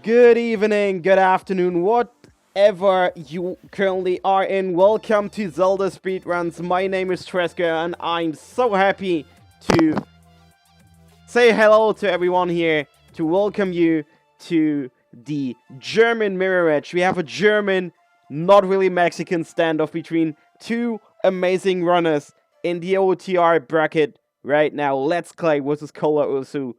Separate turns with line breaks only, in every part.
Good evening, good afternoon, whatever you currently are in. Welcome to Zelda Speedruns. My name is Tresker and I'm so happy to say hello to everyone here, to welcome you to the German mirror match. We have a German, not really Mexican standoff between two amazing runners in the OoTR bracket right now. Letsklay versus Cola Ursu.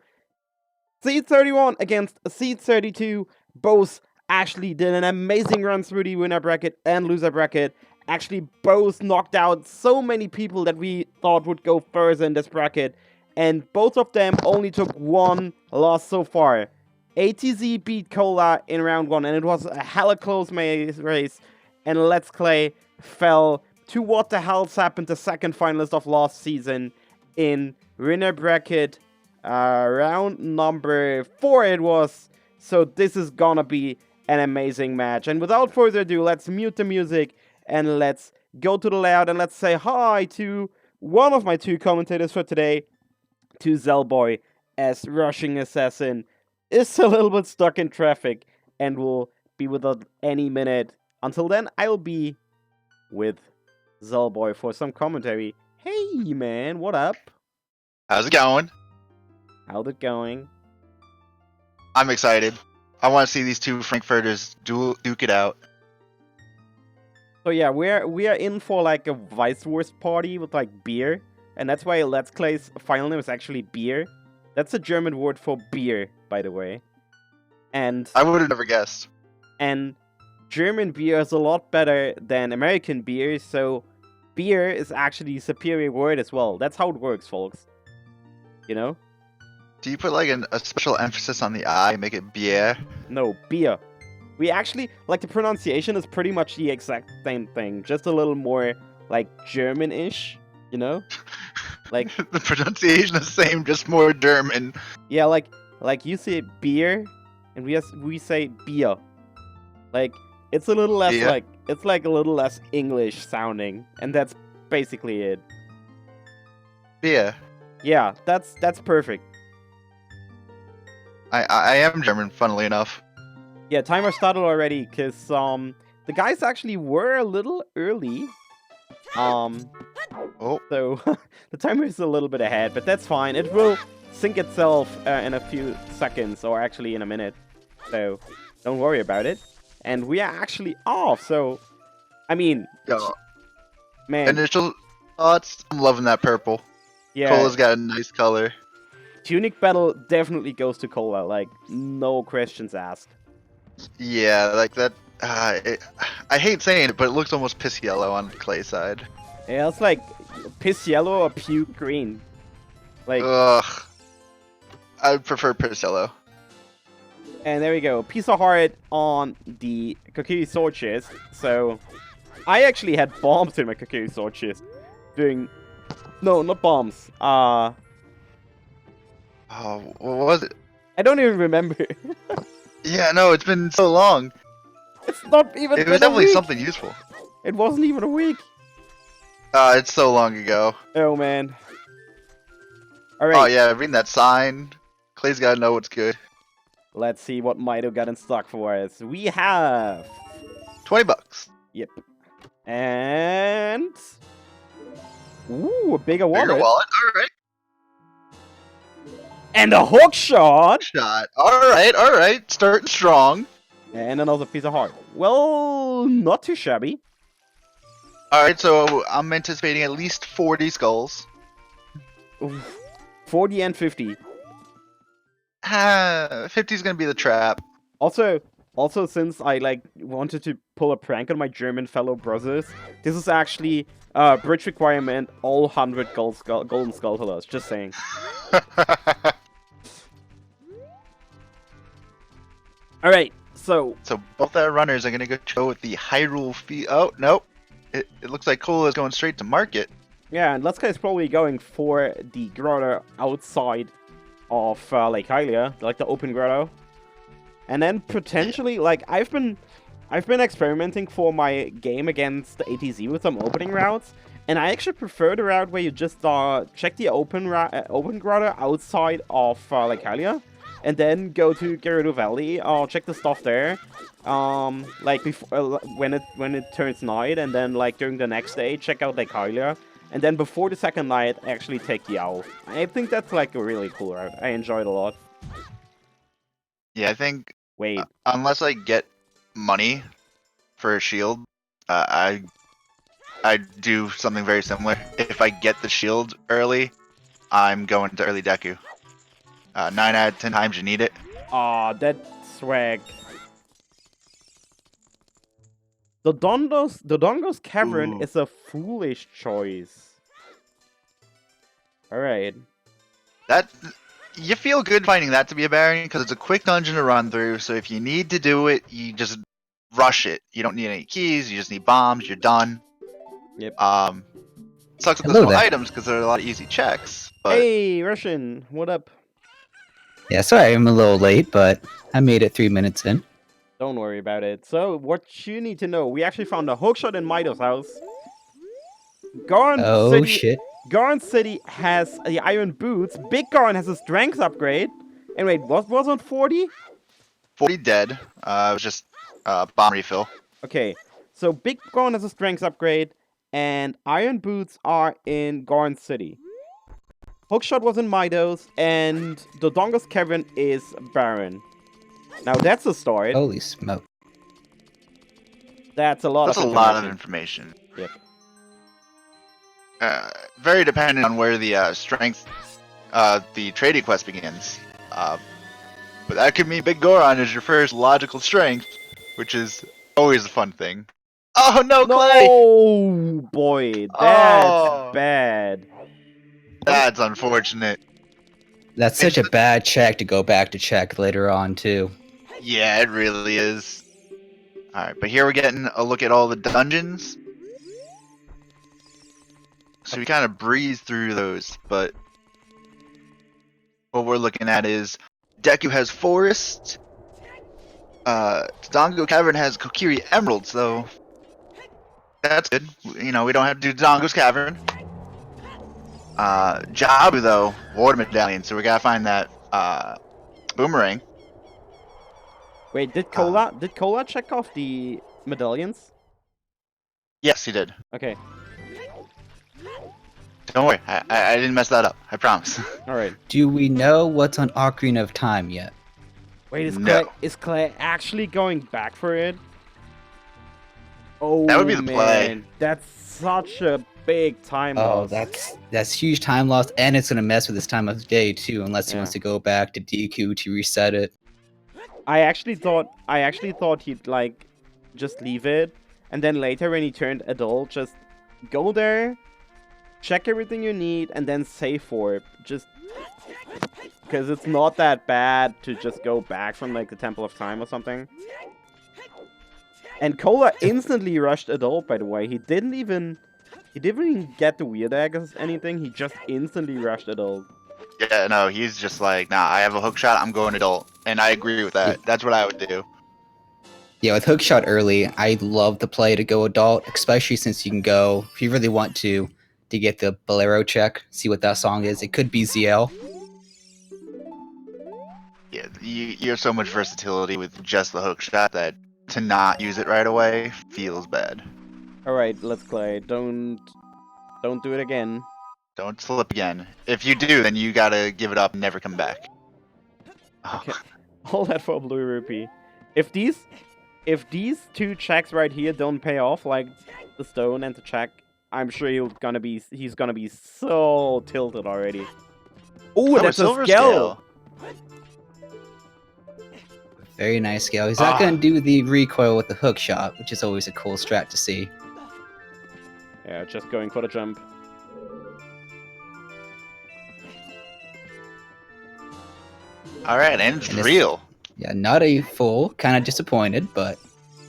Seed 31 against Seed 32. Both actually did an amazing run through the winner bracket and loser bracket. Actually, both knocked out so many people that we thought would go further in this bracket. And both of them only took one loss so far. ATZ beat Cola in round 1, and it was a hella close race. And Letsklay fell to what the hell's happened, the second finalist of last season in winner bracket. Round number 4 it was. So this is gonna be an amazing match. And without further ado, let's mute the music and let's go to the layout and let's say hi to one of my two commentators for today, to Zellboy, as Rushing Assassin is a little bit stuck in traffic and will be with us any minute. Until then, I'll be with Zellboy for some commentary. Hey man, what up?
How's it going?
How's it going?
I'm excited. I want to see these two Frankfurters duke it out.
So yeah, we are in for like a Weisswurst party with like beer, and that's why Letsklay's final name is actually beer. That's a German word for beer, by the way. And
I would have never guessed.
And German beer is a lot better than American beer, so beer is actually a superior word as well. That's how it works, folks. You know?
Do you put like a special emphasis on the I, make it beer?
No, beer. We actually, like, the pronunciation is pretty much the exact same thing, just a little more, like, German-ish, you know? Like,
the pronunciation is the same, just more German.
Yeah, like you say beer, and we say beer. Like, it's a little less,
beer?
like, it's like a little less English sounding, and that's basically it.
Beer.
Yeah, that's perfect.
I am German, funnily enough.
Yeah, timer started already, because, the guys actually were a little early.
Oh.
So, the timer is a little bit ahead, but that's fine. It will sync itself in a few seconds, or actually in a minute. So, don't worry about it. And we are actually off, so, I mean,
Yeah.
man.
Initial thoughts? I'm loving that purple.
Yeah.
Cola's got a nice color.
Tunic battle definitely goes to Cola, like, no questions asked.
Yeah, like that. I hate saying it, but it looks almost piss yellow on Clay's side.
Yeah, it's like piss yellow or puke green. Like,
ugh. I prefer piss yellow.
And there we go, piece of heart on the Kokiri sword chest. So, I actually had bombs in my Kokiri sword chest. No, not bombs.
Oh, what was it?
I don't even remember.
Yeah, no, it's been so long.
It's not even.
It was definitely something useful.
It wasn't even a week.
It's so long ago.
Oh man. All right.
Oh yeah, reading that sign. Clay's gotta know what's good.
Let's see what Mido got in stock for us. We have
$20.
Yep. And ooh, a bigger wallet.
Bigger wallet. All right.
And a hook shot.
All right. Starting strong.
And another piece of heart. Well, not too shabby.
All right, so I'm anticipating at least 40 skulls.
Oof. 40 and 50.
50 is gonna be the trap.
Also, since I like wanted to pull a prank on my German fellow brothers, this is actually bridge requirement. All 100 golden skull pillars. Just saying. All right. So
both our runners are gonna go with the Hyrule fee. Oh nope, it looks like Cola is going straight to market.
Yeah, and Letsklay is probably going for the grotto outside of Lake Hylia, like the open grotto, and then potentially, like I've been experimenting for my game against the ATZ with some opening routes, and I actually prefer the route where you just check the open grotto outside of Lake Hylia, and then go to Gerudo Valley. Check the stuff there. Like before when it turns night, and then like during the next day, check out Lake Hylia. And then before the second night, actually take the owl. I think that's like a really cool route. I enjoy it a lot.
Yeah, I think
Wait.
unless I get money for a shield, I do something very similar. If I get the shield early, I'm going to early Deku. 9 out of 10 times you need it.
Aw, that swag. The Dongo's Cavern
Ooh.
is a foolish choice. Alright.
That you feel good finding that to be a Baron because it's a quick dungeon to run through. So if you need to do it, you just rush it. You don't need any keys. You just need bombs. You're done.
Yep.
Sucks with the
Hello
small
there.
items because there are a lot of easy checks. But
Hey, Russian, what up?
Yeah, sorry I'm a little late, but I made it 3 minutes in.
Don't worry about it. So, what you need to know, we actually found a hookshot in Mido's house.
Oh shit.
Garn City has the iron boots. Big Garn has a strength upgrade. And wait, what was on 40?
40 dead. It was just bomb refill.
Okay, so Big Garn has a strength upgrade, and iron boots are in Garn City. Hookshot was in Mido's, and the Dongo's Cavern is Baron. Now that's a start.
Holy smoke.
That's a lot
That's
of
a
information.
lot of information.
Yep.
Very dependent on where the strength, the trading quest begins. But that could mean Big Goron is your first logical strength, which is always a fun thing. Oh no, Clay!
No, boy, that's
Oh.
bad.
That's unfortunate.
That's such a bad check to go back to check later on, too.
Yeah, it really is. Alright, but here we're getting a look at all the dungeons. So we kind of breeze through those, but what we're looking at is Deku has Forest, Dongo Cavern has Kokiri Emeralds, though. That's good. You know, we don't have to do Dongo's Cavern. Jabu, though, Water Medallion, so we gotta find that Boomerang.
Wait, did Cola check off the medallions?
Yes, he did.
Okay,
Don't worry, I didn't mess that up. I promise.
alright.
Do we know what's on Ocarina of Time yet?
Wait,
No.
Is Clay actually going back for it? Oh,
That would be the play.
man, that's such a big time
Oh,
loss.
that's huge time loss, and it's gonna mess with his time of day too, unless he
Yeah.
wants to go back to DQ to reset it.
I actually thought he'd like just leave it, and then later when he turned adult, just go there, check everything you need, and then save for it. Just because it's not that bad to just go back from like the Temple of Time or something. And Cola instantly rushed adult. By the way, he didn't even get the weird egg or anything. He just instantly rushed adult.
Yeah, no, he's just like, nah, I have a hook shot, I'm going adult. And I agree with that. That's what I would do.
Yeah, with Hookshot early, I love the play to go adult, especially since you can go, if you really want to get the Bolero check, see what that song is. It could be ZL.
Yeah, you have so much versatility with just the hook shot that to not use it right away feels bad.
Alright, Letsklay. Don't do it again.
Don't slip again. If you do, then you gotta give it up and never come back. Oh,
Okay. All that for a blue rupee. If these two checks right here don't pay off, like the stone and the check, I'm sure he's gonna be so tilted already. Ooh,
a
that's a
silver
scale.
Very nice scale. He's not going to do the recoil with the hook shot, which is always a cool strat to see.
Yeah, just going for the jump.
Alright, and it's
And this-
real.
Yeah, not a full. Kind of disappointed, but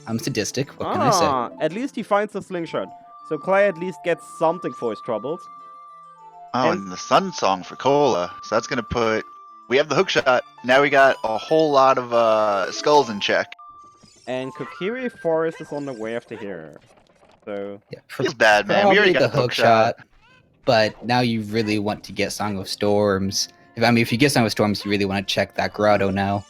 I'm sadistic. What can I say?
At least he finds the slingshot. So Clay at least gets something for his troubles.
Oh,
And-
and the sun song for Cola. So that's gonna put. We have the hook shot. Now we got a whole lot of skulls in check.
And Kokiri Forest is on the way after here. So
Yeah,
Feels bad, man. We already
probably
got
the hook shot. But now you really want to get Song of Storms If you get some storms, you really want to check that grotto now.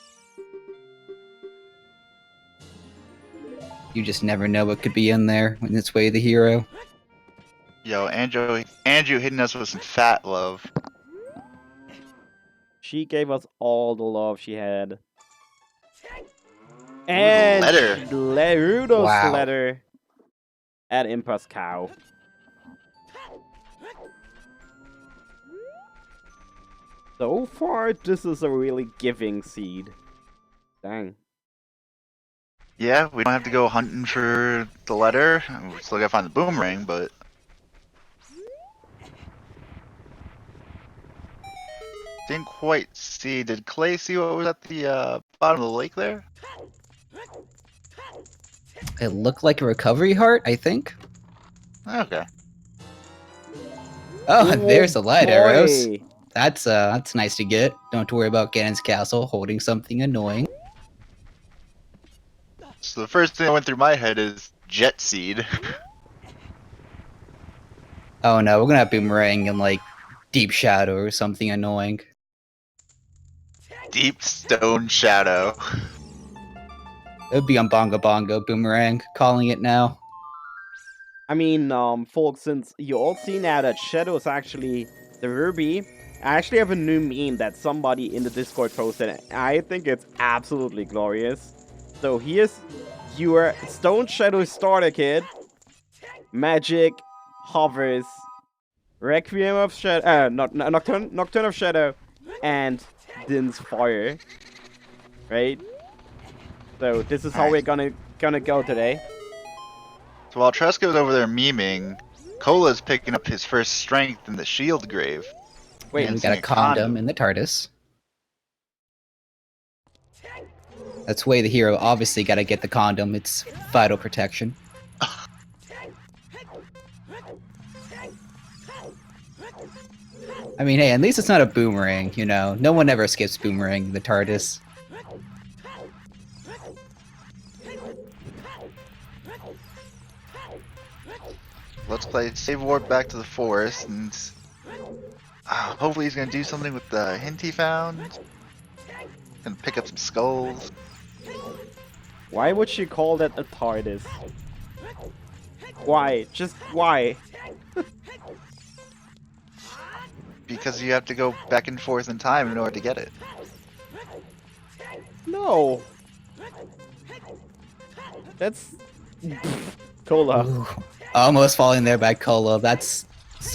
You just never know what could be in there when it's Way the Hero.
Yo, Andrew hitting us with some fat love.
She gave us all the love she had. And
letter.
Rudo's
Wow.
letter at Impa's Cow. So far, this is a really giving seed. Dang.
Yeah, we don't have to go hunting for the letter. We still gotta find the boomerang, but didn't quite see. Did Clay see what was at the bottom of the lake there?
It looked like a recovery heart, I think.
Okay.
Oh, there's the light arrows.
Boy.
That's nice to get. Don't have to worry about Ganon's castle holding something annoying.
So the first thing that went through my head is jet seed.
Oh no, we're gonna have boomerang in like deep shadow or something annoying.
Deep stone shadow.
It would be on Bongo Bongo boomerang, calling it now.
I mean, folks, since you all see now that Shadow is actually the Ruby, I actually have a new meme that somebody in the Discord posted. I think it's absolutely glorious. So here's your Stone Shadow starter kit. Magic, hovers, Requiem of Shadow, Nocturne of Shadow, and Din's Fire. Right? So this is how we're gonna go today.
So while Tresco's over there memeing, Cola's picking up his first strength in the shield grave.
Wait,
And we
Using
got a condom in the TARDIS. That's Way the Hero. Obviously, gotta get the condom. It's vital protection. I mean, hey, at least it's not a boomerang, you know? No one ever skips boomerang in the TARDIS.
Let's play save warp back to the forest, and hopefully he's gonna do something with the hint he found. Gonna pick up some skulls.
why would she call that a TARDIS? Why? Just why?
Because you have to go back and forth in time in order to get it.
No. That's Cola.
Ooh, almost falling there by Cola. That's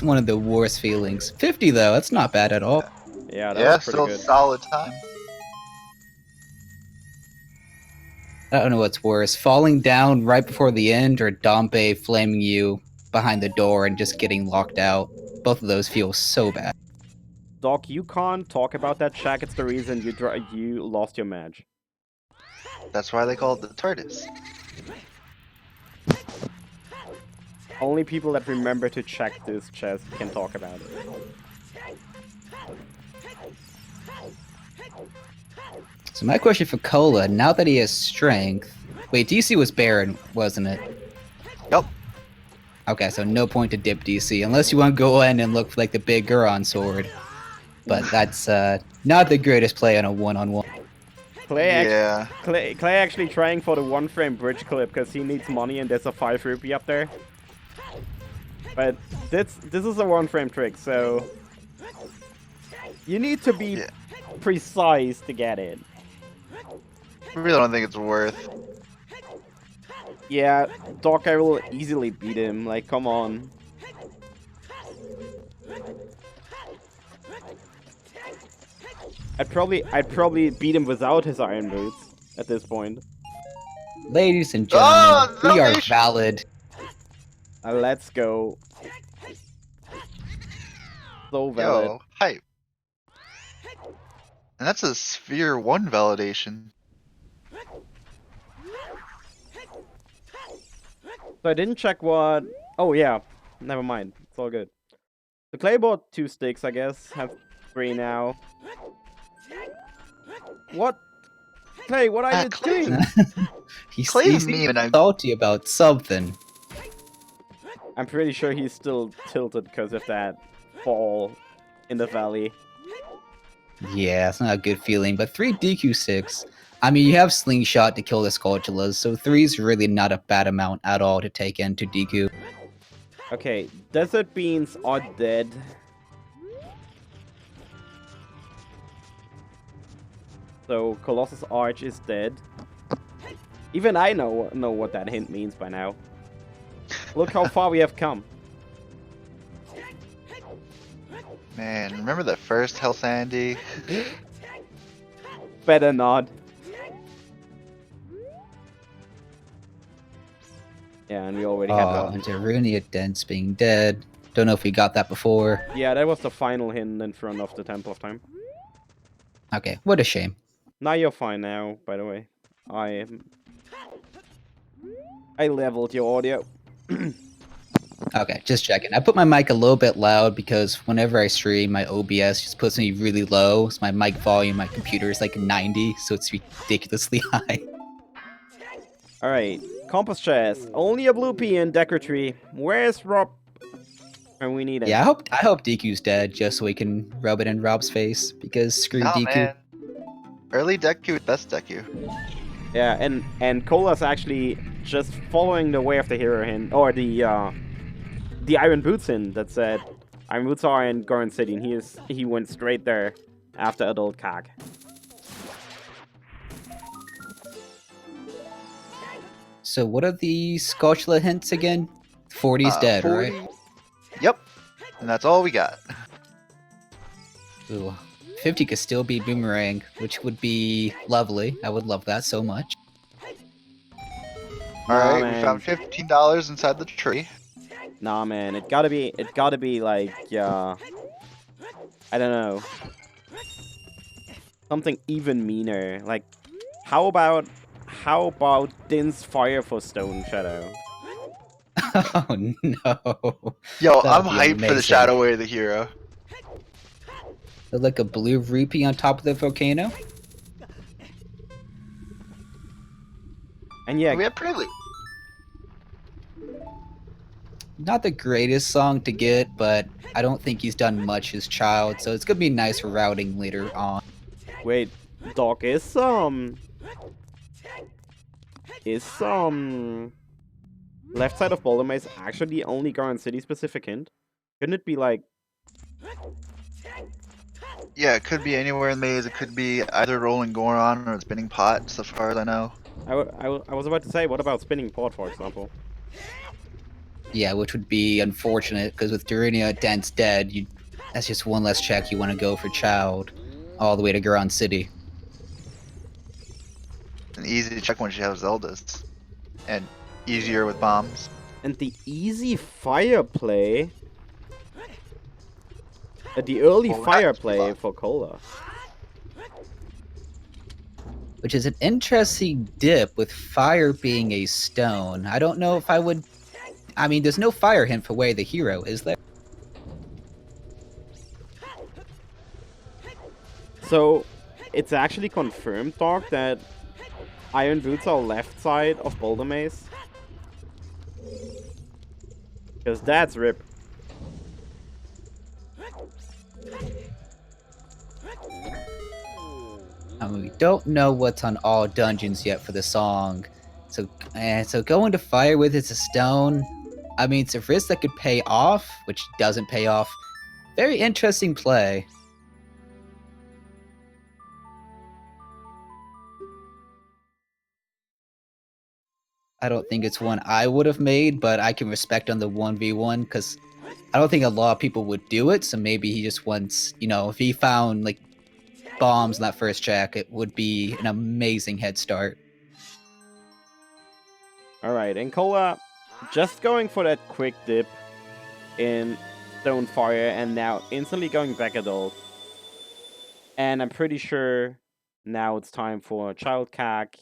one of the worst feelings. 50 though, that's not bad at all.
Yeah, that
Yeah,
was pretty
still
good.
solid time.
I don't know what's worse, falling down right before the end or Dompe flaming you behind the door and just getting locked out. Both of those feel so bad.
Doc, you can't talk about that check. It's the reason you lost your match.
That's why they call it the TARDIS.
Only people that remember to check this chest can talk about it.
So my question for Cola, now that he has strength... Wait, DC was Baron, wasn't it?
Yup.
Okay, so no point to dip DC, unless you want to go in and look for like the big Goron sword. But that's not the greatest play on a one-on-one.
Yeah.
Clay actually trying for the 1-frame bridge clip because he needs money and there's a 5 rupee up there. But this is a 1-frame trick, so you need to be precise to get it.
I really don't think it's worth.
Yeah, Doc, I will easily beat him. Like, come on. I'd probably beat him without his iron boots at this point.
Ladies and gentlemen, we are
Salvation!
valid.
Let's go. So valid.
Yo, hype. And that's a Sphere 1 validation.
So I didn't check what... Oh yeah, never mind. It's all good. The Clay bought 2 sticks, I guess. Have 3 now. What? Clay, what are you
Clay.
doing?
He's
Clay's mean, and I'm
salty about something.
I'm pretty sure he's still tilted because of that fall in the valley.
Yeah, it's not a good feeling, but 3 DQ6. I mean, you have Slingshot to kill the Skulltulas, so 3 is really not a bad amount at all to take into DQ.
Okay, Desert Beans are dead. So Colossus Arch is dead. Even I know what that hint means by now. Look how far we have come.
Man, remember the first Hell Sandy?
Better not. Yeah, and we already have
Oh,
that.
and Darunia Dents being dead. Don't know if we got that before.
Yeah, that was the final hint in front of the Temple of Time.
Okay, what a shame.
Now you're fine now, by the way. I leveled your audio.
Okay, just checking. I put my mic a little bit loud because whenever I stream, my OBS just puts me really low. So my mic volume, my computer is like 90, so it's ridiculously high.
Alright, Compass Chest. Only a blue pea in Decker Tree. Where's Rob? And we need him.
Yeah, I hope DQ's dead just so we can rub it in Rob's face because screw
Nah,
DQ.
man. Early Deku, best Deku.
Yeah, and Cola's actually just following the way of the hero hint, or the Iron Boots hint that said Iron Boots are in Goron City, and he went straight there after Adult Kag.
So what are the Skulltula hints again? 40's dead,
40.
right?
Yep. And that's all we got.
Ooh, 50 could still be Boomerang, which would be lovely. I would love that so much.
Alright,
man.
we found $15 inside the tree.
Nah, man, it gotta be like, I don't know, something even meaner. Like, how about Din's Fire for Stone Shadow?
Oh no.
Yo,
That'd
I'm
be
hyped for the
amazing.
Shadow Way of the Hero.
Like a blue rupee on top of the volcano?
And yeah,
We have Prelude.
Not the greatest song to get, but I don't think he's done much as child, so it's gonna be nice for routing later on.
wait, Doc is left side of Boulder Maze actually the only Goron City specific hint? Couldn't it be like,
Yeah, it could be anywhere in the maze. It could be either Rolling Goron or the Spinning Pot, so far as I know.
I was about to say, what about Spinning Port, for example?
Yeah, which would be unfortunate, because with Darunia Dent's dead, that's just one less check you want to go for child, all the way to Garon City.
And easy to check when she has Zeldas. And easier with bombs.
And the easy fire play, the early
Well,
fire
that's
play
fun.
for Cola.
Which is an interesting dip with fire being a stone. I don't know if I would... I mean, there's no fire hint for Way the Hero, is there?
So, it's actually confirmed, Doc, that Iron Boots are left side of Boulder Maze. Because that's rip.
I mean, we don't know what's on all dungeons yet for the song. So going to fire with it's a stone. I mean, it's a risk that could pay off, which doesn't pay off. Very interesting play. I don't think it's one I would have made, but I can respect on the 1v1 because I don't think a lot of people would do it. So maybe he just wants, if he found like bombs in that first check, it would be an amazing head start.
Alright, and Cola just going for that quick dip in Stone Fire and now instantly going back adult. And I'm pretty sure now it's time for Child Kag.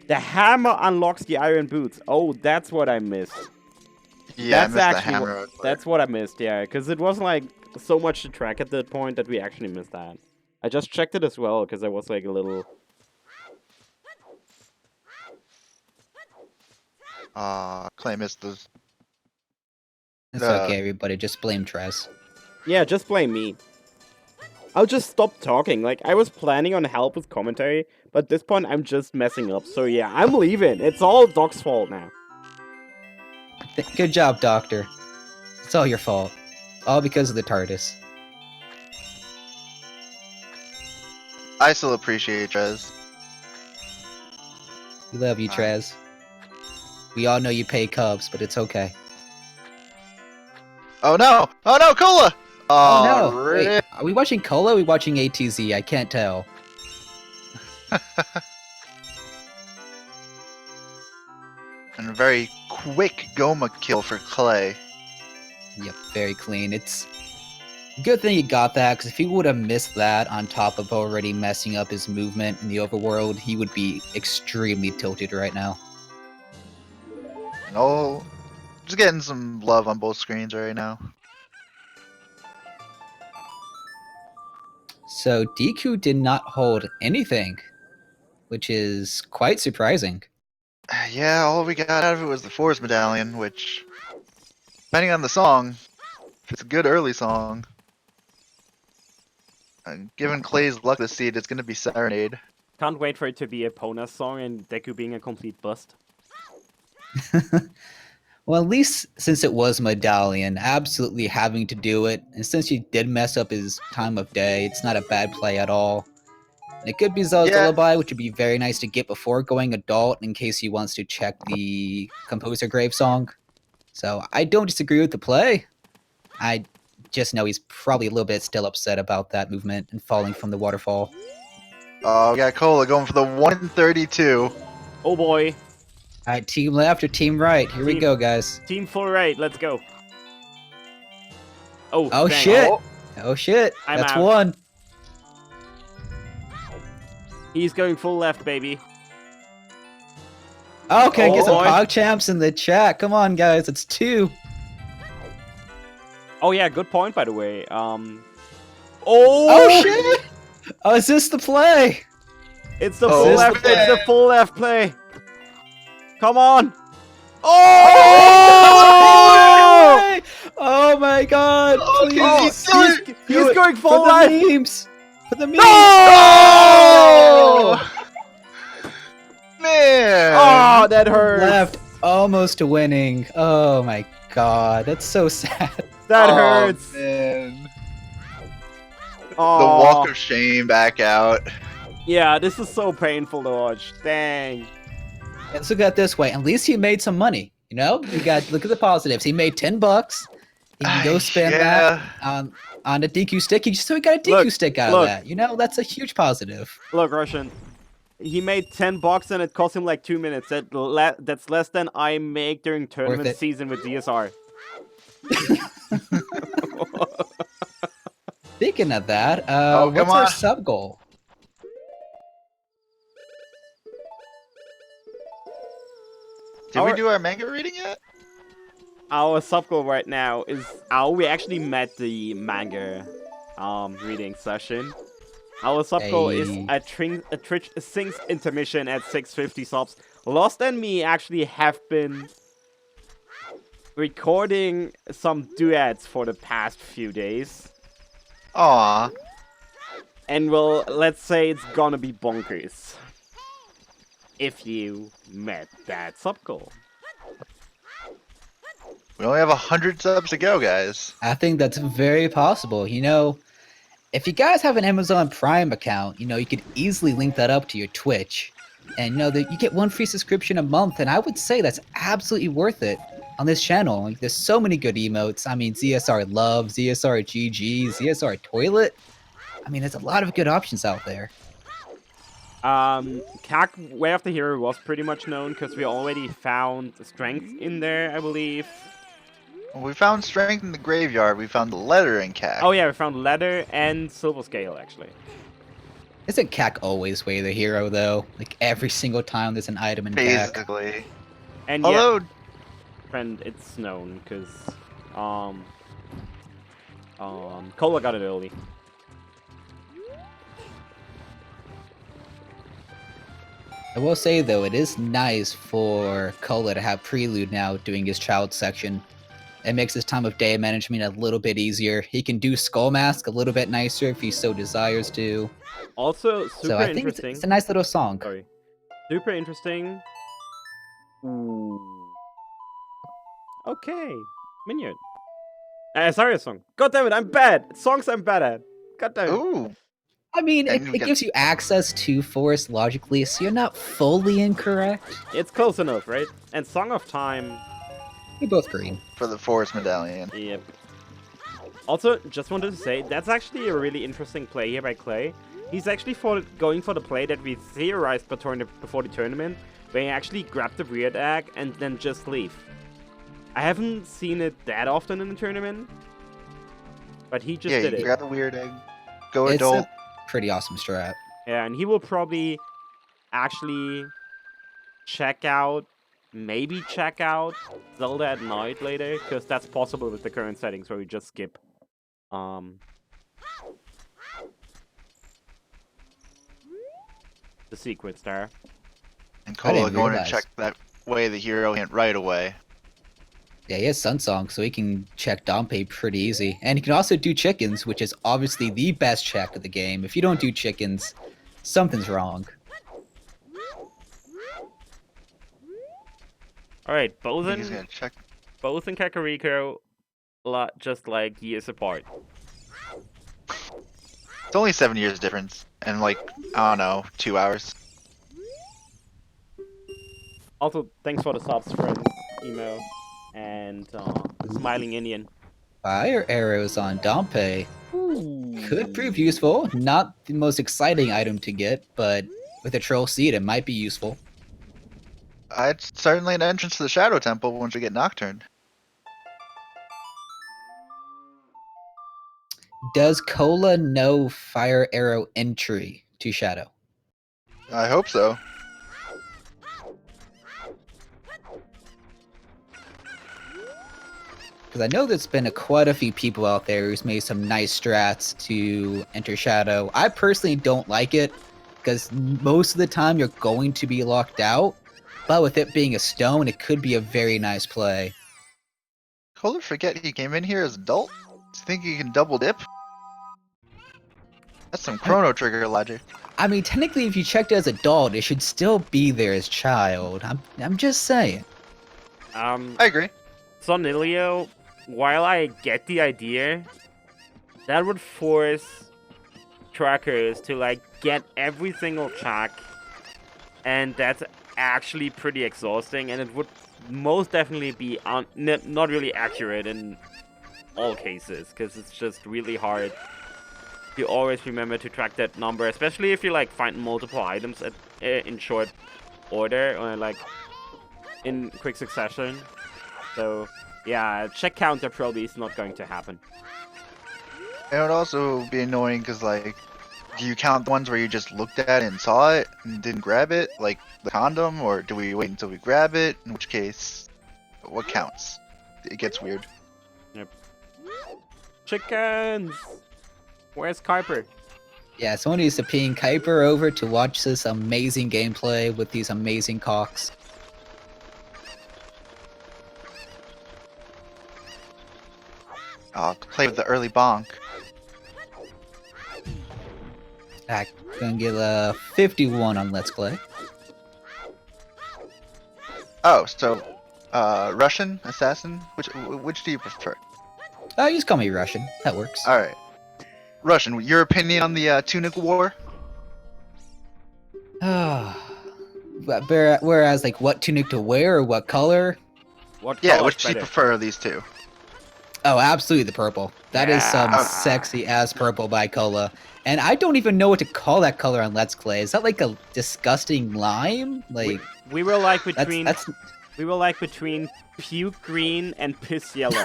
The hammer unlocks the Iron Boots. Oh, that's what I missed.
Yeah,
That's
I missed the
actually
hammer.
That's what I missed, yeah. Because it was like so much to track at that point that we actually missed that. I just checked it as well because I was like a little...
Clay missed those.
It's okay, everybody. Just blame Trez.
Yeah, just blame me. I'll just stop talking. Like, I was planning on help with commentary, but at this point, I'm just messing up. So yeah, I'm leaving. It's all Doc's fault now.
Good job, Doctor. It's all your fault. All because of the TARDIS.
I still appreciate Trez.
We love you, Trez. We all know you pay Cubs, but it's okay.
Oh no! Oh no, Cola!
Oh no!
Rip.
Wait, are we watching Cola or are we watching ATZ? I can't tell.
And a very quick Goma kill for Clay.
Yep, very clean. It's good thing you got that, because if he would have missed that on top of already messing up his movement in the overworld, he would be extremely tilted right now.
No, just getting some love on both screens right now.
So Deku did not hold anything, which is quite surprising.
Yeah, all we got out of it was the Force Medallion, which, depending on the song, if it's a good early song, given Clay's luck this seed, it's gonna be Serenade.
Can't wait for it to be a Pona song and Deku being a complete bust.
Well, at least since it was Medallion, absolutely having to do it, and since he did mess up his time of day, it's not a bad play at all. And it could be Zel's
Yeah.
Lullaby, which would be very nice to get before going adult in case he wants to check the Composer Grave song. So I don't disagree with the play. I just know he's probably a little bit still upset about that movement and falling from the waterfall.
We got Cola going for the 132.
Oh boy.
Alright, team left or team right? Here we go, guys.
Team full right, let's go. Oh,
Oh
dang.
shit!
Oh.
Oh shit!
I'm
That's
out.
one.
He's going full left, baby.
Okay, get some
boy.
PogChamps in the chat. Come on, guys, it's two.
Oh yeah, good point by the way.
Oh shit! Oh, is this the play?
It's the
Oh,
full left.
man.
It's the full left play. Come on.
Oh! Oh my god!
Oh,
Please,
He's going full
for the
left.
memes. For the memes.
Oh! Man!
Oh, that hurts.
Left, almost to winning. Oh my god, that's so sad.
That
Oh,
hurts.
Man.
Oh.
The walk of shame back out.
Yeah, this is so painful to watch. Dang.
Let's look at it this way. At least he made some money. You know, you got look at the positives. He made $10. He can go spend that on a DQ stick. He got a DQ stick out of that. You know, that's a huge positive.
Look, Russian. He made $10 and it cost him like 2 minutes. That's less than I make during tournament
it.
season with DSR.
Speaking of that,
come
what's our
on.
sub goal?
Did we do our manga reading yet?
Our sub goal right now is we actually met the manga reading session. Our sub goal is a Twitch Sings intermission at 650 subs. Lost and me actually have been recording some duets for the past few days.
Aw.
And well, let's say it's gonna be bonkers. If you met that sub goal.
We only have 100 subs to go, guys.
I think that's very possible. You know, if you guys have an Amazon Prime account, you know, you could easily link that up to your Twitch. And you know, that you get one free subscription a month, and I would say that's absolutely worth it on this channel. Like, there's so many good emotes. I mean, ZSR Love, ZSR GG, ZSR Toilet. I mean, there's a lot of good options out there.
CAC Way of the Hero was pretty much known because we already found strength in there, I believe.
We found strength in the graveyard. We found the letter in CAC.
Oh yeah, we found leather and silver scale actually.
Isn't CAC always Way of the Hero, though? Like, every single time there's an item in CAC.
Basically.
And
Although,
yeah, friend, it's known because Cola got it early.
I will say, though, it is nice for Cola to have Prelude now doing his child section. It makes his time of day management a little bit easier. He can do Skull Mask a little bit nicer if he so desires to.
Also, super
So I think
interesting.
it's a nice little song.
Sorry. Super interesting. Ooh. Okay. Minion. Sorry, a song. God damn it, I'm bad. Songs I'm bad at. God damn it.
Ooh.
I mean,
And we
it
get-
gives you access to Forest logically, so you're not fully incorrect.
It's close enough, right? And Song of Time.
You're both green.
For the Forest Medallion.
Yep. Also, just wanted to say, that's actually a really interesting play here by Clay. He's actually going for the play that we theorized before the tournament, where he actually grabbed the weird egg and then just leave. I haven't seen it that often in the tournament, but he just
Yeah,
did
you
it.
grab the weird egg. Go
It's
adult.
a pretty awesome strat.
Yeah, and he will probably actually maybe check out Zelda at night later, because that's possible with the current settings where we just skip. The sequence there.
And
I didn't
Cola going to
realize.
check that way the hero hint right away.
Yeah, he has Sun Song, so he can check Dompe pretty easy. And he can also do chickens, which is obviously the best check of the game. If you don't do chickens, something's wrong.
Alright, both
He's
in
gonna check.
Kakariko, just like years apart.
It's only 7 years difference, and like I don't know, 2 hours.
Also, thanks for the subs, friends, email, and Smiling Indian.
Fire arrows on Dompe could prove useful. Not the most exciting item to get, but with a troll seed, it might be useful.
It's certainly an entrance to the Shadow Temple once we get Nocturne.
Does Cola know fire arrow entry to Shadow?
I hope so.
Because I know there's been quite a few people out there who's made some nice strats to enter Shadow. I personally don't like it, because most of the time you're going to be locked out. But with it being a stone, it could be a very nice play.
Cola forget he came in here as adult? Do you think he can double dip? That's some Chrono Trigger logic.
I mean, technically, if you checked as adult, it should still be there as child. I'm just saying.
I agree.
Sonilio, while I get the idea, that would force trackers to like get every single check, and that's actually pretty exhausting, and it would most definitely be not really accurate in all cases, because it's just really hard to always remember to track that number, especially if you like find multiple items in short order or like in quick succession. So yeah, check counter probably is not going to happen.
It would also be annoying because, like, do you count the ones where you just looked at it and saw it and didn't grab it, like the condom, or do we wait until we grab it? In which case, what counts? It gets weird.
Chickens! Where's Kuiper?
Yeah, someone needs to ping Kuiper over to watch this amazing gameplay with these amazing cocks.
I'll play with the early bonk.
I'm gonna get a 51 on Letsklay.
Oh, so Russian assassin? Which do you prefer?
You just call me Russian. That works.
All right, Russian. Your opinion on the Tunic War?
Whereas, like, what tunic to wear or what color?
What
Yeah,
color's
which do you
better?
prefer of these two?
Oh, absolutely the purple. That is some
Yeah.
sexy ass purple by Cola. And I don't even know what to call that color on Let's Play. Is that like a disgusting lime? Like
We were like
that's
between
that's
we were like between puke green and piss yellow.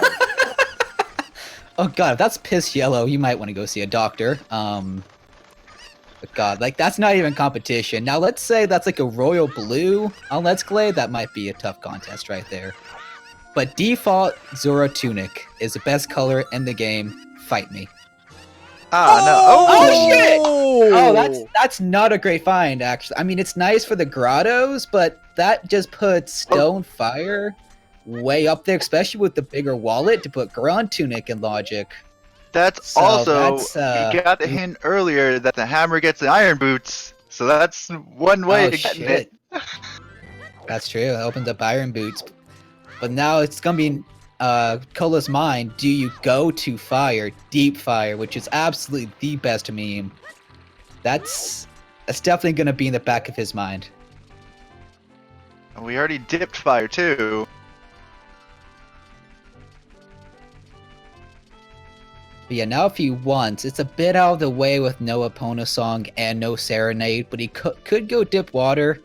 oh god, if that's piss yellow, you might want to go see a doctor. But god, like that's not even competition. Now let's say that's like a royal blue on Let's Play, that might be a tough contest right there. But default Zora Tunic is the best color in the game. Fight me.
Ah, no.
Oh, shit! Oh, that's not a great find, actually. I mean, it's nice for the grottos, but that just puts stone fire way up there, especially with the bigger wallet to put Grand Tunic in Logic.
That's
So
also,
that's,
we got the hint earlier that the hammer gets the iron boots, so that's one way
oh
to getting
shit.
it.
That's true. It opens up Iron Boots. But now it's gonna be in Cola's mind. Do you go to fire, deep fire, which is absolutely the best meme? That's definitely gonna be in the back of his mind.
We already dipped fire too.
But yeah, now if he wants, it's a bit out of the way with no Epona song and no Serenade, but he could go dip water.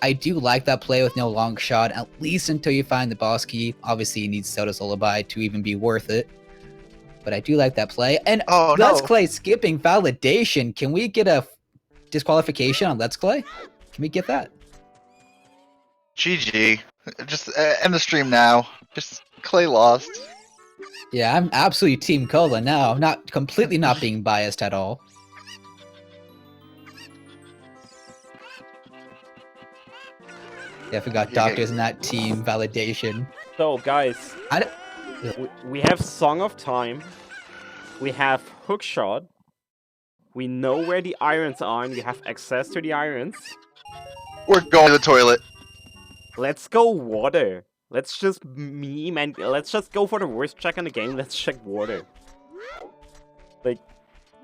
I do like that play with no long shot, at least until you find the boss key. Obviously, you need Soda's Lullaby to even be worth it. But I do like that play. And
Oh
Let's
no!
Clay skipping validation. Can we get a disqualification on Let's Clay? Can we get that?
GG. Just end the stream now. Just Clay lost.
Yeah, I'm absolutely Team Cola now. Not completely not being biased at all. Yeah, I forgot Doctor's in that team validation.
So, guys, we have Song of Time, we have Hookshot, we know where the irons are, and we have access to the irons.
We're going to the toilet.
Let's go water. Let's just meme and let's just go for the worst check in the game. Let's check water. Like,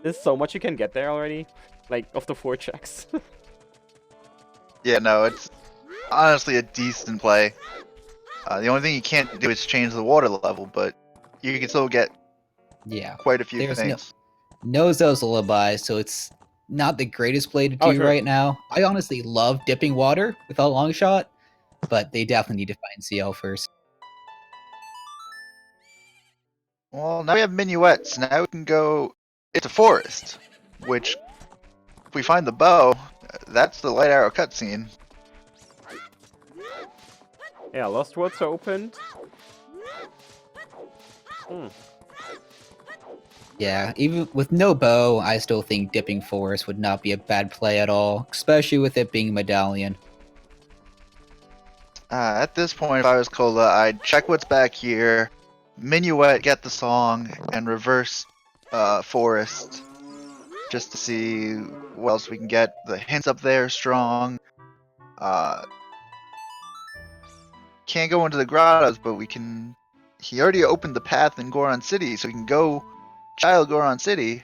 there's so much you can get there already. Like, of the 4 checks.
Yeah, no, it's honestly a decent play. The only thing you can't do is change the water level, but you can still get quite a few things.
No Zo's Lullaby, so it's not the greatest play to do right now. I honestly love dipping water without long shot, but they definitely need to find CL first.
Well, now we have minuets. Now we can go into forest, which, if we find the bow, that's the light arrow cutscene.
Yeah, Lost Words are opened.
Yeah, even with no bow, I still think dipping forest would not be a bad play at all, especially with it being medallion.
At this point, if I was Cola, I'd check what's back here, minuet, get the song, and reverse forest, just to see what else we can get. The hints up there strong. Can't go into the grottos, but we can. He already opened the path in Goron City, so we can go Child Goron City.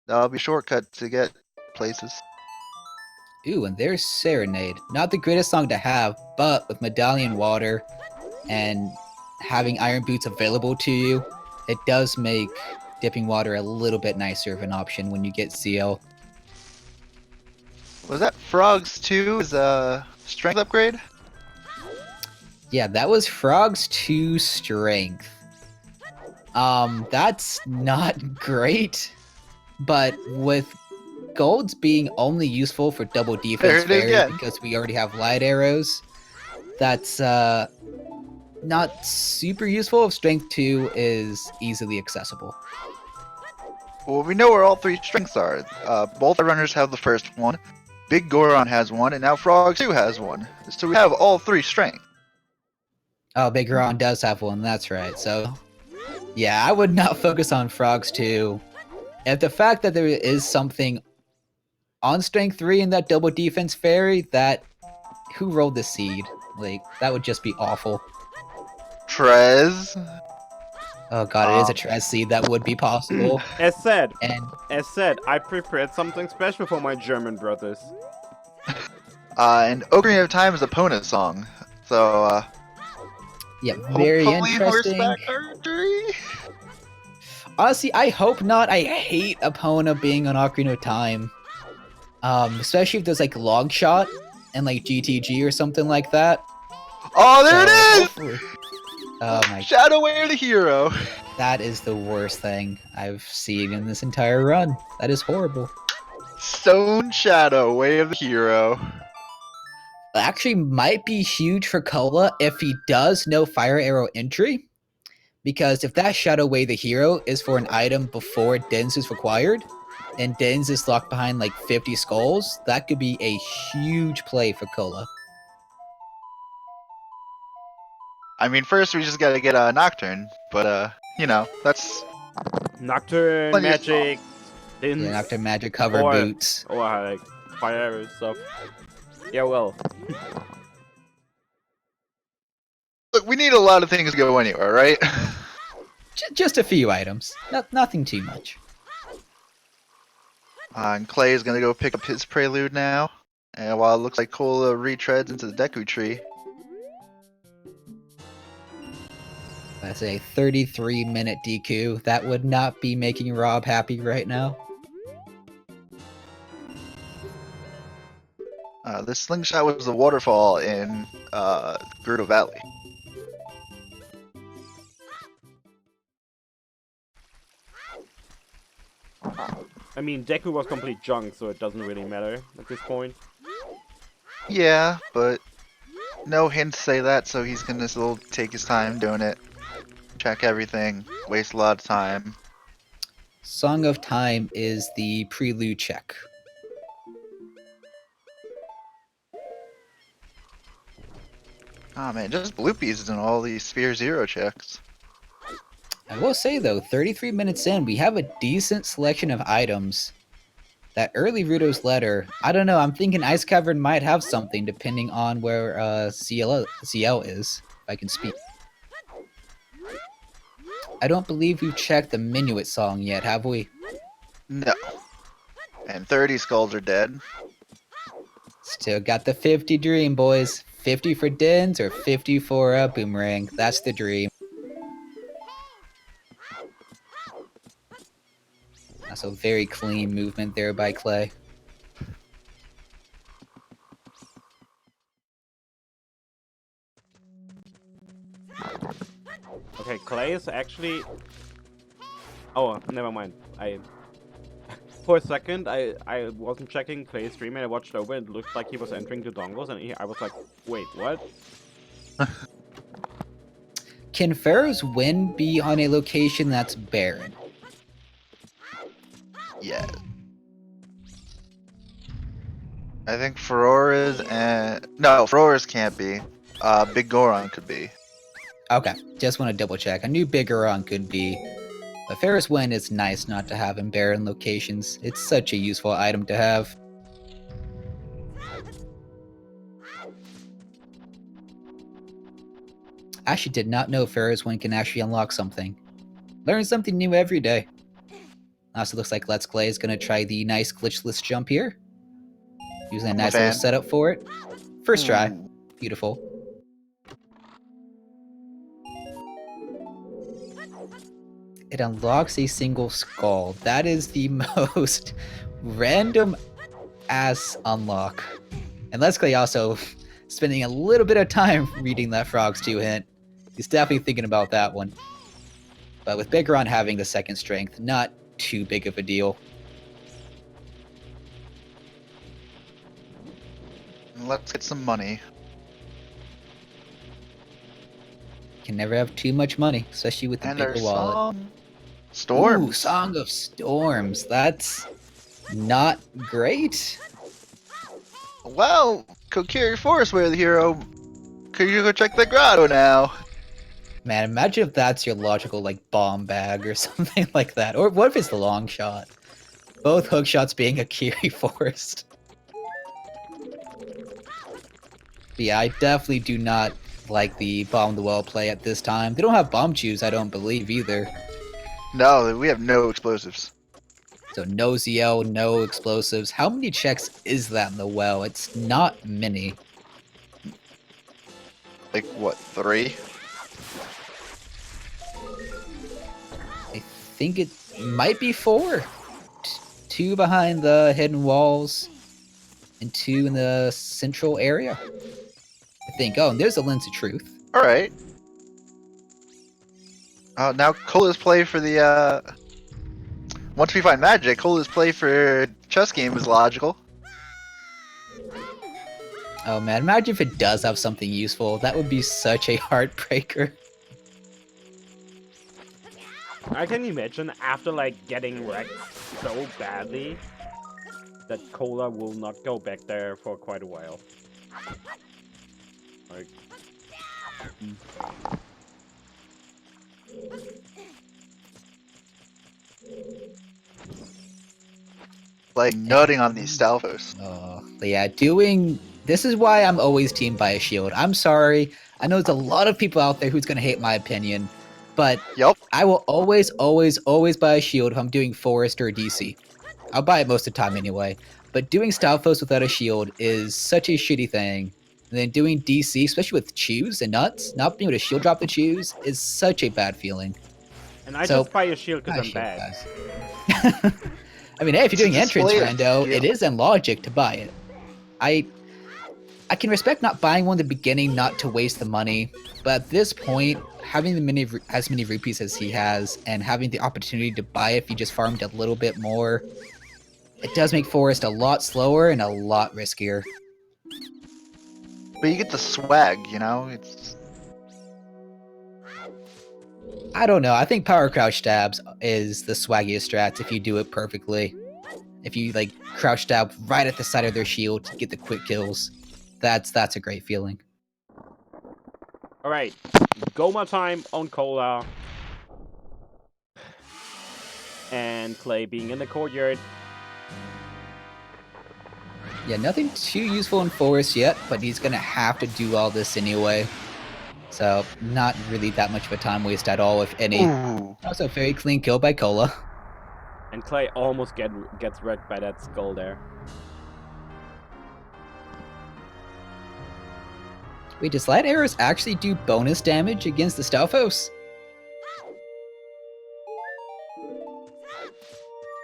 That'll be a shortcut to get places.
Ooh, and there's Serenade. Not the greatest song to have, but with Medallion Water and having Iron Boots available to you, it does make dipping water a little bit nicer of an option when you get CL.
Was that Frogs 2 is a strength upgrade?
Yeah, that was Frog's 2 strength. That's not great, but with Gold's being only useful for double defense fairy because we already have light arrows, that's not super useful if strength 2 is easily accessible.
Well, we know where all 3 strengths are. Both our runners have the first one, Big Goron has one, and now Frog 2 has one. So we have all 3 strengths.
Oh, Big Goron does have one, that's right. So, yeah, I would not focus on Frogs 2. If the fact that there is something on Strength 3 in that double defense fairy, that... Who rolled the seed? Like, that would just be awful.
Trez.
Oh god, it is a Trez seed, that would be possible.
As said, I prepared something special for my German brothers.
And Ocarina of Time is a Pona song, so,
yeah, very interesting.
Horseback archery?
Honestly, I hope not. I hate Epona being on Ocarina of Time. Especially if there's like long shot and like GTG or something like that.
Oh, there it is!
Oh my
Shadow Way of the Hero.
That is the worst thing I've seen in this entire run. That is horrible.
Stone Shadow Way of the Hero.
Actually might be huge for Cola if he does know Fire Arrow entry. Because if that Shadow Way the Hero is for an item before Dens is required, and Dens is locked behind like 50 skulls, that could be a huge play for Cola.
I mean, first we just gotta get a Nocturne, but you know, that's
Nocturne,
plenty of-
magic, pins,
Yeah, Nocturne Magic cover
or,
boots.
or like fire stuff. Yeah, well,
Look, we need a lot of things to go anywhere, right?
Just a few items. Nothing too much.
And Clay is gonna go pick up his Prelude now. And while it looks like Cola retreads into the Deku Tree,
That's a 33-minute DQ. That would not be making Rob happy right now.
this slingshot was the waterfall in Gerudo Valley.
I mean, Deku was complete junk, so it doesn't really matter at this point.
Yeah, but no hints say that, so he's gonna still take his time doing it. Check everything, waste a lot of time.
Song of Time is the prelude check.
Oh man, just blue pieces and all these Sphere Zero checks.
I will say though, 33 minutes in, we have a decent selection of items. That early Rudo's letter, I don't know, I'm thinking Ice Cavern might have something depending on where CL is, if I can speak. I don't believe we've checked the Minuet song yet, have we?
No. And 30 skulls are dead.
Still got the 50 dream, boys. 50 for Dins or 50 for a Boomerang. That's the dream. Also, very clean movement there by Clay.
Okay, Clay is actually... Oh, never mind. For a second, I wasn't checking Clay's stream and I watched over and it looked like he was entering the dongles and I was like, wait, what?
Can Pharaoh's Wind be on a location that's barren?
Yeah. I think Ferora's and... No, Ferora's can't be. Big Goron could be.
Okay, just want to double check. I knew Bigoron could be. But Pharaoh's Wind is nice not to have in barren locations. It's such a useful item to have. I actually did not know Pharaoh's Wind can actually unlock something. Learn something new every day. Also looks like Letsklay is going to try the nice glitchless jump here. Using a nice little setup for it. First try. Beautiful. It unlocks a single skull. That is the most random ass unlock. And Letsklay also spending a little bit of time reading that Frogs 2 hint. He's definitely thinking about that one. But with Bigoron having the second strength, not too big of a deal.
Let's get some money.
Can never have too much money, especially with the
And
bigger
our
wallet.
song... Storms.
Ooh, Song of Storms. That's not great.
Well, Kokiri Forest were the hero. Could you go check the grotto now?
Man, imagine if that's your logical, like, bomb bag or something like that. Or what if it's the long shot? Both hook shots being a Kiri Forest. But yeah, I definitely do not like the bomb the well play at this time. They don't have bomb chews, I don't believe, either.
No, we have no explosives.
So no ZL, no explosives. How many checks is that in the well? It's not many.
Like, what, 3?
I think it might be 4. 2 behind the hidden walls, and 2 in the central area. I think. Oh, and there's a Lens of Truth.
Alright. Now Cola's play for the, Once we find magic, Cola's play for chess game is logical.
Oh man, imagine if it does have something useful. That would be such a heartbreaker.
I can imagine after like getting wrecked so badly that Cola will not go back there for quite a while. Like,
Like nutting on these Stalfos.
But yeah, this is why I'm always team buy a shield. I'm sorry. I know there's a lot of people out there who's gonna hate my opinion, but
Yep.
I will always buy a shield if I'm doing Forest or DC. I'll buy it most of the time anyway. But doing Stalfos without a shield is such a shitty thing. And then doing DC, especially with chews and nuts, not being able to shield drop the chews is such a bad feeling.
And I
So,
just buy a shield because
buy a
I'm
shield,
bad.
guys. I mean, hey, if you're doing
It's a
entrance
display of
rando,
skill.
it is in logic to buy it. I can respect not buying one in the beginning, not to waste the money, but at this point, having as many rupees as he has, and having the opportunity to buy it if he just farmed a little bit more, it does make Forest a lot slower and a lot riskier.
But you get the swag, you know? It's
I don't know. I think Power Crouch Stabs is the swaggiest strats if you do it perfectly. If you like crouch stab right at the side of their shield to get the quick kills, that's a great feeling.
Alright, Goma time on Cola. And Clay being in the courtyard.
Yeah, nothing too useful in Forest yet, but he's gonna have to do all this anyway. So, not really that much of a time waste at all, if any.
ooh.
Also, very clean kill by Cola.
And Clay almost gets wrecked by that skull there.
Wait, does light arrows actually do bonus damage against the Stalfos?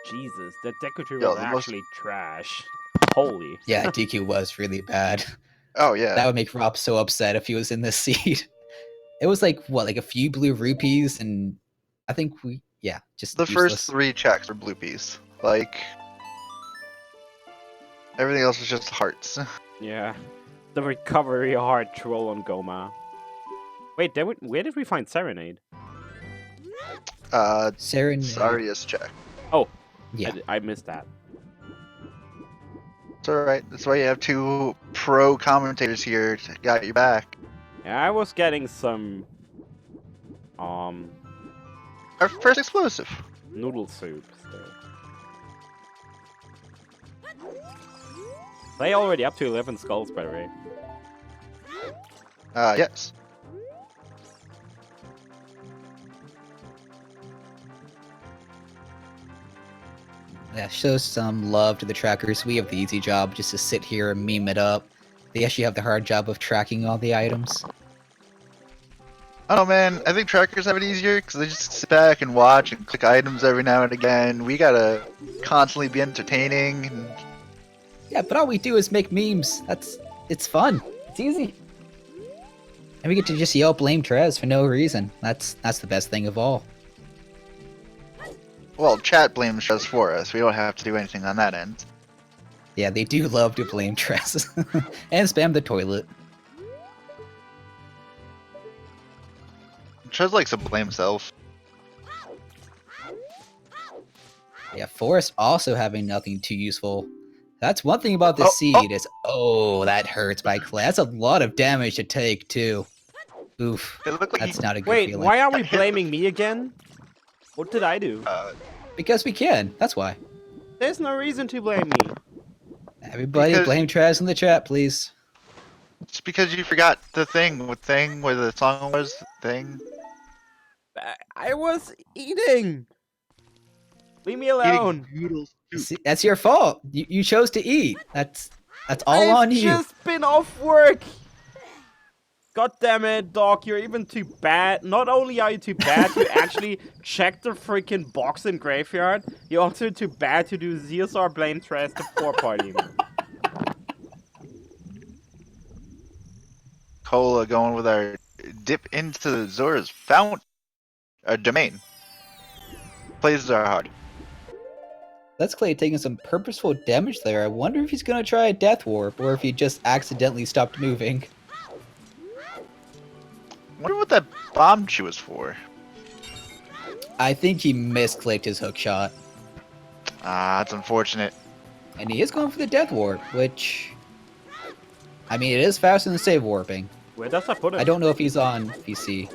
Jesus, that Deku
Yo,
was
the most-
actually trash. Holy.
Yeah, DQ was really bad.
Oh yeah.
That would make Rob so upset if he was in this seed. It was like, what, like a few blue rupees, and I think just
The
useless.
first 3 checks are blue peas. Like everything else is just hearts.
Yeah. The recovery hard troll on Goma. Wait, where did we find Serenade?
Serenade.
Saria's check.
Oh,
Yeah.
I missed that.
It's alright. That's why you have 2 pro commentators here to got your back.
Yeah, I was getting some
Our first explosive.
noodle soup still. They already up to 11 skulls, by the way.
Yes.
Yeah, show some love to the trackers. We have the easy job just to sit here and meme it up. They actually have the hard job of tracking all the items.
I don't know, man. I think trackers have it easier because they just sit back and watch and click items every now and again. We gotta constantly be entertaining. And
Yeah, but all we do is make memes. It's fun. It's easy. And we get to just yell blame Trez for no reason. That's the best thing of all.
well, chat blames us for us. We don't have to do anything on that end.
Yeah, they do love to blame Trez. And spam the toilet.
Trez likes to blame himself.
Yeah, Forest also having nothing too useful. That's one thing about this seed is, that hurts by Clay. That's a lot of damage to take, too. Oof,
It looked like
that's
he,
not a good
Wait,
feeling.
why are we blaming me again? What did I do?
Because we can, that's why.
There's no reason to blame me.
Everybody
Because-
blame Trez in the chat, please.
It's because you forgot the thing where the song was thing.
I was eating. Leave me alone.
Eating noodles.
See, that's your fault. You chose to eat. That's all
I've
on you.
just been off work. God damn it, Doc, you're even too bad. Not only are you too bad to actually check the freaking box in Graveyard, you're also too bad to do ZSR blame Trez the 4-party.
Cola going with our dip into Zora's domain. Plays are hard.
Letsklay taking some purposeful damage there. I wonder if he's gonna try a Death Warp or if he just accidentally stopped moving.
Wonder what that bomb chew was for.
I think he misclicked his hook shot.
Ah, that's unfortunate.
And he is going for the Death Warp, which... I mean, it is faster than save warping.
Where does that put him?
I don't know if he's on PC.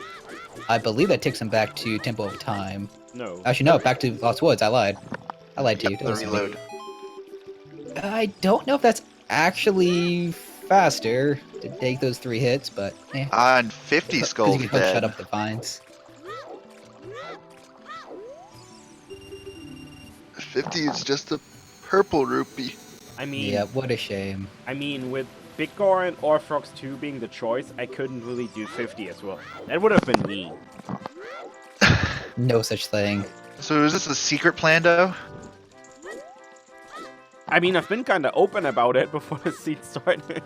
I believe that takes him back to Temple of Time.
No.
Actually, no, back to Lost Woods. I lied. I lied to you.
The
Don't listen to me.
reload.
I don't know if that's actually faster to take those 3 hits, but eh.
And 50
Because
skulls
you can hook shut
dead.
up the vines.
50 is just a purple rupee.
I mean,
Yeah, what a shame.
with Big Gore and Orthrox 2 being the choice, I couldn't really do 50 as well. That would have been mean.
No such thing.
So is this a secret plan, though?
I mean, I've been kind of open about it before the seed started.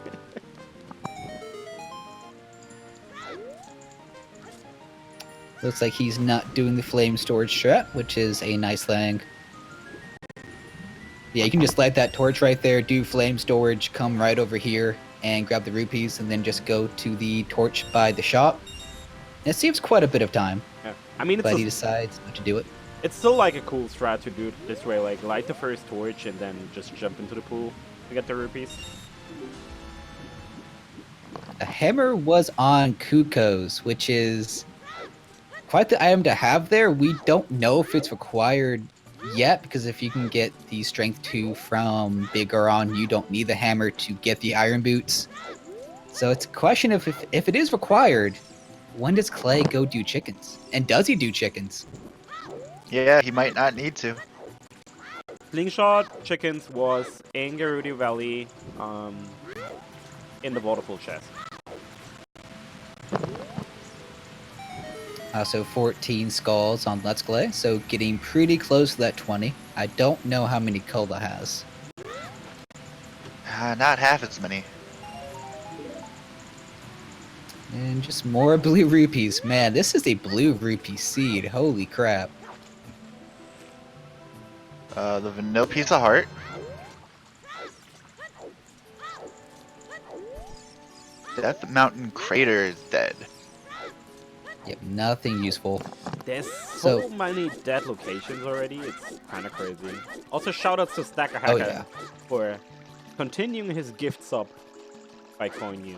Looks like he's not doing the flame storage strat, which is a nice thing. Yeah, you can just light that torch right there, do flame storage, come right over here, and grab the rupees, and then just go to the torch by the shop. And it saves quite a bit of time,
Yeah. I mean,
but he decides not to do it.
it's still like a cool strat to do it this way, like light the first torch and then just jump into the pool to get the rupees.
The hammer was on Kuko's, which is quite the item to have there. We don't know if it's required yet, because if you can get the strength 2 from Big Goron, you don't need the hammer to get the iron boots. So it's a question of if it is required, when does Clay go do chickens? And does he do chickens?
Yeah, he might not need to.
Slingshot Chickens was in Gerudo Valley, in the waterfall chest.
So 14 skulls on Letsklay, so getting pretty close to that 20. I don't know how many Kola has.
Not half as many.
And just more blue rupees. Man, this is a blue rupee seed. Holy crap.
The vanilla piece of heart. Death Mountain Crater is dead.
Yep, nothing useful.
There's
So-
so many dead locations already, it's kind of crazy. Also, shoutouts to Stacker
Oh,
Hacker
yeah.
for continuing his gift sub by Coin You.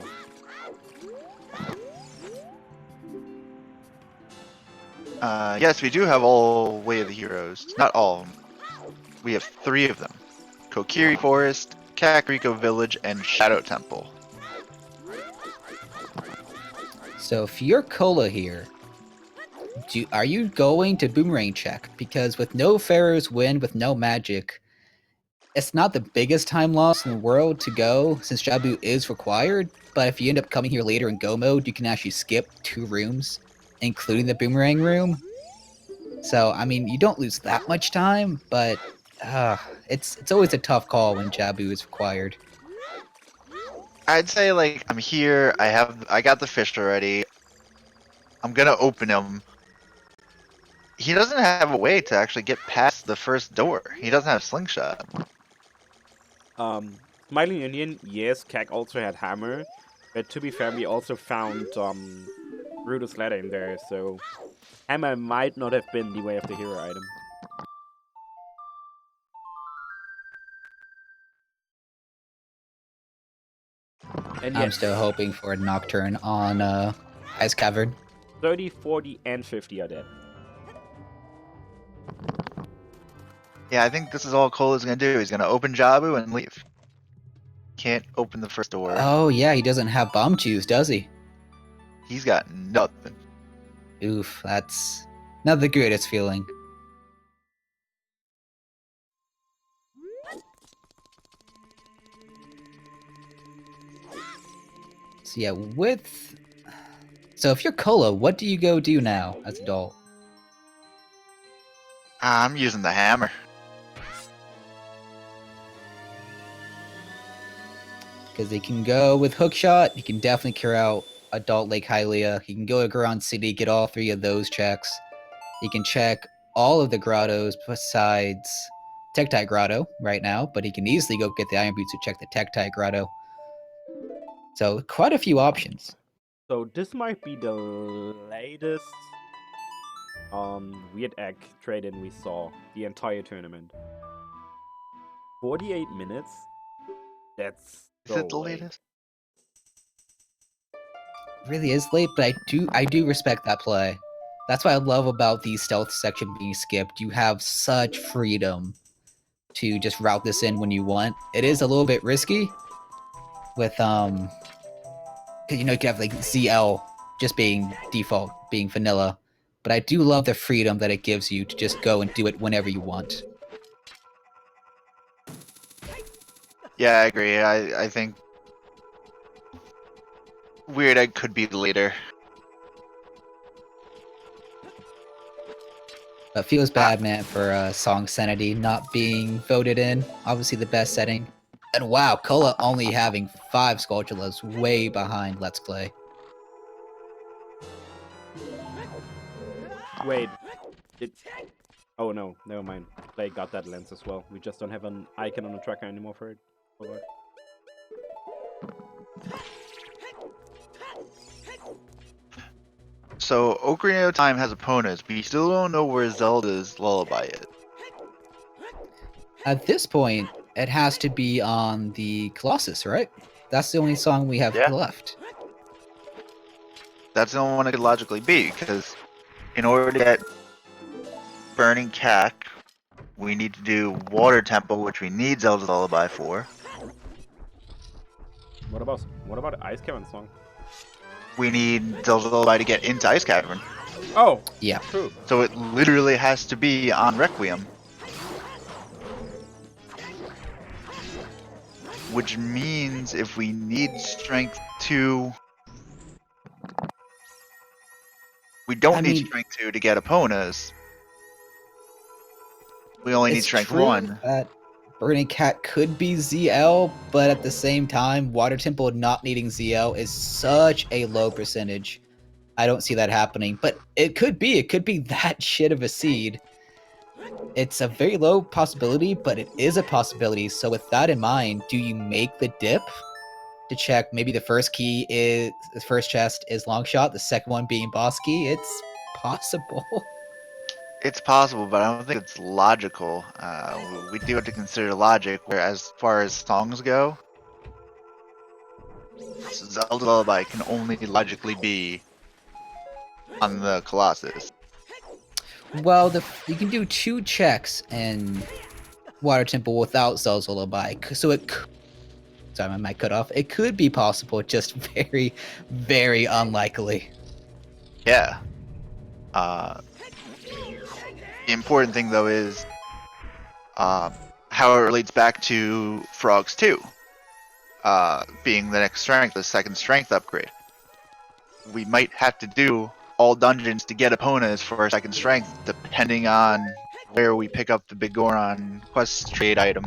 Yes, we do have all Way of the Heroes. Not all of them. We have 3 of them. Kokiri Forest, Kakariko Village, and Shadow Temple.
So if you're Kola here, are you going to boomerang check? Because with no Pharaoh's Wind, with no magic, it's not the biggest time loss in the world to go, since Jabu is required, but if you end up coming here later in go mode, you can actually skip 2 rooms, including the boomerang room. So, I mean, you don't lose that much time, but it's always a tough call when Jabu is required.
I'd say like I'm here. I got the fish already. I'm gonna open him. He doesn't have a way to actually get past the first door. He doesn't have slingshot.
Smiling Indian, yes, Kak also had Hammer, but to be fair, we also found Rudo's Ladder in there, so Hammer might not have been the Way of the Hero item. And
I'm
yes,
still hoping for a Nocturne on Ice Cavern.
30, 40, and 50 are dead.
Yeah, I think this is all Cole is gonna do. He's gonna open Jabu and leave. Can't open the first door.
Oh yeah, he doesn't have bomb chews, does he?
He's got nothing.
Oof, that's not the greatest feeling. So yeah, so if you're Kola, what do you go do now as adult?
I'm using the hammer.
Because he can go with Hookshot, he can definitely clear out Adult Lake Hylia, he can go to Garon City, get all 3 of those checks. He can check all of the grottos besides Tektite Grotto right now, but he can easily go get the Iron Boots to check the Tektite Grotto. So quite a few options.
So this might be the latest weird egg trade-in we saw the entire tournament. 48 minutes? That's
Is
so
it the
late.
latest?
really is late, but I do respect that play. That's what I love about the stealth section being skipped. You have such freedom to just route this in when you want. It is a little bit risky with 'cause, you know, you can have like ZL just being default, being vanilla. But I do love the freedom that it gives you to just go and do it whenever you want.
Yeah, I agree. I think Weird Egg could be the leader.
But feels bad, man, for Song Sanity not being voted in. Obviously the best setting. And wow, Cola only having 5 Skulltulas, way behind Letsklay.
Wait. Oh no, never mind. Play got that lens as well. We just don't have an icon on the tracker anymore for it. Oh, Lord.
So Ocarina of Time has opponents, but you still don't know where Zelda's Lullaby is.
At this point, it has to be on the Colossus, right? That's the only song we have
Yeah.
left.
That's the only one it could logically be, because in order to get Burning Cack, we need to do Water Temple, which we need Zelda's Lullaby for.
What about the Ice Cavern song?
We need Zelda's Lullaby to get into Ice Cavern.
Oh,
Yeah.
true.
So it literally has to be on Requiem. Which means if we need Strength 2... We don't need Strength 2 to get Epona's. We only need Strength 1.
That Burning Cat could be ZL, but at the same time, Water Temple not needing ZL is such a low percentage. I don't see that happening, but it could be. It could be that shit of a seed. It's a very low possibility, but it is a possibility. So with that in mind, do you make the dip to check maybe the first chest is long shot, the second one being boss key? It's possible.
It's possible, but I don't think it's logical. We do have to consider logic, where as far as songs go, Zelda's Lullaby can only logically be on the Colossus.
Well, you can do 2 checks in Water Temple without Zelda's Lullaby, so sorry, my mic cut off. It could be possible, just very, very unlikely.
Yeah. The important thing, though, is how it relates back to Frogs 2, being the next strength, the second strength upgrade. We might have to do all dungeons to get Epona's for our second strength, depending on where we pick up the Big Goron quest trade item.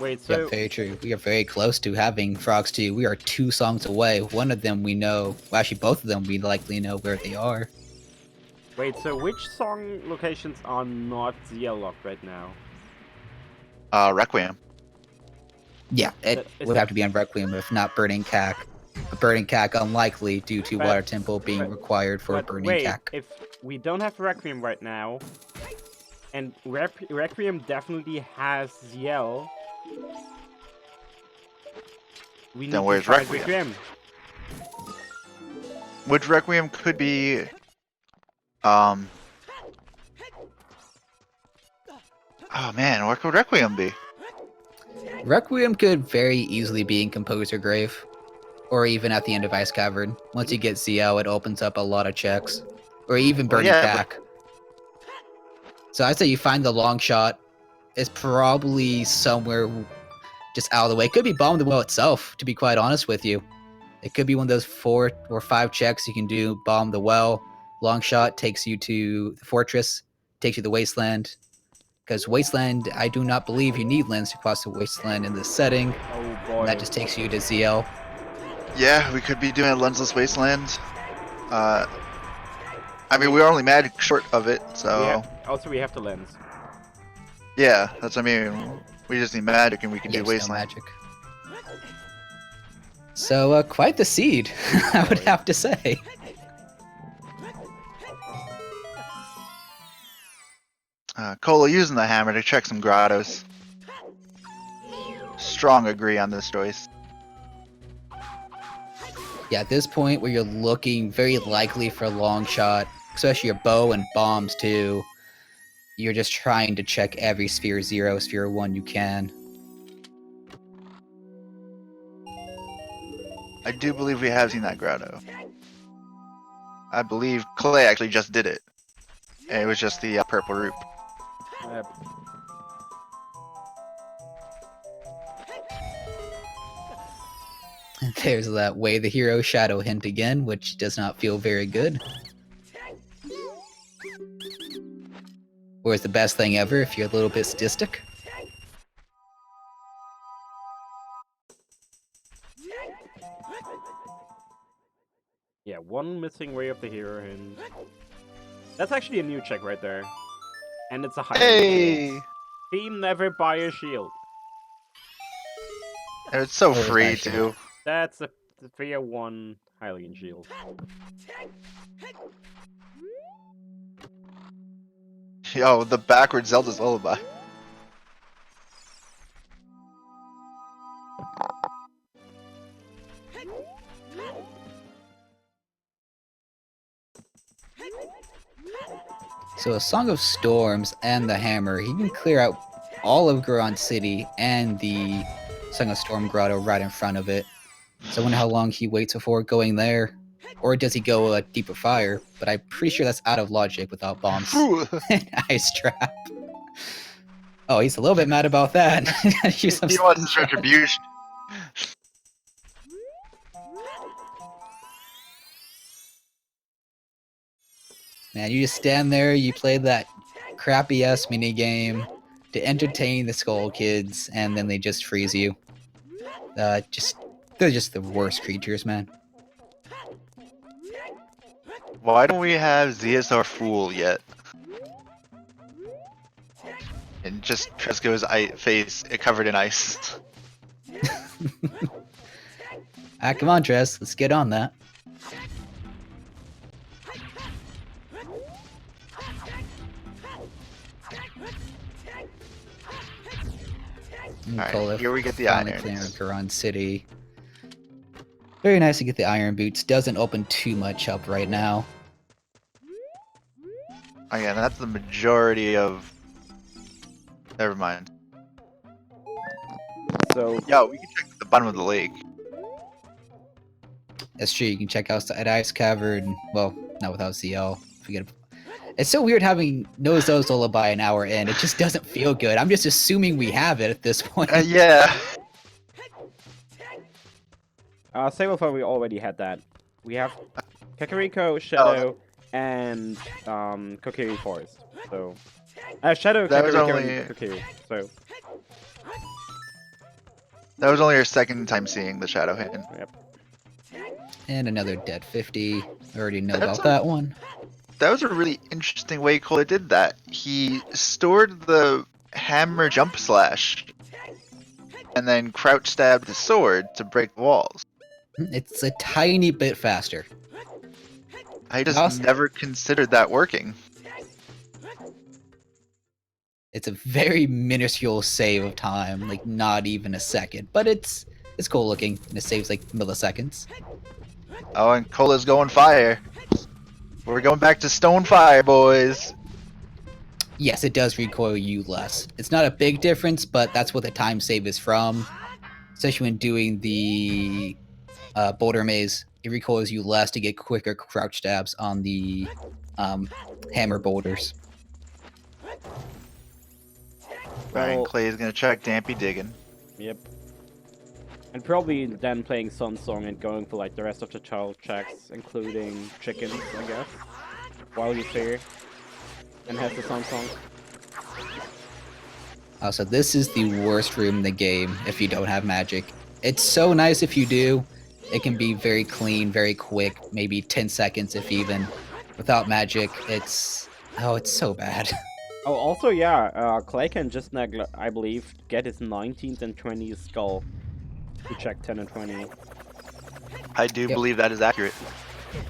Wait, so
Yeah, very true. We are very close to having Frogs 2. We are 2 songs away. One of them we know, well, actually both of them we likely know where they are.
wait, so which song locations are not ZL locked right now?
Requiem.
Yeah, it
Is
would
that-
have to be on Requiem, if not Burning Cack. But Burning Cack unlikely due to
But-
Water Temple being
but-
required for
But
Burning
wait,
Cack.
if we don't have Requiem right now, and Requiem definitely has ZL, we need
Then
to
where's
try
Requiem? Which Requiem could be... Oh man, what could Requiem be?
Requiem could very easily be in Composer Grave, or even at the end of Ice Cavern. Once you get ZL, it opens up a lot of checks, or even
Well,
Burning
yeah,
Cack. So I'd say you find the long shot is probably somewhere just out of the way. It could be Bomb the Well itself, to be quite honest with you. It could be one of those 4 or 5 checks you can do. Bomb the Well, long shot takes you to the fortress, takes you to the wasteland. Because wasteland, I do not believe you need lens to cross the wasteland in this setting.
Oh boy.
And that just takes you to ZL.
Yeah, we could be doing a lensless wasteland. I mean, we're only magic short of it, so
we have the lens.
yeah, that's what I mean. We just need magic, and we can do
There's no
wasteland.
magic. So, quite the seed, I would have to say.
Cola using the hammer to check some grottos. Strong agree on this choice.
Yeah, at this point where you're looking very likely for a long shot, especially your bow and bombs too, you're just trying to check every sphere 0, sphere 1 you can.
I do believe we have seen that grotto. I believe Clay actually just did it. And it was just the purple root.
Yep.
There's that way the hero shadow hint again, which does not feel very good. Or is the best thing ever if you're a little bit sadistic.
Yeah, one missing way of the hero hint. That's actually a new check right there. And it's a high
Hey!
Team never buy a shield.
And it's so
Always
free
nice shield.
too.
That's a 301 Hylian shield.
Yo, the backwards Zelda's lullaby.
So a Song of Storms and the Hammer, he can clear out all of Goron City and the Song of Storm Grotto right in front of it. So I wonder how long he waits before going there. Or does he go a deeper fire? But I'm pretty sure that's out of logic without bombs. Ice trap. Oh, he's a little bit mad about that. Use some
He wants his retribution.
Man, you just stand there, you play that crappy ass mini game to entertain the Skull Kids, and then they just freeze you. They're just the worst creatures, man.
Why don't we have ZSR Fool yet? And just Tresco's face covered in ice.
Ah, come on, Tres, let's get on that.
Alright, here we get the
finally
irons.
clearing Goron City. Very nice to get the Iron Boots. Doesn't open too much up right now.
Again, that's the majority of... Never mind.
So
Yo, we can check the bottom of the lake.
That's true. You can check out the Ice Cavern. Well, not without CL. Forget. It's so weird having Nozo's Lullaby an hour in. It just doesn't feel good. I'm just assuming we have it at this point.
Yeah.
Sablefire, we already had that. We have Kakariko, Shadow, and Kokiri Forest. So Shadow,
That was
Kakariko,
only-
and Kokiri. So
That was only our second time seeing the Shadow Hand.
And another dead 50. I already know
That's
about that one.
That was a really interesting way Kohler did that. He stored the hammer jump slash and then crouch stabbed the sword to break the walls.
It's a tiny bit faster.
I just
Awesome.
never considered that working.
It's a very minuscule save of time, like not even a second. But it's cool looking, and it saves like milliseconds.
Oh, and Kohler's going fire. We're going back to stone fire, boys.
Yes, it does recoil you less. It's not a big difference, but that's what the time save is from. Especially when doing the boulder maze, it recoils you less to get quicker crouch stabs on the hammer boulders.
Ryan
Well-
Clay's gonna check Dampy digging.
yep. And probably then playing Sun Song and going for like the rest of the child checks, including chickens, I guess. While he's here. And has the Sun Song.
So this is the worst room in the game if you don't have magic. It's so nice if you do. It can be very clean, very quick, maybe 10 seconds if even. Without magic, it's so bad.
Oh, also, yeah, Clay can just, I believe, get his 19th and 20th skull to check 10 and 20.
I do
Yep.
believe that is accurate.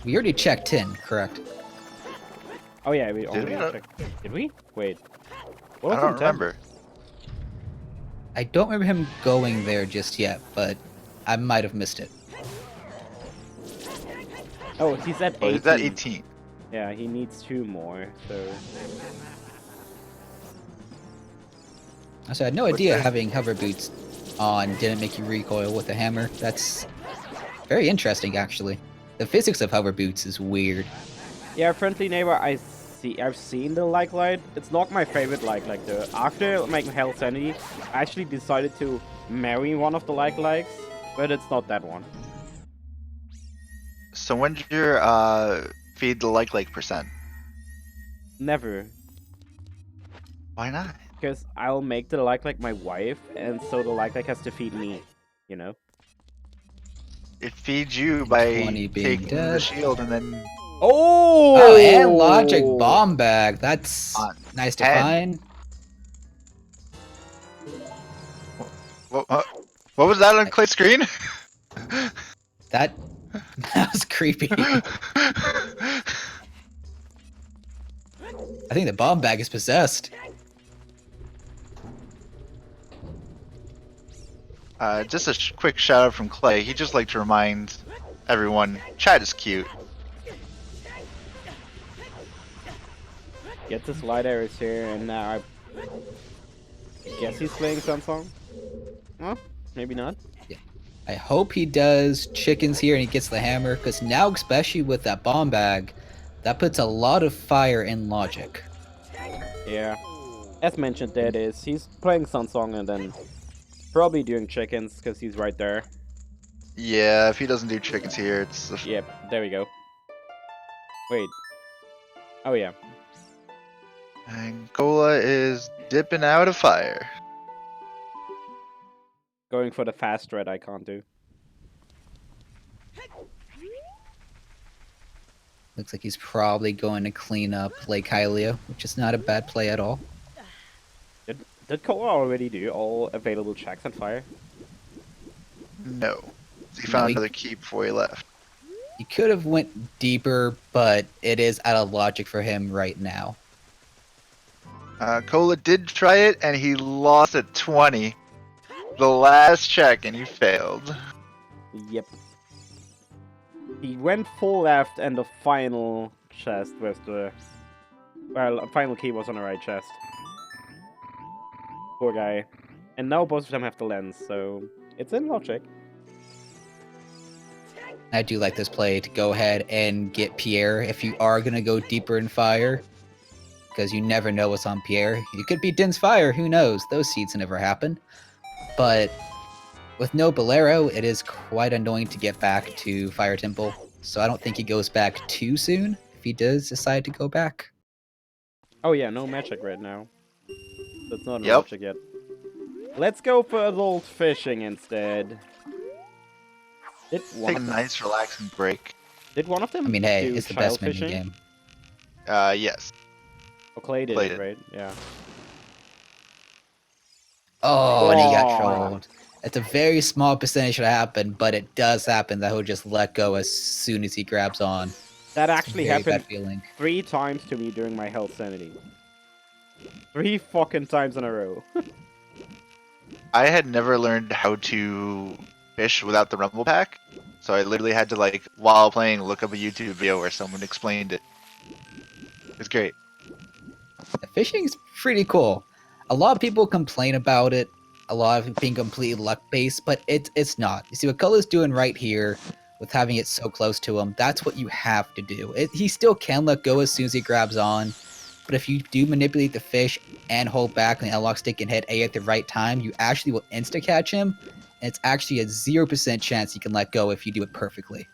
We already checked 10, correct?
Oh, yeah, we already
we?
checked. Did we? Wait. What
I
was
don't
in 10?
remember.
I don't remember him going there just yet, but I might have missed it.
Oh, he's at
Oh,
18.
he's at 18.
Yeah, he needs 2 more, so...
So I had no
What's
idea
this?
having hover boots on didn't make you recoil with a hammer. That's very interesting, actually. The physics of hover boots is weird.
Yeah, friendly neighbor, I've seen the like light. It's not my favorite like though. After my health sanity, I actually decided to marry one of the likes, but it's not that one.
So when did your feed the like percent?
Never.
Why not?
Because I'll make the like my wife, and so the like has to feed me, you know?
It feeds you by
20 being
taking the
dead.
shield and then
Oh!
Oh, and logic bomb bag. That's
on
nice to
10.
find.
What was that on Clay's screen?
That was creepy. I think the bomb bag is possessed.
Just a quick shout out from Clay. He'd just like to remind everyone, chat is cute.
Get this light arrows here, and now I guess he's playing some song? Well, maybe not.
I hope he does chickens here and he gets the hammer, because now, especially with that bomb bag, that puts a lot of fire in logic.
Yeah. As mentioned, that is, he's playing Sun Song and then probably doing chickens, because he's right there.
Yeah, if he doesn't do chickens here, it's
Yep, there we go. Wait. Oh yeah.
Angola is dipping out of fire.
Going for the fast red I can't do.
Looks like he's probably going to clean up Lake Hylia, which is not a bad play at all.
Did Koa already do all available checks on fire?
No. He found
he-
another key before he left.
He could have went deeper, but it is out of logic for him right now.
Cola did try it, and he lost at 20. The last check, and he failed.
Yep. He went full left, and the final chest was the... Well, final key was on the right chest. Poor guy. And now both of them have the lens, so it's in logic.
I do like this play to go ahead and get Pierre if you are going to go deeper in fire. Because you never know what's on Pierre. It could be Din's fire, who knows? Those seeds never happen. But with no Bolero, it is quite annoying to get back to Fire Temple. So I don't think he goes back too soon if he does decide to go back.
Oh yeah, no magic right now. That's not in
Yep.
logic yet. Let's go for adult fishing instead. Did
Take
one
a
of them,
nice, relaxing break.
did one of them
I mean, hey,
do
it's the
child
best mini
fishing?
game.
Yes.
Oh, Clay did
Clay
it,
did.
right? Yeah.
Oh, and he got
Aw.
trolled. It's a very small percentage that happen, but it does happen that he'll just let go as soon as he grabs on.
That actually
Very
happened
bad feeling.
3 times to me during my health sanity. 3 fucking times in a row.
I had never learned how to fish without the Rumble Pack, so I literally had to, like, while playing, look up a YouTube video where someone explained it. It's great.
Fishing's pretty cool. A lot of people complain about it, a lot of it being completely luck-based, but it's not. You see, what Cola's doing right here, with having it so close to him, that's what you have to do. He still can let go as soon as he grabs on, but if you do manipulate the fish and hold back on the unlock stick and hit A at the right time, you actually will insta-catch him, and it's actually a 0% chance he can let go if you do it perfectly.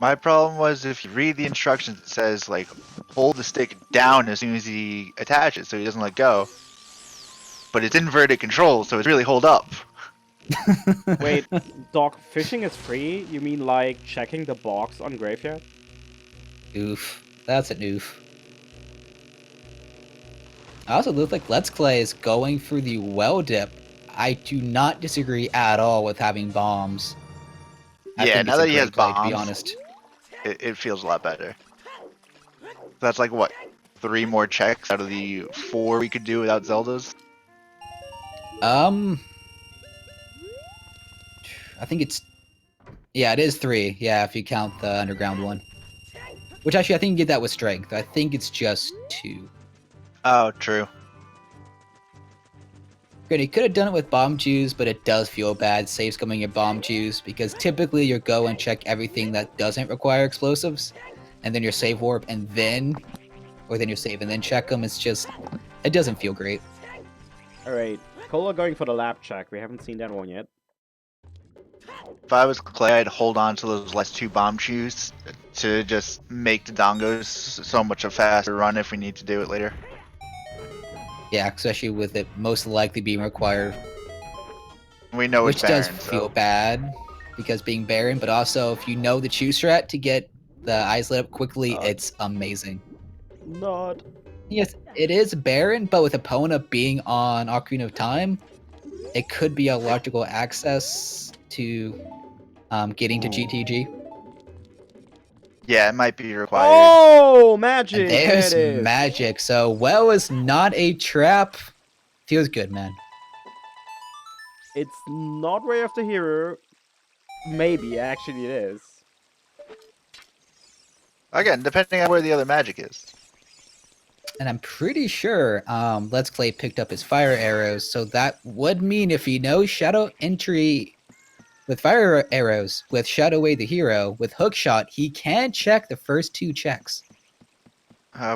My problem was if you read the instructions, it says, like, hold the stick down as soon as he attaches so he doesn't let go. But it's inverted control, so it's really hold up.
Wait, Doc, fishing is free? You mean like checking the box on Graveyard?
Oof. That's an oof. I also look like Letsklay is going through the well dip. I do not disagree at all with having bombs. I
Yeah,
think
now
it's a
that he
great
has
play, to be
bombs,
honest.
it feels a lot better. That's like, what, 3 more checks out of the 4 we could do without Zeldas?
I think it's Yeah, it is 3. Yeah, if you count the underground one. Which actually, I think you get that with strength. I think it's just 2.
Oh, true.
Granted, you could have done it with bomb juice, but it does feel bad safe scumming your bomb juice because typically you go and check everything that doesn't require explosives, and then your save warp, and then you save and then check them. It's just, it doesn't feel great.
Alright, Cola going for the lap check. We haven't seen that one yet.
If I was Clay, I'd hold on to those last 2 bomb shoes to just make the dongos so much a faster run if we need to do it later.
Yeah, especially with it most likely being required,
We know
which
it's Baron,
does feel
so
bad because being Baron, but also if you know the chew strat to get the eyes lit up quickly, it's amazing.
Not.
Yes, it is Baron, but with Epona being on Ocarina of Time, it could be a logical access to getting to GTG.
yeah, it might be required.
Oh,
And
magic!
there's
There it is.
magic. So, well is not a trap. Feels good, man.
It's not Way of the Hero. Maybe, actually it is.
Again, depending on where the other magic is.
And I'm pretty sure Letsklay picked up his fire arrows, so that would mean if he knows Shadow Entry with fire arrows, with Shadow Way the hero, with Hookshot, he can check the first 2 checks.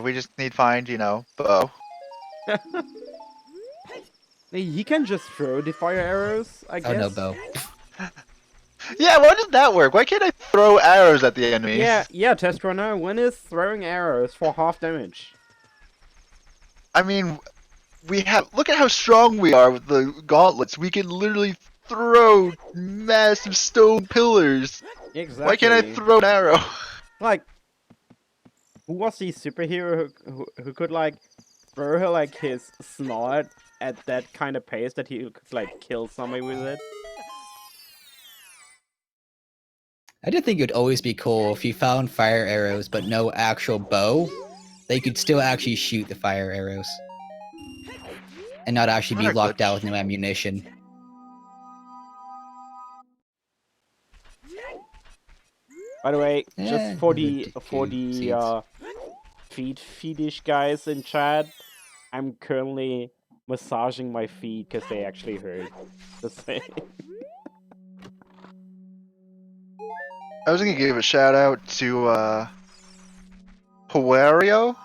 We just need to find, Bo.
He can just throw the fire arrows, I guess.
Oh no, Bo.
Yeah, why does that work? Why can't I throw arrows at the enemy?
Yeah, Test Runner. When is throwing arrows for half damage?
I mean, look at how strong we are with the gauntlets. We can literally throw massive stone pillars.
Exactly.
Why can't I throw an arrow?
Like, who was the superhero who could, like, throw her, like, his snot at that kind of pace that he could, like, kill somebody with it?
I did think it would always be cool if you found fire arrows but no actual bow, they could still actually shoot the fire arrows. And not actually be
What a
locked
glitch.
out with no ammunition.
By the way, just for the
seeds.
feet fetish guys in chat, I'm currently massaging my feet because they actually hurt. Just saying.
I was gonna give a shout out to Hawario.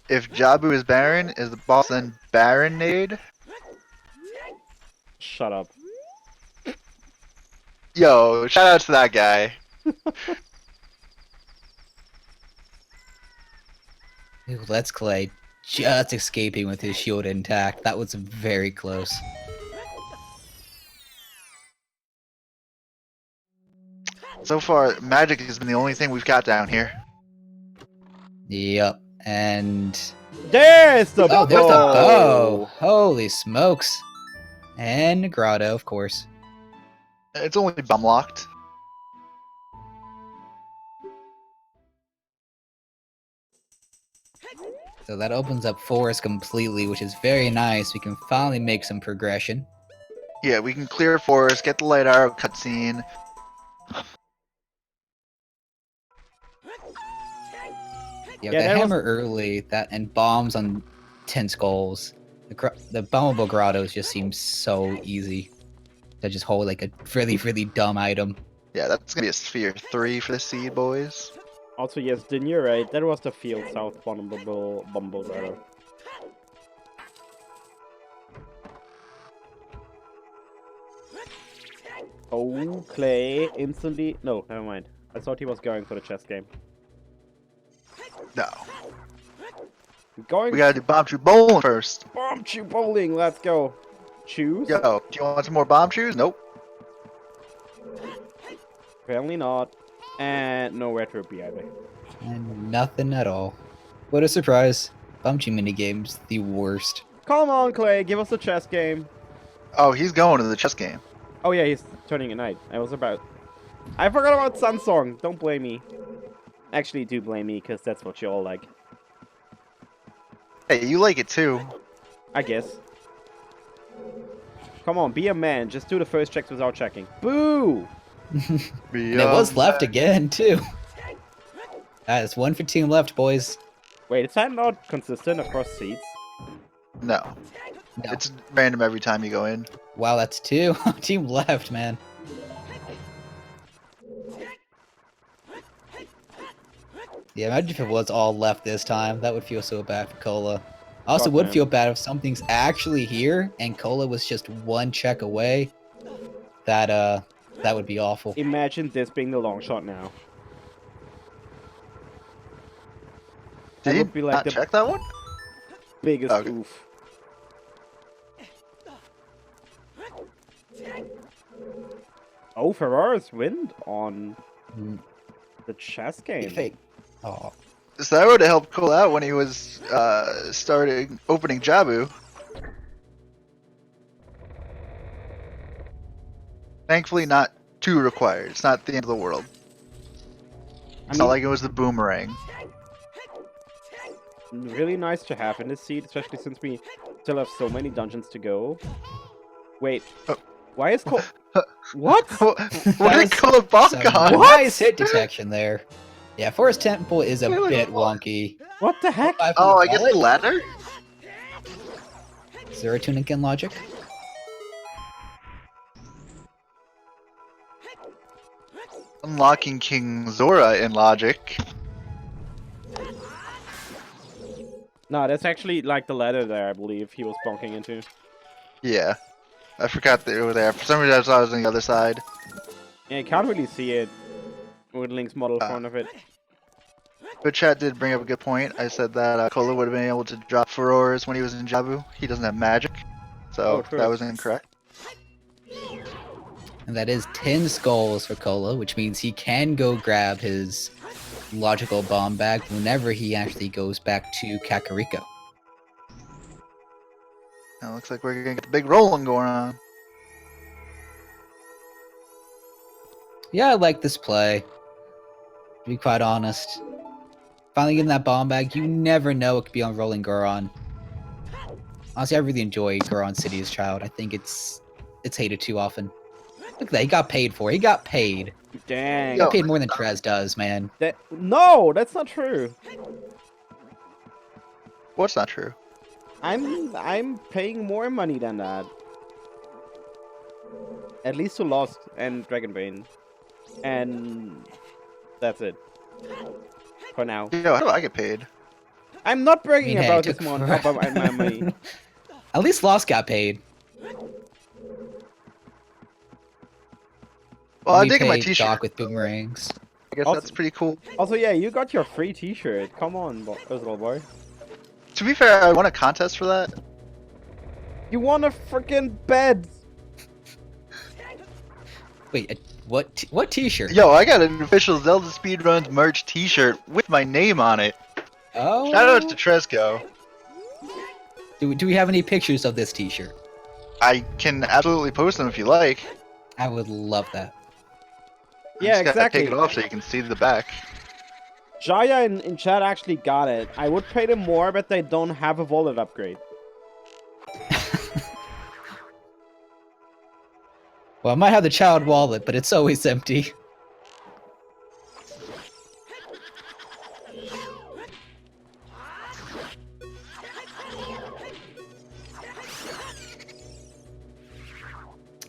If Jabu is Baron, is the boss then Baronade?
Shut up.
Yo, shout out to that guy.
Ooh, Letsklay just escaping with his shield intact. That was very close.
So far, magic has been the only thing we've got down here.
Yep, and...
There's the bow!
Oh, there's the bow! Holy smokes! And Grotto, of course.
It's only bum locked.
So that opens up Forest completely, which is very nice. We can finally make some progression.
Yeah, we can clear forest, get the light arrow cutscene.
Yeah,
Yeah,
the
that
hammer early, that and bombs on 10 skulls. The bombable grottos just seem so easy to just hold like a really, really dumb item.
Yeah, that's gonna be a sphere 3 for the seed, boys.
Also, yes, didn't you right? That was the field south Bumble Grotto. Oh, Clay instantly. No, never mind. I thought he was going for the chess game.
No.
Going.
We gotta do bomb shoe bowling first.
Bomb chew bowling. Let's go. Choose?
Yo, do you want some more bomb shoes? Nope.
Apparently not. And no retro B either.
And nothing at all. What a surprise. Bumchy minigames, the worst.
Come on, Clay. Give us a chess game.
Oh, he's going to the chess game.
Oh yeah, he's turning at night. I forgot about Sunsong. Don't blame me. Actually, do blame me, because that's what you all like.
Hey, you like it too.
I guess. Come on, be a man. Just do the first checks without checking. Boo!
And it was left again, too. That's 1 for team left, boys.
Wait, is that not consistent across seats?
No.
No.
It's random every time you go in.
Wow, that's 2. Team left, man. Yeah, imagine if it was all left this time. That would feel so bad for Cola. I also
God,
would
man.
feel bad if something's actually here and Cola was just 1 check away. That would be awful.
Imagine this being the long shot now. That
Did you
would be like
not
the
check that one?
biggest
Okay.
oof. Oh, Ferrara's win on
Mm,
the chess game.
fake. Oh,
So that would have helped Cole out when he was opening Jabu. Thankfully, not 2 required. It's not the end of the world. It's not like it was the boomerang.
Really nice to have in this seat, especially since we still have so many dungeons to go. Wait,
Oh.
why is Cole... What?
What
That
did Cole bonk
some
on?
nice hit detection there. Yeah, Forest Temple is a
Really?
bit wonky.
What the heck?
Oh, I guess the ladder?
Zero tunic and logic.
Unlocking King Zora in logic.
No, that's actually like the ladder there, I believe he was bonking into.
Yeah. I forgot they were there. For some reason I thought it was on the other side.
Yeah, you can't really see it with Link's model in front of it.
But chat did bring up a good point. I said that Cola would have been able to drop Furores when he was in Jabu. He doesn't have magic. So
Oh, true.
that was incorrect.
And that is 10 skulls for Cola, which means he can go grab his logical bomb bag whenever he actually goes back to Kakariko.
Now looks like we're gonna get the big rolling going on.
Yeah, I like this play. To be quite honest. Finally getting that bomb bag, you never know it could be on Rolling Goron. Honestly, I really enjoy Goron City as a child. I think it's hated too often. Look at that, he got paid for it. He got paid.
Dang.
He got paid more than Trez does, man.
No, that's not true.
What's not true?
I'm paying more money than that. At least to Lost and Dragonbane. And that's it. For now.
Yo, how do I get paid?
I'm not bragging
Hey,
about
took
this one
forever.
about my money.
At least Lost got paid.
Well, I
We
dig my
paid
t-shirt.
Doc with boomerangs.
I guess
Also-
that's pretty cool.
Also, yeah, you got your free t-shirt. Come on, little boy.
To be fair, I won a contest for that.
You want a freaking bed?
Wait, what t-shirt?
Yo, I got an official Zelda Speedruns merch t-shirt with my name on it.
Oh.
Shout out to Tresco.
Do we have any pictures of this t-shirt?
I can absolutely post them if you like.
I would love that.
Yeah,
Just gotta
exactly.
Take it off so you can see the back.
Jaya in chat actually got it. I would pay them more, but they don't have a wallet upgrade.
Well, I might have the child wallet, but it's always empty.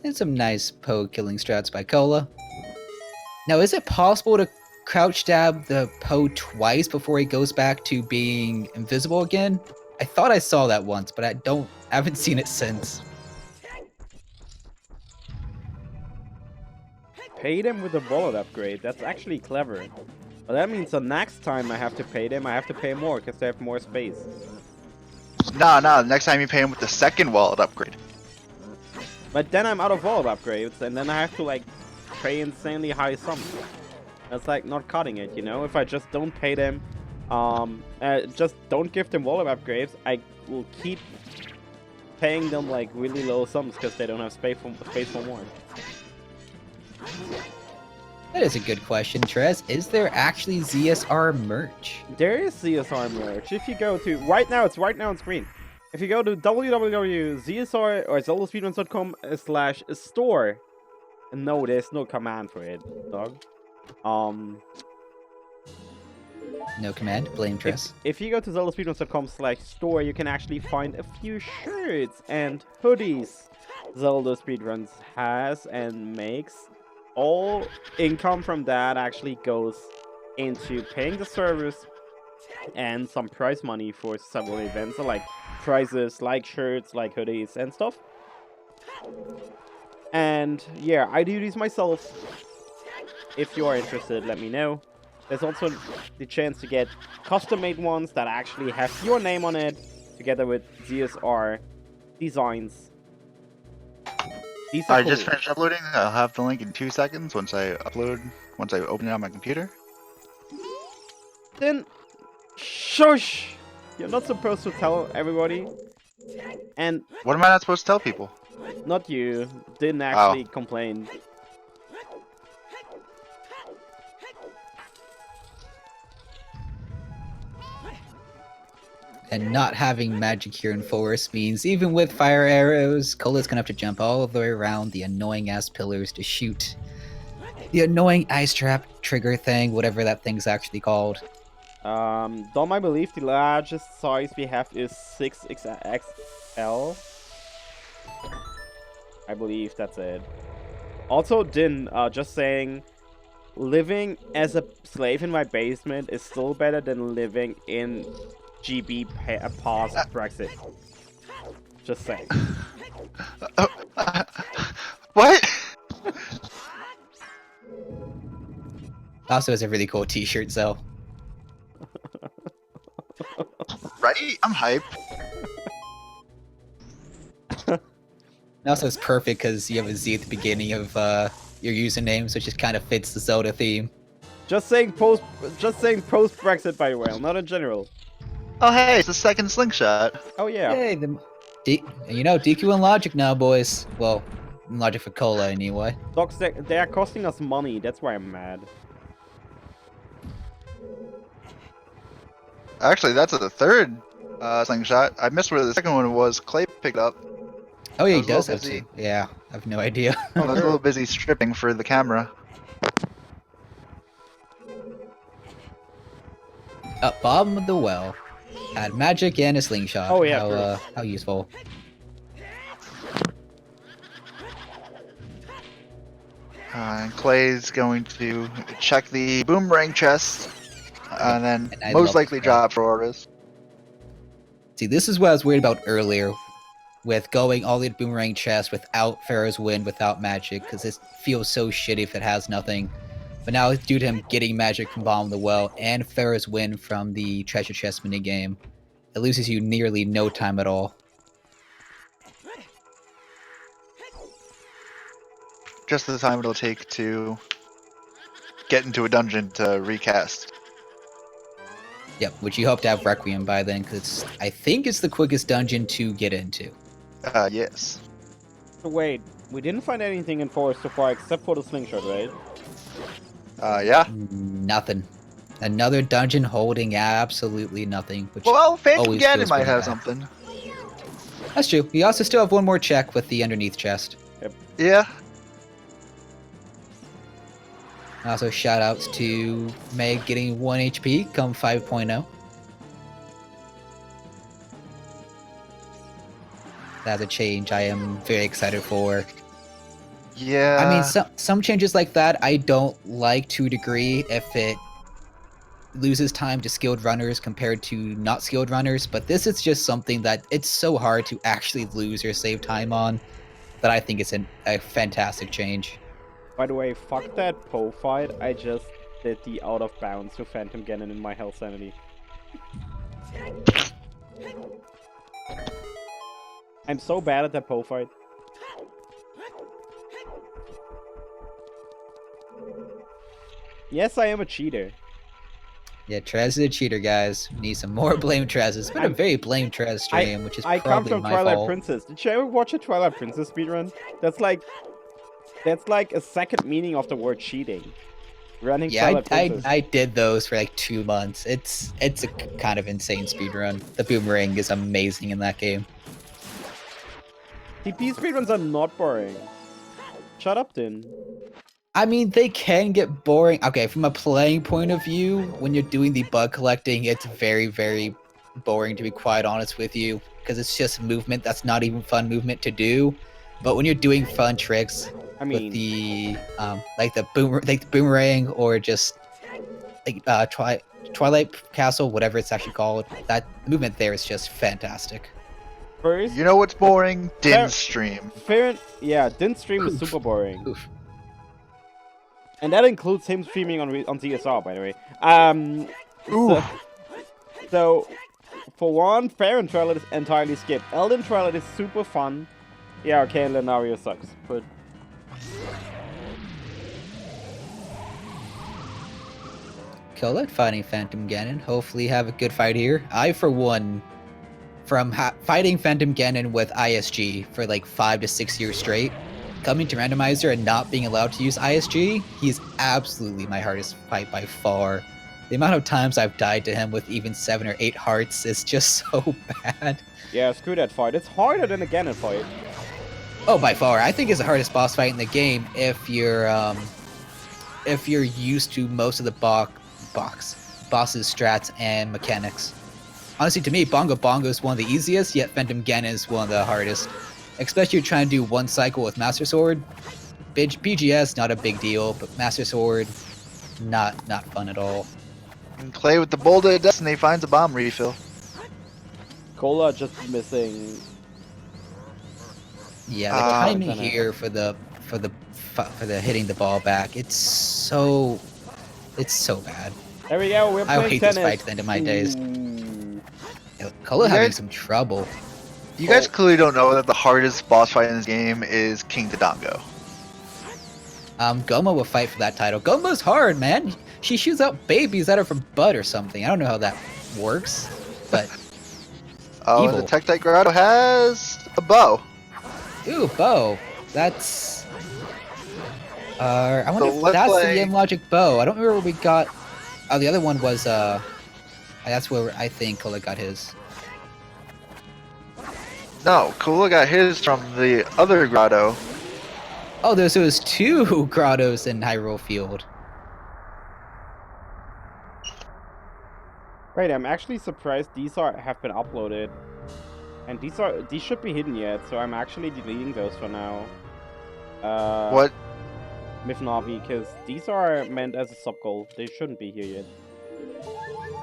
And some nice Poe killing strats by Cola. Now, is it possible to crouch stab the Poe twice before he goes back to being invisible again? I thought I saw that once, but I haven't seen it since.
Pay them with a wallet upgrade. That's actually clever. But that means the next time I have to pay them, I have to pay more because they have more space.
Nah, next time you pay him with the second wallet upgrade.
But then I'm out of wallet upgrades, and then I have to like pay insanely high sums. That's like not cutting it, you know? If I just don't pay them, just don't give them wallet upgrades, I will keep paying them like really low sums because they don't have space for more.
That is a good question, Trez. Is there actually ZSR merch?
There is CSR merch. If you go to right now, it's right now on screen. if you go to www.zsr or zeldaspeedruns.com/store, no, there's no command for it, dog.
No command. Blame Tress.
If you go to zeldaspeedruns.com/store, you can actually find a few shirts and hoodies Zelda Speedruns has and makes. All income from that actually goes into paying the servers and some prize money for several events, so like prizes, like shirts, like hoodies and stuff. And yeah, I do these myself. If you are interested, let me know. There's also the chance to get custom-made ones that actually have your name on it, together with ZSR designs. These are
I
cool.
just finished uploading. I'll have the link in 2 seconds once I open it on my computer.
Then, shush! You're not supposed to tell everybody. And
What am I not supposed to tell people?
not you, didn't actually complain.
And not having magic here in Forest means even with fire arrows, Cola's gonna have to jump all the way around the annoying ass pillars to shoot the annoying ice trap trigger thing, whatever that thing's actually called.
Dom, I believe the largest size we have is 6XL. I believe that's it. Also, Din, just saying, living as a slave in my basement is still better than living in GB past Brexit. Just saying.
What?
Also has a really cool t-shirt, so.
Right? I'm hyped.
And also it's perfect because you have a Z at the beginning of your username, so it just kind of fits the Zelda theme.
Just saying post Brexit, by the way, not in general.
Oh hey, it's the second slingshot.
Oh yeah.
Yay, you know, DQ and Logic now, boys. Well, Logic for Cola, anyway.
Docs, they are costing us money. That's why I'm mad.
Actually, that's the third slingshot. I missed where the second one was. Clay picked up.
Oh yeah,
I
he
was a
does
little
have
busy.
to. Yeah, I have no idea.
I was a little busy stripping for the camera.
Up bottom of the well. Had magic and a slingshot.
Oh, yeah,
How useful.
And Clay's going to check the boomerang chest, and then
And I
most
love
likely
that.
drop for Orbis.
See, this is what I was worried about earlier, with going all the way to Boomerang Chest without Pharaoh's Wind, without magic, because it feels so shitty if it has nothing. But now, due to him getting magic from Bottom of the Well and Pharaoh's Wind from the Treasure Chest minigame, it loses you nearly no time at all.
Just the time it'll take to get into a dungeon to recast.
Yep, which you hope to have Requiem by then, because I think it's the quickest dungeon to get into.
Yes.
So wait, we didn't find anything in Forest so far except for the slingshot, right?
Yeah.
Nothing. Another dungeon holding absolutely nothing. Which
Well, Phantom
always
Ganon
feels
might
pretty
have
bad.
something.
That's true. You also still have one more check with the underneath chest.
Yeah.
Also, shout outs to Meg getting 1 HP come 5.0. That's a change I am very excited for.
Yeah.
I mean, some changes like that I don't like to a degree if it loses time to skilled runners compared to not skilled runners, but this is just something that it's so hard to actually lose or save time on that I think it's a fantastic change.
By the way, fuck that Poe fight. I just did the out of bounds to Phantom Ganon in my health sanity. I'm so bad at that Poe fight. Yes, I am a cheater.
Yeah, Trez is a cheater, guys. We need some more Blame Trez. It's been a very Blame Trez stream, which is
I
probably
come from
my
Twilight
fault.
Princess. Did you ever watch a Twilight Princess speedrun? That's like a second meaning of the word cheating. Running
Yeah,
Twilight Princess.
I did those for like 2 months. It's a kind of insane speedrun. The boomerang is amazing in that game.
TP speedruns are not boring. Shut up, Din.
I mean, they can get boring. Okay, from a playing point of view, when you're doing the bug collecting, it's very, very boring, to be quite honest with you, because it's just movement that's not even fun movement to do. But when you're doing fun tricks
I
with
mean,
the like the boomerang or just like Twilight Castle, whatever it's actually called, that movement there is just fantastic.
first,
You know what's boring?
Fair-
Din's stream.
yeah, Din's stream is
Oof.
super boring.
Oof.
And that includes him streaming on CSR, by the way.
Ooh.
So, for one, Fair and Twilight is entirely skipped. Elden Twilight is super fun. Yeah, okay, and Lenario sucks, but...
Colette fighting Phantom Ganon. Hopefully have a good fight here. I, for one, from fighting Phantom Ganon with ISG for like 5 to 6 years straight, coming to Randomizer and not being allowed to use ISG, he's absolutely my hardest fight by far. The amount of times I've died to him with even 7 or 8 hearts is just so bad.
Yeah, screw that fight. It's harder than a Ganon fight.
Oh, by far. I think it's the hardest boss fight in the game if you're used to most of the boss's strats and mechanics. Honestly, to me, Bongo Bongo is one of the easiest, yet Phantom Ganon is one of the hardest. Especially trying to do one cycle with Master Sword. BGS, not a big deal, but Master Sword, not fun at all.
And Clay with the Bolt of Destiny finds a bomb refill.
Cola just missing...
Yeah, the timing
kinda-
here for the hitting the ball back, it's so bad.
There we go, we're
I
playing
hate
tennis.
this fight to the end of my days.
Ooh.
Kola
You
having
guys-
some trouble.
You guys clearly don't know that the hardest boss fight in this game is King Dodongo.
Goma will fight for that title. Goma's hard, man. She shoots out babies that are from Bud or something. I don't know how that works, but
Oh,
Evil.
and the Tektite Grotto has a bow.
ooh, bow. That's I wonder
So
if that's the
Letsklay-
M Logic bow. I don't remember where we got. Oh, the other one was that's where I think Kola got his.
No, Kula got his from the other grotto.
Oh, there was 2 grottos in Hyrule Field.
Right, I'm actually surprised these have been uploaded. And these should be hidden yet, so I'm actually deleting those for now.
What?
Mifnavi, because these are meant as a sub-goal. They shouldn't be here yet.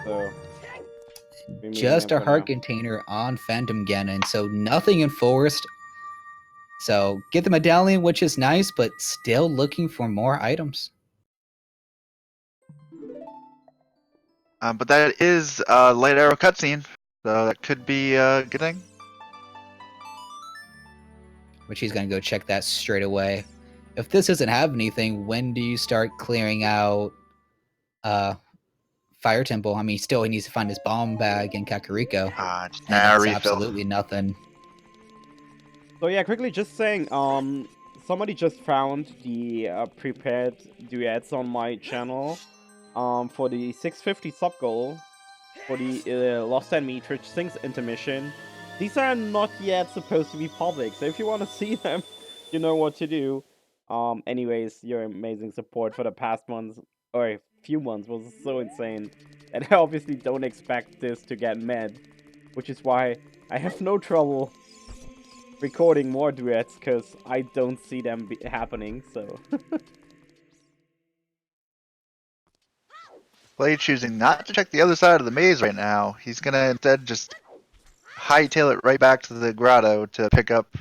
So... removing
Just
them
a
for
heart
now.
container on Phantom Ganon, so nothing enforced. So get the medallion, which is nice, but still looking for more items.
But that is a light arrow cutscene, so that could be a good thing.
Which he's gonna go check that straight away. If this doesn't have anything, when do you start clearing out Fire Temple? I mean, still he needs to find his bomb bag in Kakariko.
Just
And
now
that's
refill.
absolutely nothing.
So yeah, quickly just saying, somebody just found the prepared duets on my channel, for the 650 sub goal, for the Lost and Meatrich Sings intermission. These are not yet supposed to be public, so if you want to see them, you know what to do. Anyways, your amazing support for the past months, or few months, was so insane, and I obviously don't expect this to get mad, which is why I have no trouble recording more duets, because I don't see them happening, so...
Clay choosing not to check the other side of the maze right now. He's gonna instead just hightail it right back to the grotto to pick up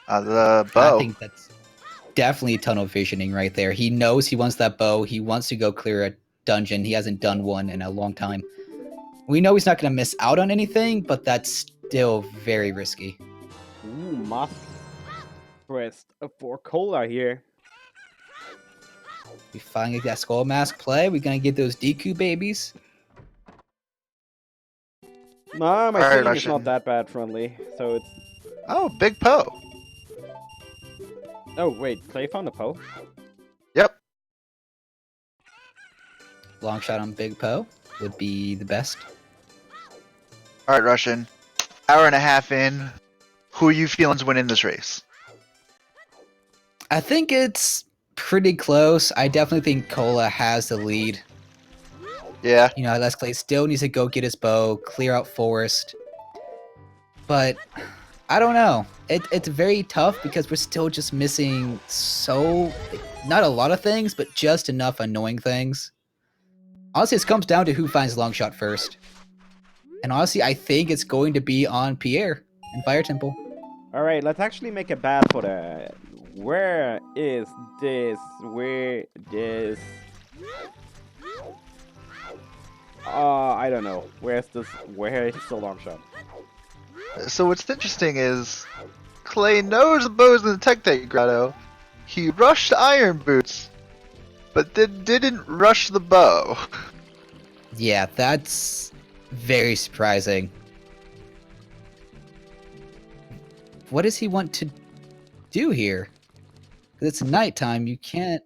the bow.
I think that's definitely tunnel visioning right there. He knows he wants that bow. He wants to go clear a dungeon. He hasn't done one in a long time. We know he's not going to miss out on anything, but that's still very risky.
Ooh, Mask Quest for Cola here.
We finally get that Skull Mask play. We're going to get those Deku babies.
Nah, my
Alright,
singing is
Russian.
not that bad friendly, so it's...
Oh, Big Poe.
Oh, wait, Clay found a Poe?
Yep.
long shot on Big Poe would be the best.
All right, Russian. Hour and a half in. Who are you feeling's winning this race?
I think it's pretty close. I definitely think Cola has the lead.
Yeah.
You know, Letsklay still needs to go get his bow, clear out forest. But I don't know. It's very tough because we're still just missing not a lot of things, but just enough annoying things. Honestly, it comes down to who finds long shot first. And honestly, I think it's going to be on Pierre in Fire Temple.
All right, let's actually make a bet for that. Where is this? I don't know. Where is the long shot?
So what's interesting is Clay knows the bow's in the Tectate Grotto. He rushed Iron Boots, but then didn't rush the bow.
Yeah, that's very surprising. What does he want to do here? Because it's nighttime, you can't...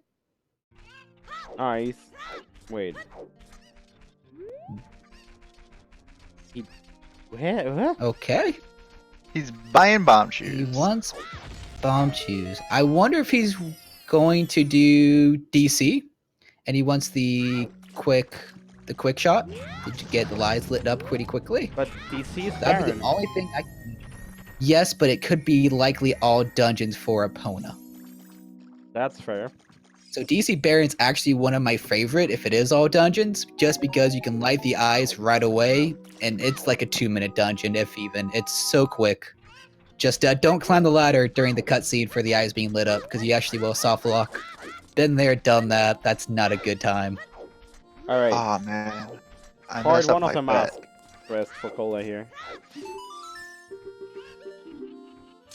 Nice. Wait. Where?
Okay.
He's buying bomb
He
shoes.
wants bomb shoes. I wonder if he's going to do DC, and he wants the quick shot to get the lights lit up pretty quickly.
But DC is
That'd be
Baron.
the only thing I can... Yes, but it could be likely all dungeons for Epona.
That's fair.
So DC Baron's actually one of my favorite if it is all dungeons, just because you can light the eyes right away, and it's like a 2-minute dungeon, if even. It's so quick. Just don't climb the ladder during the cutscene for the eyes being lit up, because you actually will soft lock. Been there, done that. That's not a good time.
All right.
Oh man. I
Part
messed up
one of
my
the
bet.
mask. Rest for Cola here.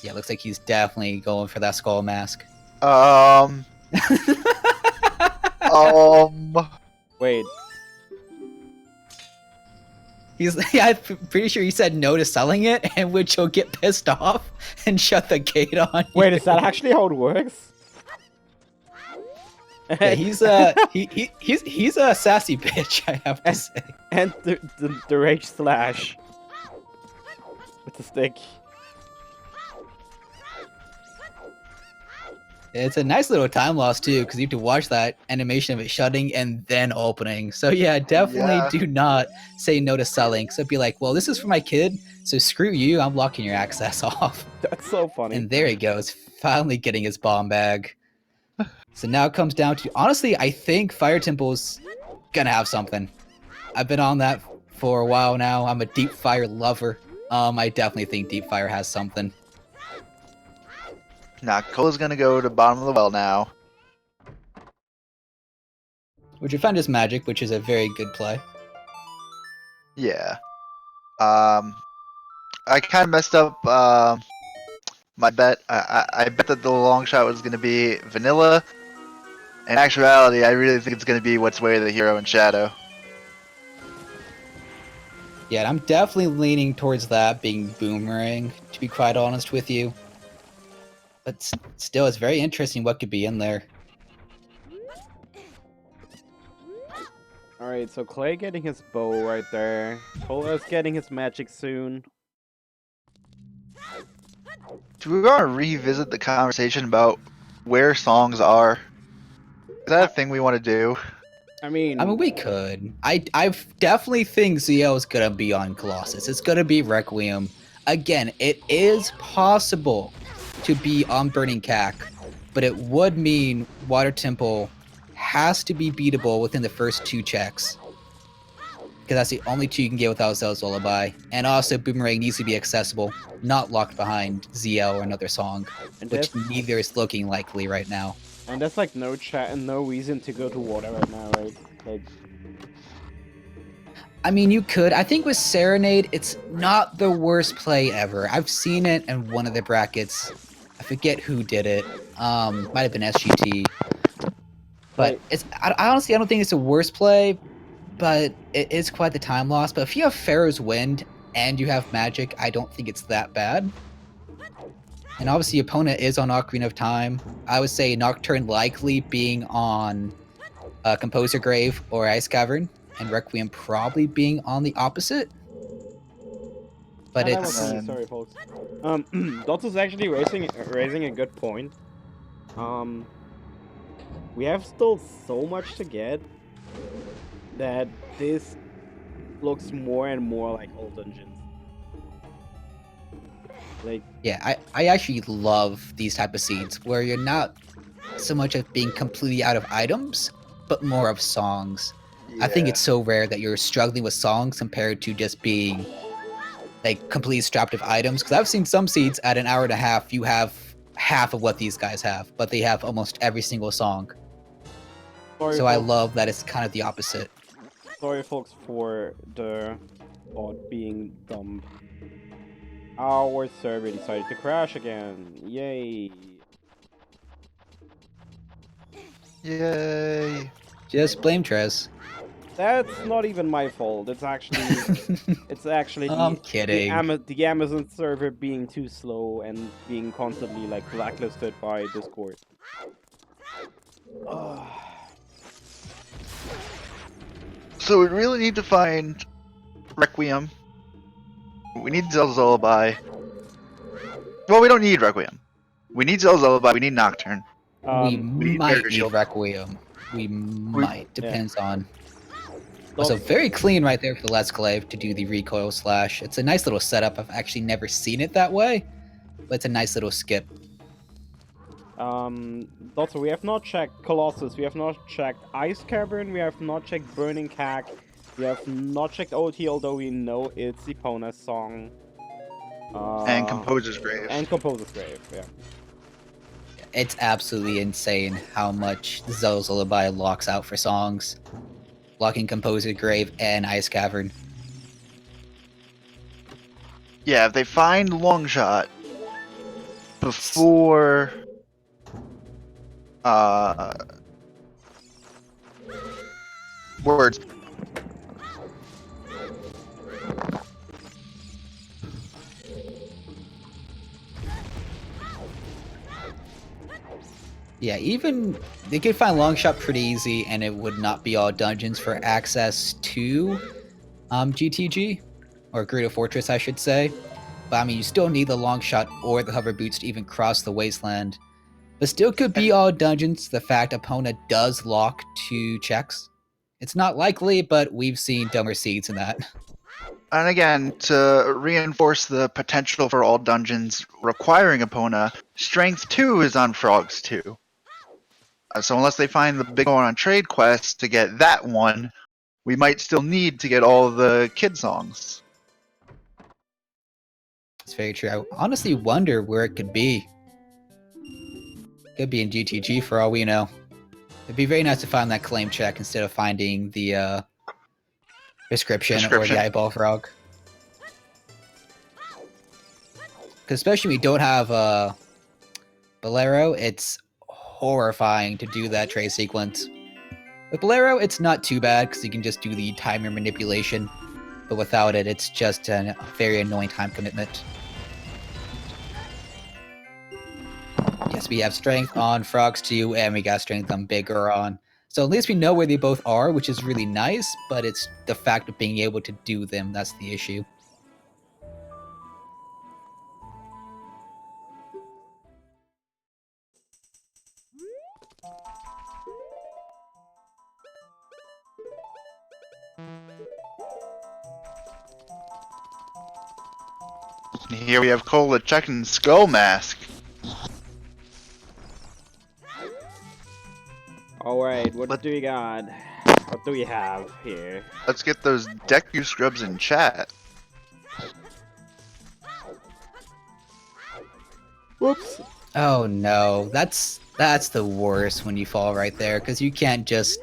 Yeah, looks like he's definitely going for that skull mask.
Wait.
Yeah, I'm pretty sure he said no to selling it, and which he'll get pissed off and shut the gate on
Wait,
you.
is that actually how it works?
Yeah, he's a sassy bitch, I have to say.
And the rage slash with the stick.
It's a nice little time loss too, because you have to watch that animation of it shutting and then opening. So yeah, definitely do not say no to selling. So be like, well, this is for my kid, so screw you, I'm locking your access off.
That's so funny.
And there he goes, finally getting his bomb bag. So now it comes down to, honestly, I think Fire Temple's gonna have something. I've been on that for a while now. I'm a Deep Fire lover. I definitely think Deep Fire has something.
Now Cola's gonna go to bottom of the well now.
Which you find is magic, which is a very good play.
Yeah. I kind of messed up my bet. I bet that the long shot was gonna be vanilla. In actuality, I really think it's gonna be What's Way of the Hero in Shadow.
Yeah, I'm definitely leaning towards that being Boomerang, to be quite honest with you. But still, it's very interesting what could be in there.
Alright, so Clay getting his bow right there. Cola's getting his magic soon.
Do we want to revisit the conversation about where songs are? Is that a thing we want to do?
I mean,
we could. I definitely think ZL's gonna be on Colossus. It's gonna be Requiem. Again, it is possible to be on Burning Cack, but it would mean Water Temple has to be beatable within the first 2 checks. Because that's the only 2 you can get without Zell's Lullaby. And also, Boomerang needs to be accessible, not locked behind ZL or another song,
and
which
there's,
neither is looking likely right now.
and there's like no chat and no reason to go to water right now, right? Like,
I mean, you could. I think with Serenade, it's not the worst play ever. I've seen it in one of the brackets. I forget who did it. Might have been SGT. But
Right.
I honestly, I don't think it's the worst play, but it is quite the time loss. But if you have Pharaoh's Wind and you have Magic, I don't think it's that bad. And obviously, opponent is on Ocarina of Time. I would say Nocturne likely being on Composer Grave or Ice Cavern, and Requiem probably being on the opposite. But
that was
it's
me. Sorry, folks. Dots is actually raising a good point. We have still so much to get that this looks more and more like old dungeons. Like,
yeah, I actually love these type of seeds where you're not so much of being completely out of items, but more of songs. I think it's so rare that you're struggling with songs compared to just being like completely strapped of items. Because I've seen some seeds at an hour and a half, you have half of what these guys have, but they have almost every single song.
sorry,
So I
folks.
love that it's kind of the opposite.
Sorry, folks, for the bot being dumb. Our server decided to crash again. Yay!
Yay!
Just blame Trez.
That's not even my fault. It's actually
I'm kidding.
the Amazon server being too slow and being constantly like blacklisted by Discord.
So we really need to find Requiem. We need Zelda's Lullaby. Well, we don't need Requiem. We need Zelda's Lullaby. We need Nocturne.
We
need
might
Barrier
need
Shield.
Requiem. We might. Depends on.
Dots-
Also, very clean right there for the Letsklay to do the recoil slash. It's a nice little setup. I've actually never seen it that way, but it's a nice little skip.
Also, we have not checked Colossus, we have not checked Ice Cavern, we have not checked Burning Cack, we have not checked OT, although we know it's Epona's song.
And Composer's Grave.
And Composer's Grave, yeah.
It's absolutely insane how much Zelda's Lullaby locks out for songs. Locking Composer Grave and Ice Cavern.
Yeah, if they find Longshot before words.
Yeah, even they could find Longshot pretty easy, and it would not be all dungeons for access to GTG or Gerudo Fortress, I should say. But I mean, you still need the Longshot or the hover boots to even cross the wasteland. But still could be all dungeons. The fact Epona does lock 2 checks. It's not likely, but we've seen dumber seeds in that.
And again, to reinforce the potential for all dungeons requiring Epona, Strength 2 is on Frogs 2. So unless they find the big one on Trade Quest to get that one, we might still need to get all the kid songs.
It's very true. I honestly wonder where it could be. Could be in GTG for all we know. It'd be very nice to find that claim check instead of finding the prescription or the eyeball frog. Because especially we don't have Bolero, it's horrifying to do that trade sequence. With Bolero, it's not too bad because you can just do the timer manipulation. But without it, it's just a very annoying time commitment. Yes, we have strength on Frogs 2, and we got strength on Biggoron. So at least we know where they both are, which is really nice, but it's the fact of being able to do them that's the issue.
Here we have Cola checking Skull Mask.
Alright, what do we got? What do we have here?
Let's get those Deku scrubs in chat.
Whoops!
Oh no, that's the worst when you fall right there, because you can't just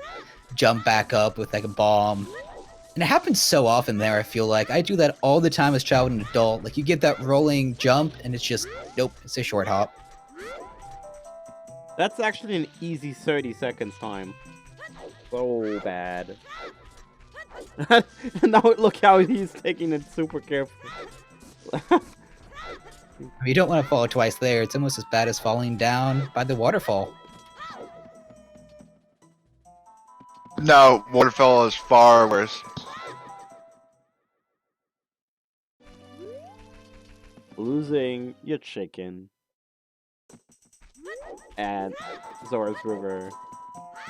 jump back up with like a bomb. And it happens so often there, I feel like. I do that all the time as a child and adult. Like, you get that rolling jump, and it's just, nope, it's a short hop.
That's actually an easy 30 seconds time. So bad. Now look how he's taking it super careful.
You don't want to fall twice there. It's almost as bad as falling down by the waterfall.
No, waterfall is far worse.
Losing your chicken at Zora's River,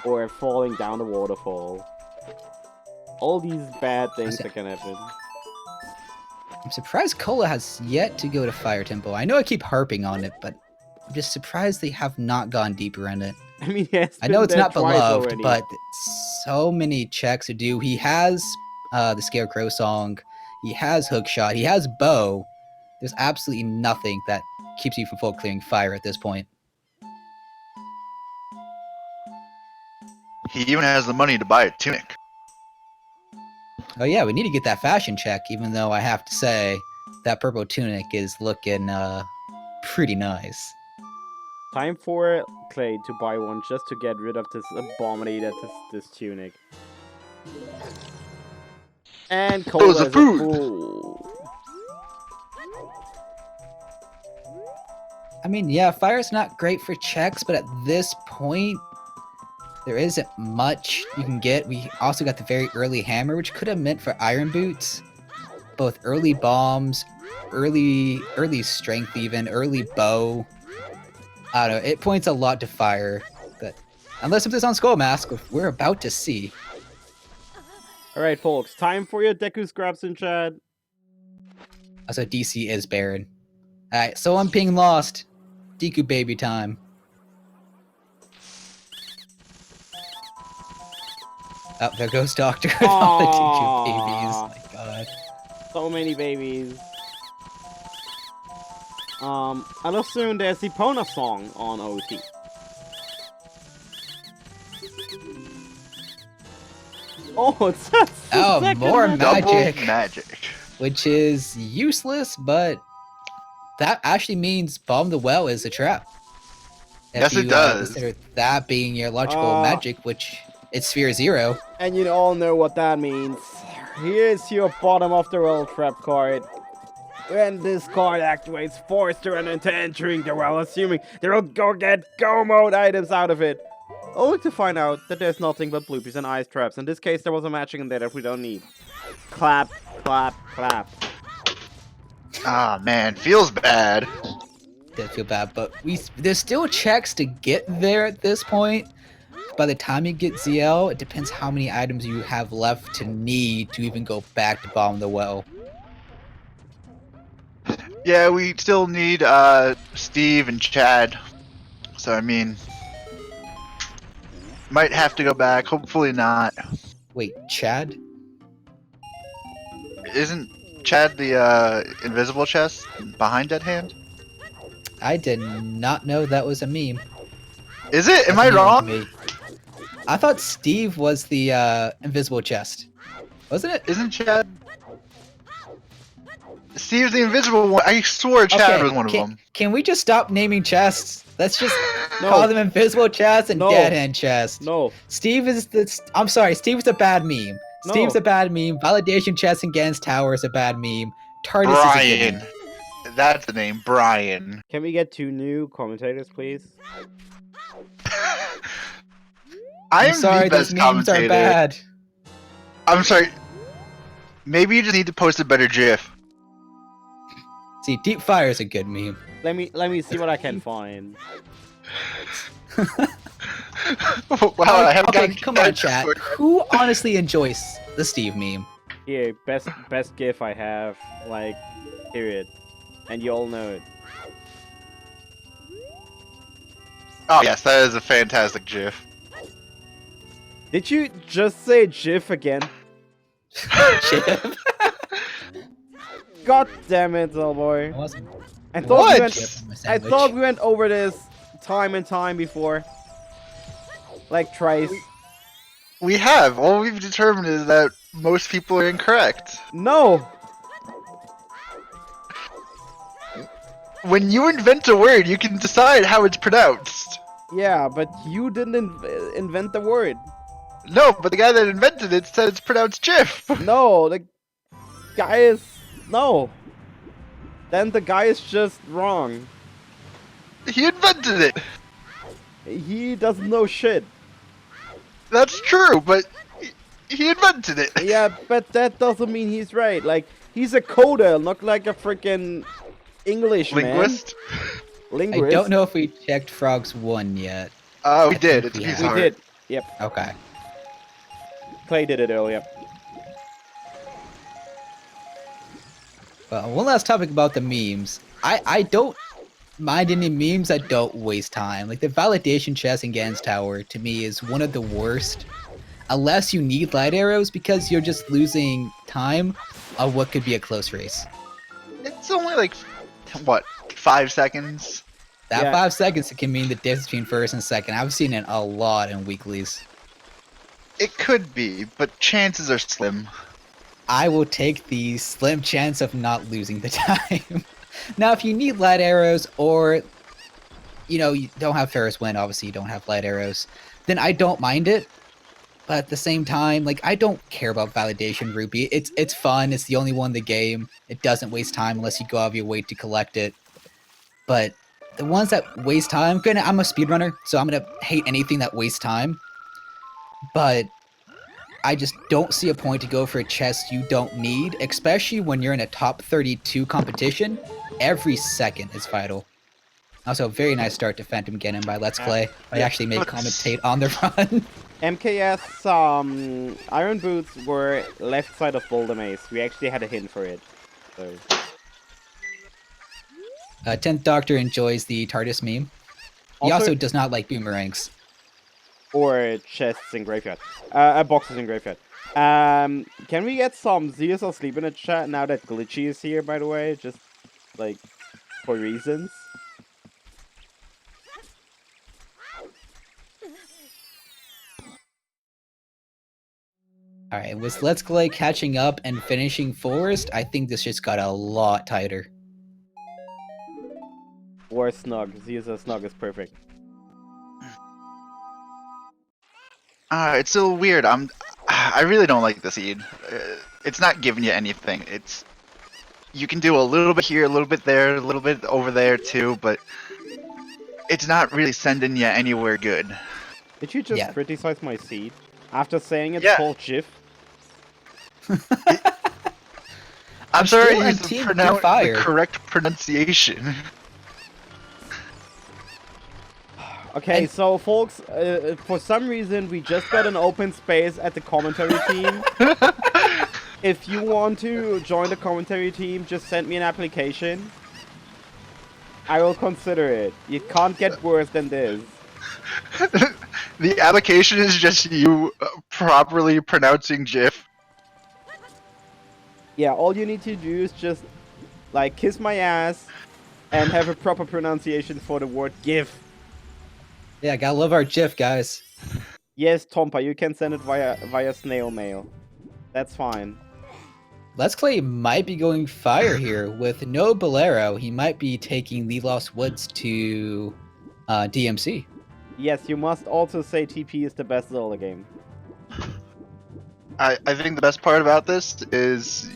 or falling down the waterfall. All these bad things that can happen.
I'm surprised Cola has yet to go to Fire Temple. I know I keep harping on it, but I'm just surprised they have not gone deeper in it.
I mean, yes,
I know it's not beloved,
already.
but so many checks to do. He has the Scarecrow song. He has Hookshot. He has Bow. There's absolutely nothing that keeps you from full clearing fire at this point.
He even has the money to buy a tunic.
Oh yeah, we need to get that fashion check, even though I have to say that purple tunic is looking pretty nice.
Time for Clay to buy one just to get rid of this abominated this tunic. And Cole
Those are
is a
food.
fool.
I mean, yeah, fire's not great for checks, but at this point, there isn't much you can get. We also got the very early hammer, which could have meant for iron boots. Both early bombs, early strength even, early bow. I don't know, it points a lot to fire. But unless something's on Skull Mask, which we're about to see.
Alright, folks, time for your Deku scraps in chat.
Also, DC is barren. Alright, so I'm being lost. Deku baby time. Oh, there goes Doctor with all the Deku babies. My god.
So many babies. I'll assume there's the Epona song on OT. Oh, it's
Oh, more magic.
Double magic.
Which is useless, but that actually means Bomb the Well is a trap.
Yes, it does.
Consider that being your logical magic, which it's Sphere 0.
And you all know what that means. Here's your bottom of the well trap card. When this card activates, force the runner into entering the well, assuming they will go get go mode items out of it. Only to find out that there's nothing but bloopies and ice traps. In this case, there was a matching in there that we don't need. Clap, clap, clap.
Ah, man, feels bad.
Did feel bad, but there's still checks to get there at this point. By the time you get ZL, it depends how many items you have left to need to even go back to Bomb the Well.
Yeah, we still need Steve and Chad. So I mean, might have to go back. Hopefully not.
Wait, Chad?
Isn't Chad the invisible chest behind Dead Hand?
I did not know that was a meme.
Is it? Am
That's
I
a meme to
wrong?
me. I thought Steve was the invisible chest. Wasn't it?
Isn't Chad? Steve's the invisible one. I swore Chad was one of them.
Can we just stop naming chests? Let's just call them invisible chests and dead hand chests.
No.
Steve is the. I'm sorry, Steve's a bad meme.
No.
Steve's a bad meme. Validation chests and Gans Tower is a bad meme. TARDIS is a good
Brian.
meme.
That's the name, Brian.
Can we get 2 new commentators, please?
I'm sorry,
the
those
best
memes are
commentator.
bad.
I'm sorry. Maybe you just need to post a better GIF.
See, Deep Fire is a good meme.
Let me see what I can find.
Wow, I haven't
Okay,
gotten
come on,
that
chat.
quick.
Who honestly enjoys the Steve meme?
Here, best GIF I have, like, period. And you all know it.
Oh yes, that is a fantastic GIF.
Did you just say GIF again?
Chip?
God damn it, little boy.
Wasn't
I thought
What?
we went. I thought we went over this time and time before. Like Trice.
We have. All we've determined is that most people are incorrect.
No.
When you invent a word, you can decide how it's pronounced.
Yeah, but you didn't invent the word.
No, but the guy that invented it said it's pronounced GIF.
No, the guy is no. Then the guy is just wrong.
He invented it.
He doesn't know shit.
That's true, but he invented it.
Yeah, but that doesn't mean he's right. Like, he's a coder, not like a freaking English
Linguist?
man.
I
Linguist.
don't know if we checked Frogs 1 yet.
We did.
think
It's
we
a piece
have.
of
We
art.
did. Yep.
Okay.
Clay did it earlier.
Well, one last topic about the memes. I don't mind any memes that don't waste time. Like the validation chest in Gans Tower, to me, is one of the worst. Unless you need light arrows, because you're just losing time of what could be a close race.
It's only like, what, 5 seconds?
That
Yeah.
5 seconds can mean the difference between first and second. I've seen it a lot in weeklies.
It could be, but chances are slim.
I will take the slim chance of not losing the time. Now, if you need light arrows, or you don't have Ferris Wind, obviously you don't have light arrows, then I don't mind it. But at the same time, like, I don't care about validation rupee. It's fun. It's the only one in the game. It doesn't waste time unless you go out of your way to collect it. But the ones that waste time, granted, I'm a speedrunner, so I'm gonna hate anything that wastes time. But I just don't see a point to go for a chest you don't need, especially when you're in a top 32 competition. Every second is vital. Also, very nice start to Phantom Ganon by Letsklay. I actually made commentate on the run.
MKS Iron Boots were left side of Boulder Maze. We actually had a hint for it. So
10th Doctor enjoys the TARDIS meme. He also does not like boomerangs.
Or chests in graveyard. Boxes in graveyard. Can we get some Zeus or Sleep in the chat now that Glitchy is here, by the way? Just, like, for reasons.
Alright, with Letsklay catching up and finishing Forest, I think this just got a lot tighter.
Or Snug. Zeus or Snug is perfect.
It's so weird. I really don't like the seed. It's not giving you anything. You can do a little bit here, a little bit there, a little bit over there too, but it's not really sending you anywhere good.
Did you just criticize my seed? After saying it's called GIF?
I'm sorry
still
I
on
used
Team
the
Fire.
correct pronunciation.
Okay, so folks, for some reason we just got an open space at the commentary team. If you want to join the commentary team, just send me an application. I will consider it. You can't get worse than this.
The application is just you properly pronouncing GIF.
Yeah, all you need to do is just, like, kiss my ass and have a proper pronunciation for the word GIF.
Yeah, gotta love our GIF, guys.
Yes, Tompa, you can send it via snail mail. That's fine.
Letsklay might be going fire here. With no Bolero, he might be taking the Lost Woods to DMC.
Yes, you must also say TP is the best Zelda game.
I think the best part about this is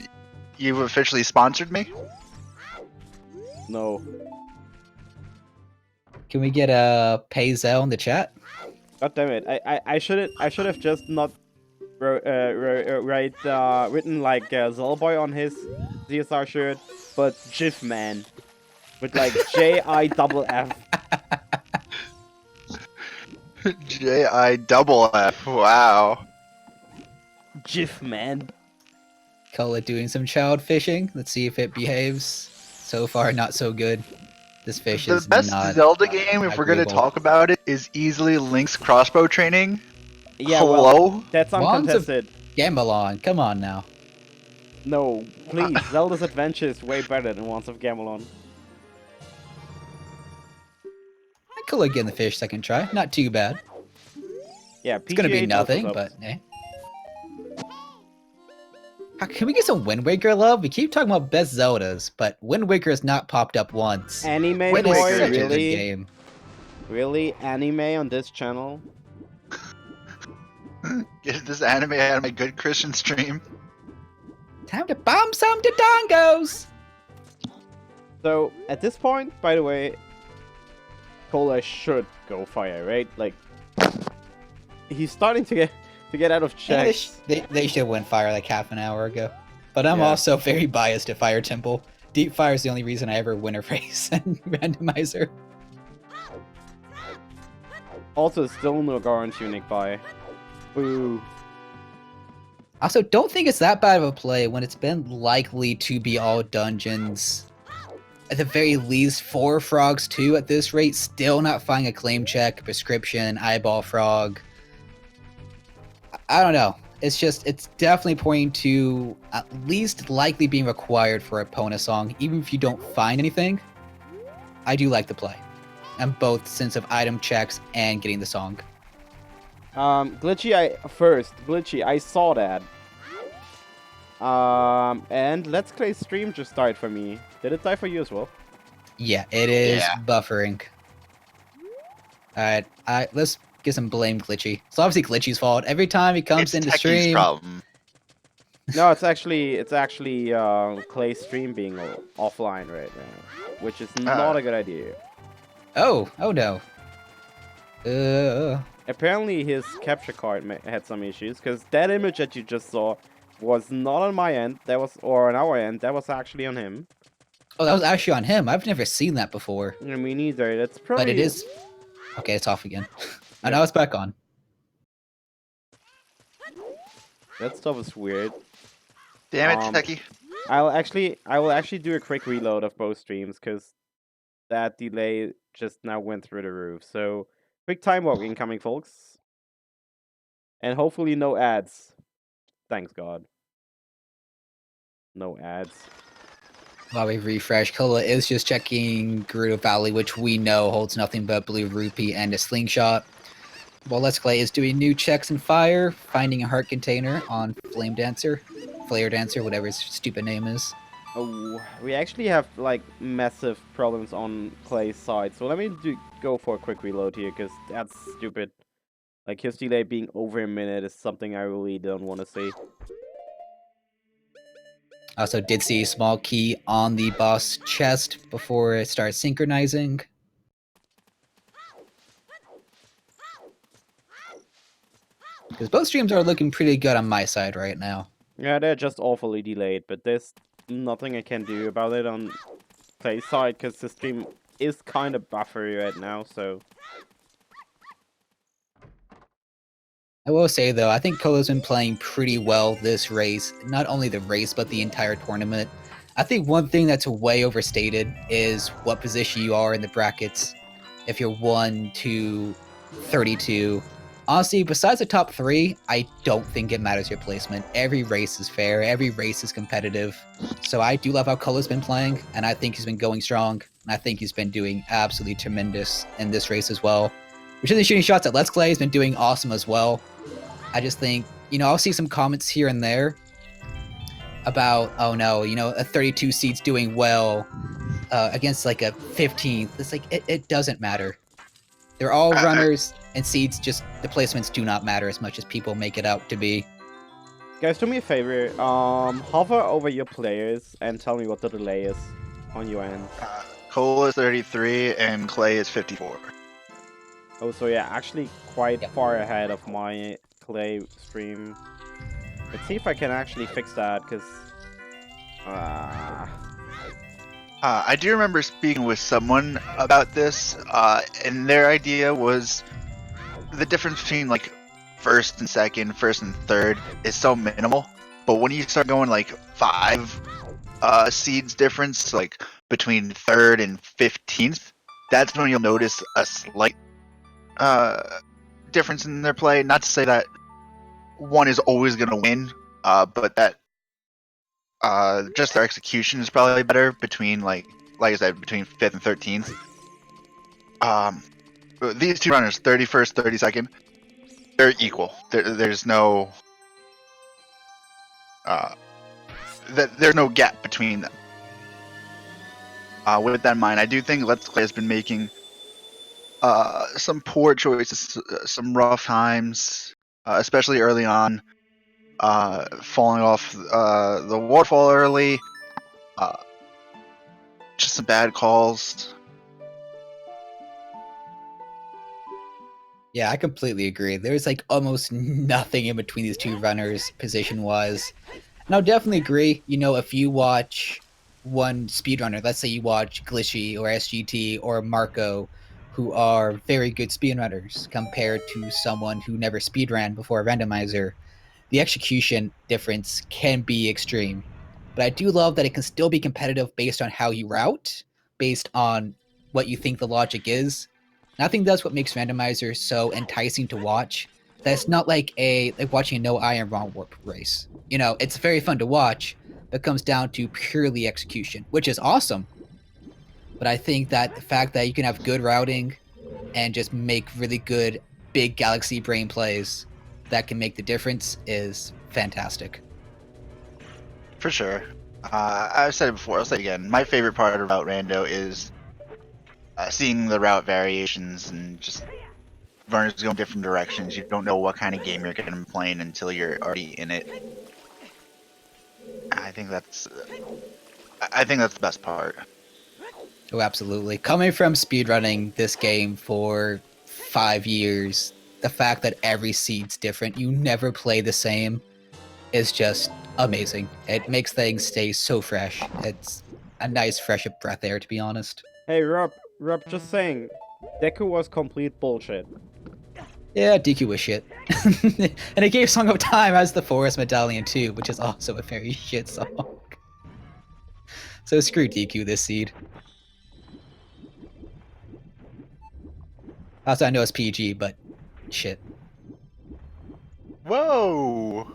you've officially sponsored me.
No.
Can we get a Payzel in the chat?
God damn it! I should have just not written like Zellboy on his ZSR shirt, but GIF man with like JIFF.
JIFF. Wow.
GIF man.
Call it doing some child fishing. Let's see if it behaves. So far, not so good. This fish is
The best
not
Zelda game, if we're going to
agreeable.
talk about it, is easily Link's crossbow training.
Yeah,
Hello?
well, that's
Wands of
uncontested.
Gamelon, come on now.
No, please. Zelda's Adventure is way better than Wands of Gamelon.
I could look in the fish second try. Not too bad.
Yeah,
It's gonna be
PGA
nothing,
does
but eh. Can we get some Wind Waker love? We keep talking about best Zeldas, but Wind Waker has not popped up once.
Anime
Wind
boy,
Waker is such a good
really?
game.
Really? Anime on this channel?
Get this anime out of my good Christian stream.
Time to bomb some Dodongos!
So, at this point, by the way, Cola should go fire, right? Like, he's starting to get out of
Yeah,
checks.
they should have went fire like half an hour ago. But I'm
Yeah.
also very biased at Fire Temple. Deep Fire is the only reason I ever win a race in Randomizer.
Also, still no guarantee Nick by. Boo.
Also, don't think it's that bad of a play when it's been likely to be all dungeons. At the very least, 4 frogs too at this rate, still not finding a claim check, prescription, eyeball frog. I don't know. It's definitely pointing to at least likely being required for a Pona song, even if you don't find anything. I do like the play. And both sense of item checks and getting the song.
Glitchy, I saw that. And Letsklay stream just died for me. Did it die for you as well?
Yeah, it is
Yeah.
buffering. Alright, let's get some blame Glitchy. It's obviously Glitchy's fault. Every time he comes
It's
into
Techie's
stream,
problem.
No, it's actually Clay's stream being offline right now, which is not a good idea.
oh no.
Apparently, his capture card had some issues because that image that you just saw was not on my end. Or on our end. That was actually on him.
Oh, that was actually on him. I've never seen that before.
Me neither. That's probably.
But it is. Okay, it's off again. And
Yeah.
now it's back on.
That stuff is weird.
Damn it, Techie.
I will actually do a quick reload of both streams because that delay just now went through the roof. So quick time walk incoming, folks, and hopefully no ads. Thanks God. No ads.
While we refresh, Kola is just checking Gerudo Valley, which we know holds nothing but Blue Rupee and a Slingshot. While Letsklay is doing new checks in Fire, finding a heart container on Flare Dancer, whatever his stupid name is.
Oh, we actually have like massive problems on Clay's side. So let me go for a quick reload here because that's stupid. Like his delay being over a minute is something I really don't want to see.
Also did see a small key on the boss chest before it starts synchronizing. Because both streams are looking pretty good on my side right now.
Yeah, they're just awfully delayed, but there's nothing I can do about it on Clay's side because the stream is kind of buffery right now, so...
I will say though, I think Kola's been playing pretty well this race. Not only the race, but the entire tournament. I think one thing that's way overstated is what position you are in the brackets. If you're 1 to 32. Honestly, besides the top 3, I don't think it matters your placement. Every race is fair, every race is competitive. So I do love how Kola's been playing, and I think he's been going strong. And I think he's been doing absolutely tremendous in this race as well. Which is shooting shots at Letsklay has been doing awesome as well. I just think, I'll see some comments here and there about, oh no, a 32 seed's doing well against like a 15th. It's like, it doesn't matter. They're all runners, and seeds, just the placements do not matter as much as people make it out to be.
Guys, do me a favor, hover over your players and tell me what the delay is on your end.
Cole is 33 and Clay is 54.
Oh, so yeah, actually quite far ahead of my Clay stream. Let's see if I can actually fix that, because...
I do remember speaking with someone about this, and their idea was the difference between like first and second, first and third is so minimal. But when you start going like 5 seeds difference, like between 3rd and 15th, that's when you'll notice a slight difference in their play. Not to say that one is always going to win, but that just their execution is probably better between like I said, between 5th and 13th. These two runners, 31st, 32nd, they're equal. There's no there's no gap between them. With that in mind, I do think Letsklay has been making some poor choices, some rough times, especially early on, falling off the waterfall early. Just some bad calls.
Yeah, I completely agree. There's like almost nothing in between these two runners position wise. And I'll definitely agree. You know, if you watch one speedrunner, let's say you watch Glitchy or SGT or Marco, who are very good speedrunners compared to someone who never speedran before a randomizer, the execution difference can be extreme. But I do love that it can still be competitive based on how you route, based on what you think the logic is. And I think that's what makes randomizer so enticing to watch. That it's not like watching a no iron wrong warp race. You know, it's very fun to watch, but it comes down to purely execution, which is awesome. But I think that the fact that you can have good routing and just make really good big galaxy brain plays that can make the difference is fantastic.
For sure. I've said it before. I'll say it again. My favorite part about Rando is seeing the route variations and just runners going different directions. You don't know what kind of game you're going to be playing until you're already in it. I think that's the best part.
Oh, absolutely. Coming from speedrunning this game for 5 years, the fact that every seed's different, you never play the same, is just amazing. It makes things stay so fresh. It's a nice fresh breath air, to be honest.
Hey, Rob, just saying, Deku was complete bullshit.
Yeah, DQ was shit. And it gave Song of Time as the Forest Medallion too, which is also a very shit song. So screw DQ this seed. Also, I know it's PG, but shit.
Whoa!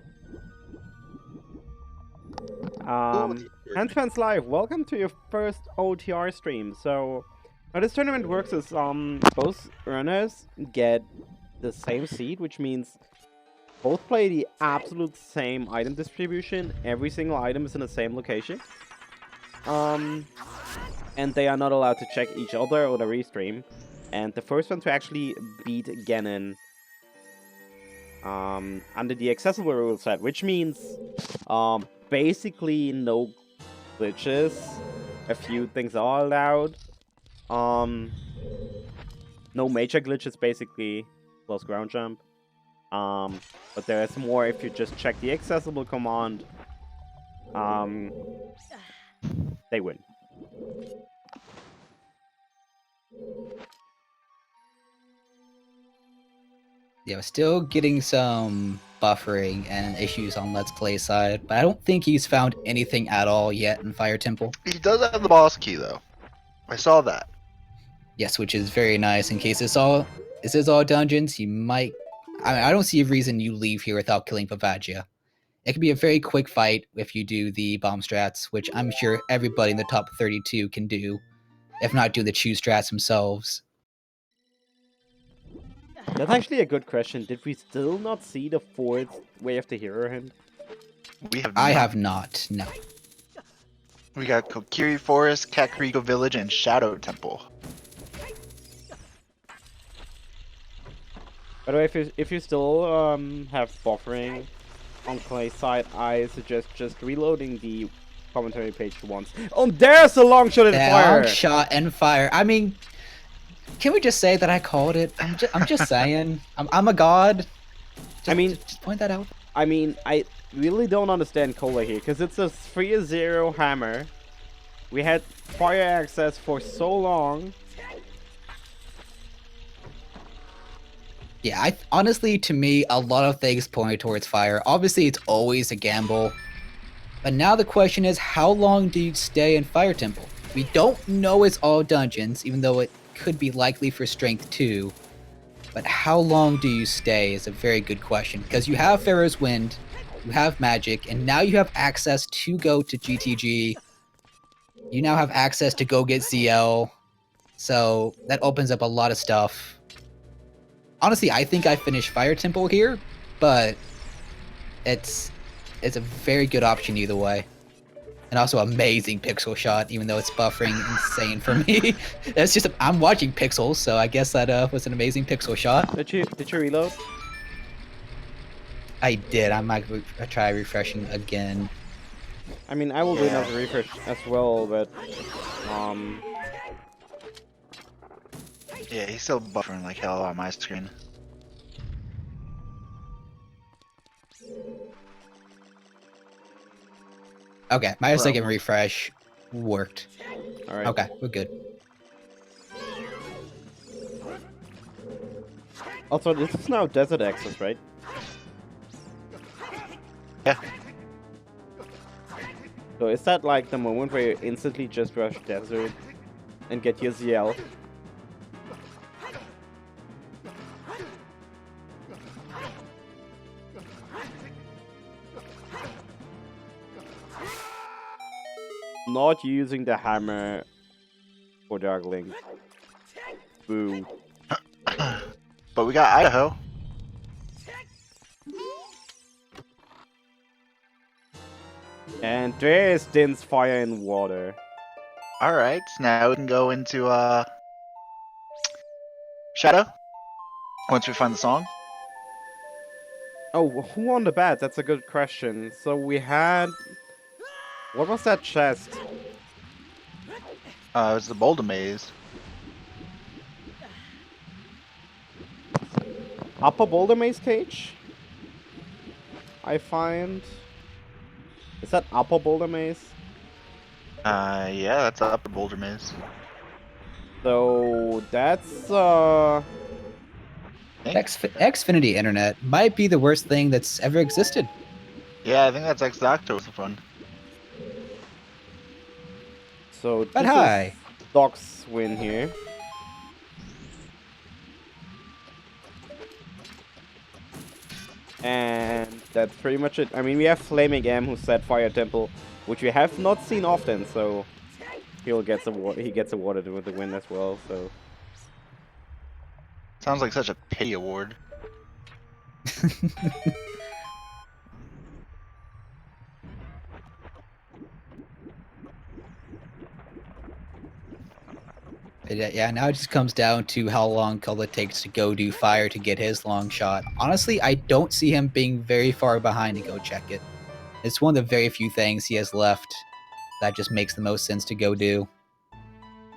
Handfans Live, welcome to your first OTR stream. So, how this tournament works is, both runners get the same seed, which means both play the absolute same item distribution. Every single item is in the same location. And they are not allowed to check each other or the restream. And the first one to actually beat Ganon under the accessible rule set, which means basically no glitches. A few things are allowed. No major glitches, basically. Plus ground jump. But there is more if you just check the accessible command. They win.
Yeah, we're still getting some buffering and issues on Letsklay side, but I don't think he's found anything at all yet in Fire Temple.
He does have the boss key though. I saw that.
Yes, which is very nice. In case this is all dungeons, he might. I don't see a reason you leave here without killing Pavagia. It can be a very quick fight if you do the bomb strats, which I'm sure everybody in the top 32 can do, if not do the chew strats themselves.
That's actually a good question. Did we still not see the fourth Way of the Hero hint?
I have not, no.
We got Kokiri Forest, Kakariko Village, and Shadow Temple.
By the way, if you still have buffering on Clay's side, I suggest just reloading the commentary page once. Oh, there's a long shot and fire!
Long shot and fire. I mean, can we just say that I called it? I'm just saying. I'm a god. Just point that out.
I mean, I really don't understand Cola here, because it's a 3-0 hammer. We had fire access for so long.
Yeah, honestly, to me, a lot of things point towards fire. Obviously, it's always a gamble. But now the question is, how long do you stay in Fire Temple? We don't know it's all dungeons, even though it could be likely for Strength 2. But how long do you stay is a very good question. Because you have Pharaoh's Wind, you have Magic, and now you have access to go to GTG. You now have access to go get ZL. So that opens up a lot of stuff. Honestly, I think I finished Fire Temple here, but it's a very good option either way. And also amazing pixel shot, even though it's buffering insane for me. It's just, I'm watching pixels, so I guess that was an amazing pixel shot.
Did you reload?
I did. I might try refreshing again.
I mean, I will do another refresh as well, but
Yeah, he's still buffering like hell on my screen.
Okay, my
Bro.
second refresh worked.
All right.
Okay, we're good.
Also, this is now desert access, right?
Yeah.
So is that like the moment where you instantly just rush desert and get your ZL? Not using the hammer for juggling. Boo.
But we got Idaho.
And there's Din's fire and water.
All right, now we can go into Shadow. Once we find the song.
Oh, who won the bet? That's a good question. So we had... What was that chest?
It was the Boulder Maze.
Upper Boulder Maze cage? I find... Is that Upper Boulder Maze?
Yeah, that's Upper Boulder Maze.
So that's
Xfinity Internet might be the worst thing that's ever existed.
Yeah, I think that's X-Doctor was the fun.
so
But
this
hi.
is Doc's win here. And that's pretty much it. I mean, we have Flaming M who set Fire Temple, which we have not seen often, so he gets awarded with the win as well. So
Sounds like such a pity award.
Yeah, now it just comes down to how long Cullen takes to go do fire to get his long shot. Honestly, I don't see him being very far behind to go check it. It's one of the very few things he has left that just makes the most sense to go do.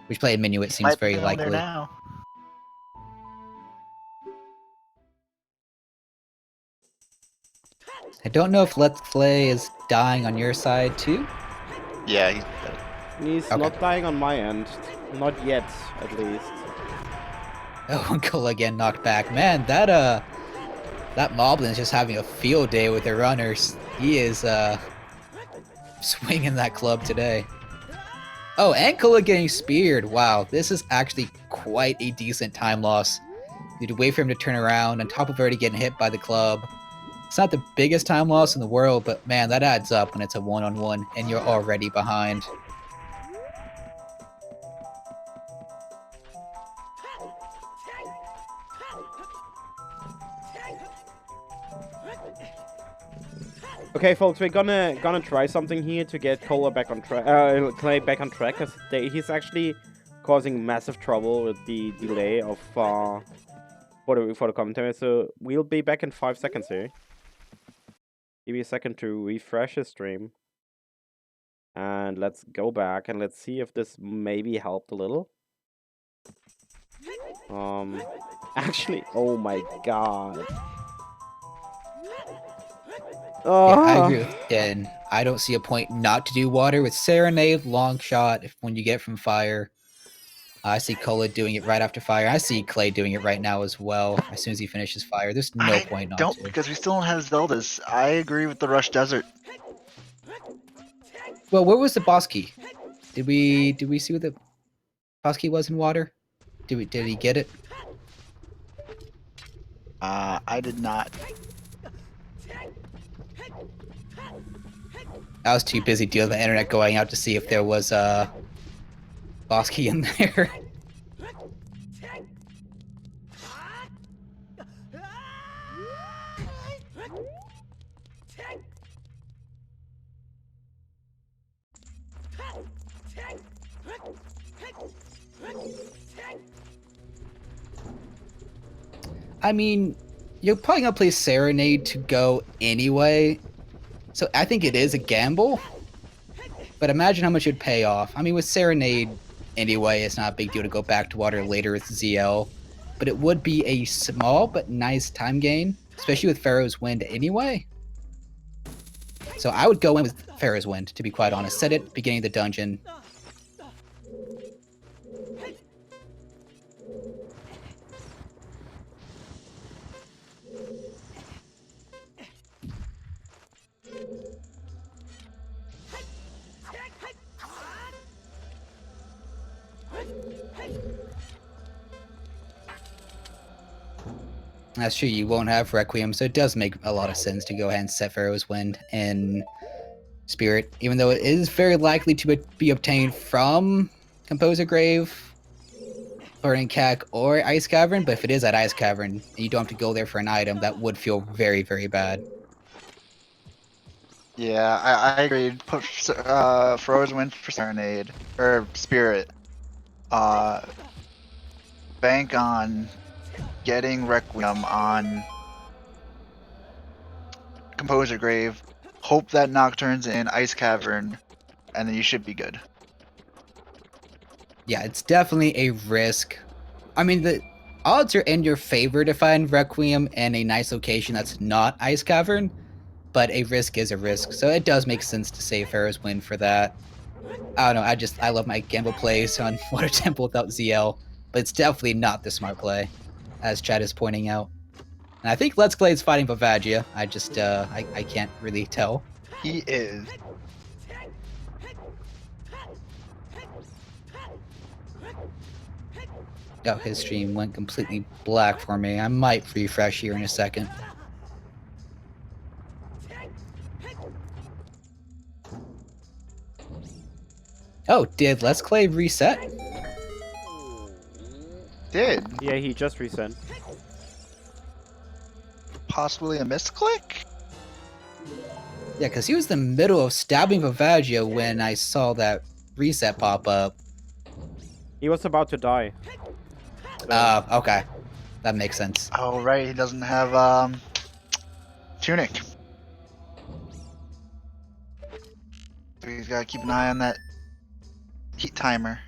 Which playing Minuet seems
Might be
very
down there
likely.
now.
I don't know if Letsklay is dying on your side too.
Yeah, he's dead.
he's
Okay.
not dying on my end, not yet, at least.
Oh, Uncle again knocked back. Man, that Moblin is just having a field day with the runners. He is swinging that club today. Oh, and Kula getting speared. Wow, this is actually quite a decent time loss. You'd wait for him to turn around on top of already getting hit by the club. It's not the biggest time loss in the world, but man, that adds up when it's a one-on-one and you're already behind.
Okay, folks, we're gonna try something here to get Cola back on track, Clay back on track, because he's actually causing massive trouble with the delay of for the commentary. So we'll be back in 5 seconds here. Give me a second to refresh his stream, and let's go back and let's see if this maybe helped a little. Actually, oh my god.
Yeah, I agree with Dan. I don't see a point not to do water with Serenade, long shot, when you get from fire. I see Cola doing it right after fire. I see Clay doing it right now as well. As soon as he finishes fire, there's no point not
don't
to.
because we still don't have Zeldas. I agree with the Rush Desert.
Well, where was the boss key? Did we see what the boss key was in water? Did he get it?
I did not.
I was too busy dealing with the internet going out to see if there was a boss key in there. I mean, you're probably gonna play Serenade to go anyway, so I think it is a gamble. But imagine how much it'd pay off. I mean, with Serenade anyway, it's not a big deal to go back to water later with ZL, but it would be a small but nice time gain, especially with Pharaoh's Wind anyway. So I would go in with Pharaoh's Wind, to be quite honest. Set it beginning of the dungeon. That's true, you won't have Requiem, so it does make a lot of sense to go ahead and set Pharaoh's Wind in Spirit, even though it is very likely to be obtained from Composer Grave, Burning Cack, or Ice Cavern, but if it is at Ice Cavern, and you don't have to go there for an item, that would feel very, very bad.
Yeah, I agreed. Put Frozen Wind for Serenade or Spirit. Bank on getting Requiem on Composer Grave. Hope that Nocturne's in Ice Cavern, and then you should be good.
Yeah, it's definitely a risk. I mean, the odds are in your favor to find Requiem in a nice location that's not Ice Cavern, but a risk is a risk, so it does make sense to save Pharaoh's Wind for that. I don't know, I love my gamble plays on Water Temple without ZL, but it's definitely not the smart play, as Chad is pointing out. And I think Letsklay is fighting Bavagia. I just, I can't really tell.
He is.
Oh, his stream went completely black for me. I might refresh here in a second. Oh, did Letsklay reset?
Did.
Yeah, he just reset.
Possibly a misclick?
Yeah, because he was in the middle of stabbing Bavagia when I saw that reset pop up.
He was about to die.
Okay. That makes sense.
Oh, right, he doesn't have, Tunic. So he's gotta keep an eye on that heat timer.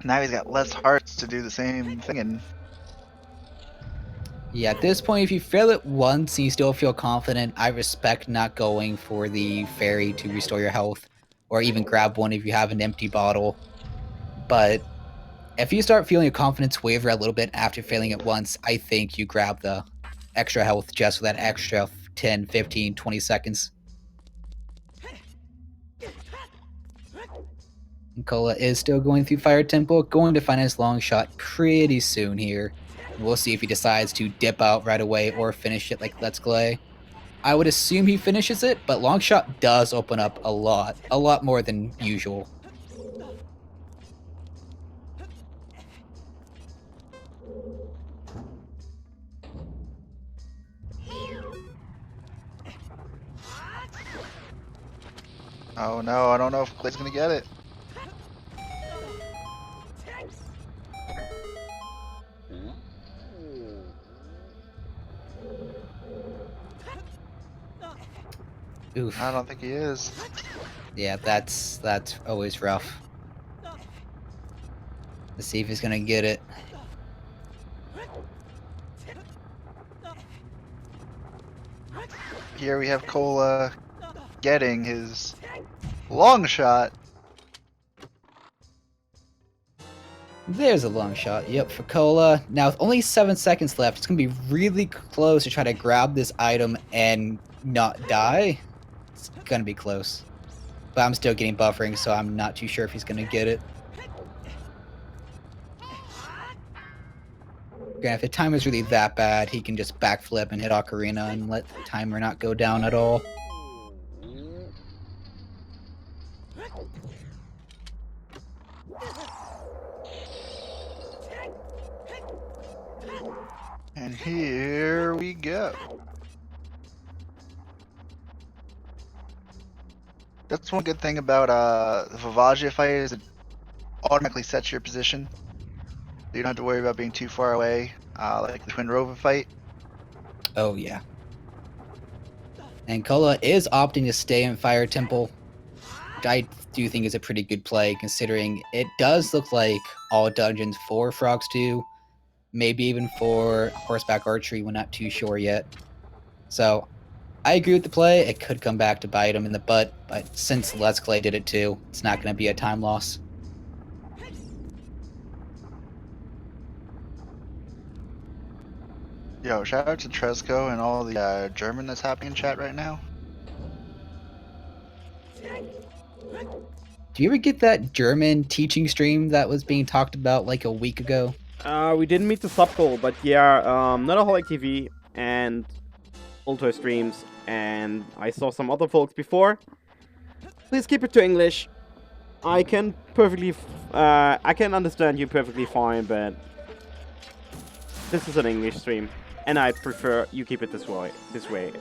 Now he's got less hearts to do the same thing, and
Yeah, at this point, if you fail it once and you still feel confident, I respect not going for the fairy to restore your health, or even grab one if you have an empty bottle. But if you start feeling your confidence waver a little bit after failing it once, I think you grab the extra health just for that extra 10, 15, 20 seconds. Nicola is still going through Fire Temple, going to find his long shot pretty soon here. We'll see if he decides to dip out right away or finish it like Letsklay. I would assume he finishes it, but long shot does open up a lot more than usual.
oh no, I don't know if Clay's gonna get it.
Oof.
I don't think he is.
Yeah, that's always rough. Let's see if he's gonna get it.
Here we have Cola getting his long shot.
There's a long shot. Yep, for Cola. Now, with only 7 seconds left, it's going to be really close to try to grab this item and not die. It's going to be close. But I'm still getting buffering, so I'm not too sure if he's going to get it. Again, if the timer's really that bad, he can just backflip and hit Ocarina and let the timer not go down at all.
And here we go. That's one good thing about the Vavagia fight is it automatically sets your position. You don't have to worry about being too far away, like the Twin Rova fight.
Oh, yeah. And Kola is opting to stay in Fire Temple, which I do think is a pretty good play, considering it does look like all dungeons for Frogs 2 maybe even for horseback archery. We're not too sure yet. So I agree with the play. It could come back to bite him in the butt, but since Letsklay did it too, it's not going to be a time loss.
Yo, shout out to Tresco and all the German that's happening in chat right now.
Do you ever get that German teaching stream that was being talked about like a week ago?
We didn't meet the sub goal, but yeah, Nerdaholic TV and Ultra streams, and I saw some other folks before. Please keep it to English. I can perfectly, I can understand you perfectly fine, but this is an English stream, and I prefer you keep it this way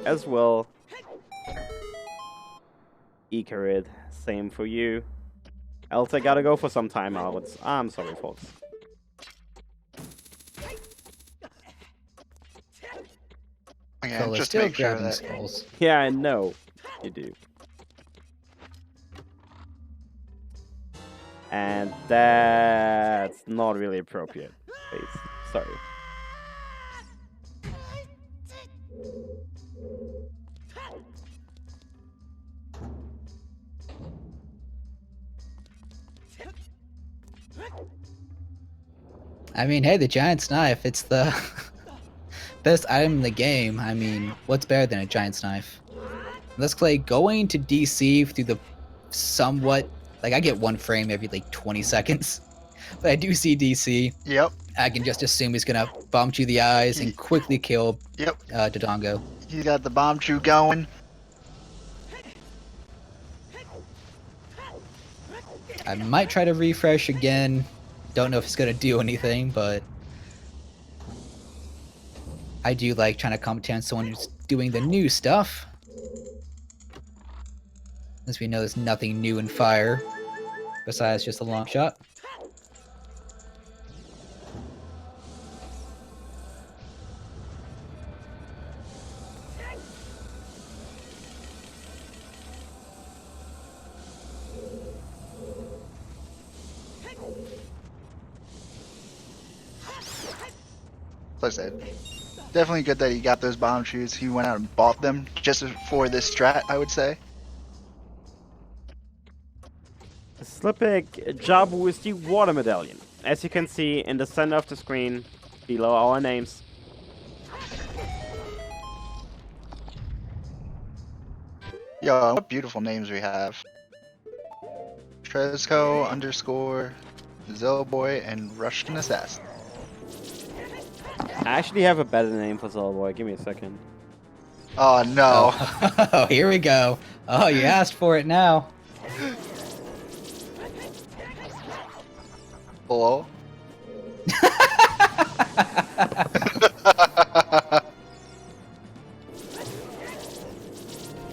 as well. Icarid, same for you. Else I gotta go for some timeouts. I'm sorry, folks.
Okay,
So let's
just
still
make sure
grabbing
that
skulls.
Yeah, I know you do. And that's not really appropriate. Please. Sorry.
I mean, hey, the giant's knife, it's the best item in the game. I mean, what's better than a giant's knife? Letsklay going to DC through the somewhat, like I get one frame every like 20 seconds, but I do see DC.
Yep.
I can just assume he's gonna bomb to the eyes and quickly kill Dodongo.
He's got the bomb chew going.
I might try to refresh again. Don't know if it's gonna do anything, but I do like trying to commentate on someone who's doing the new stuff. As we know, there's nothing new in fire besides just a long shot.
Like I said, definitely good that he got those bomb shoes. He went out and bought them just for this strat, I would say.
Slippic job with the water medallion. As you can see in the center of the screen, below our names.
Yo, what beautiful names we have. Tresco _ Zellboy and Russian Assassin.
I actually have a better name for Zellboy. Give me a second.
Oh no.
Oh, here we go. Oh, you asked for it now.
Hello?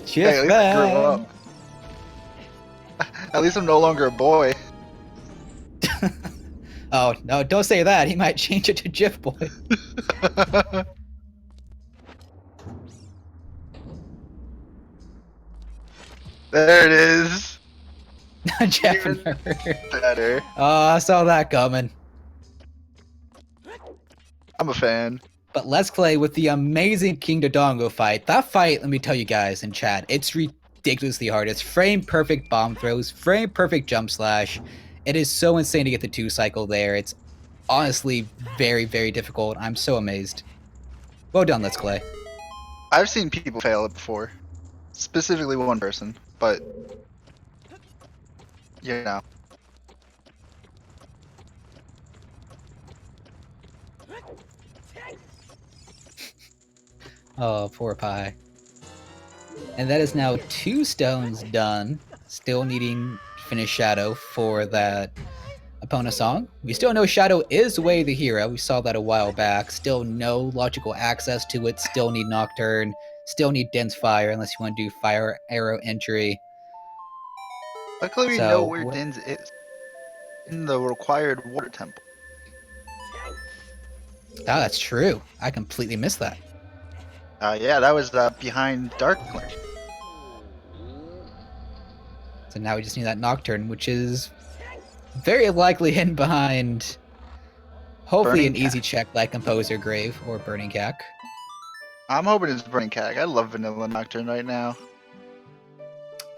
Hey, at least I grew up. At least I'm no longer a boy.
Oh, no, don't say that. He might change it to Jif Boy.
There it is.
Jeff
Even better.
Oh, I saw that coming.
I'm a fan.
But Letsklay with the amazing King Dodongo fight. That fight, let me tell you guys in chat, it's ridiculously hard. It's frame perfect bomb throws, frame perfect jump slash. It is so insane to get the 2 cycle there. It's honestly very, very difficult. I'm so amazed. Well done, Letsklay.
I've seen people fail it before. Specifically one person, but you know.
Oh, poor Pie. And that is now 2 stones done. Still needing to finish Shadow for that opponent song. We still know Shadow is Way the hero. We saw that a while back. Still no logical access to it. Still need Nocturne. Still need Dense Fire unless you want to do Fire Arrow entry.
Luckily we
So,
know where Din's is. In the required water temple.
Oh, that's true. I completely missed that.
Yeah, that was behind Darkling.
So now we just need that Nocturne, which is very likely hidden behind Hopefully
Burning
an easy
Cack.
check like Composer Grave or Burning Cack.
I'm hoping it's Burning Cack. I love Vanilla Nocturne right now.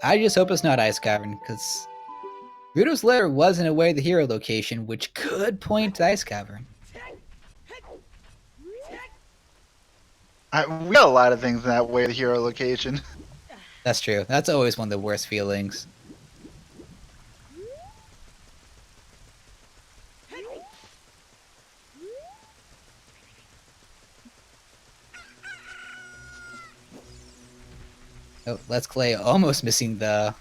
I just hope it's not Ice Cavern, because Rudo's Lair was in a way the hero location, which could point to Ice Cavern.
We got a lot of things in that way, the hero location.
That's true. That's always one of the worst feelings. Oh, Letsklay almost missing the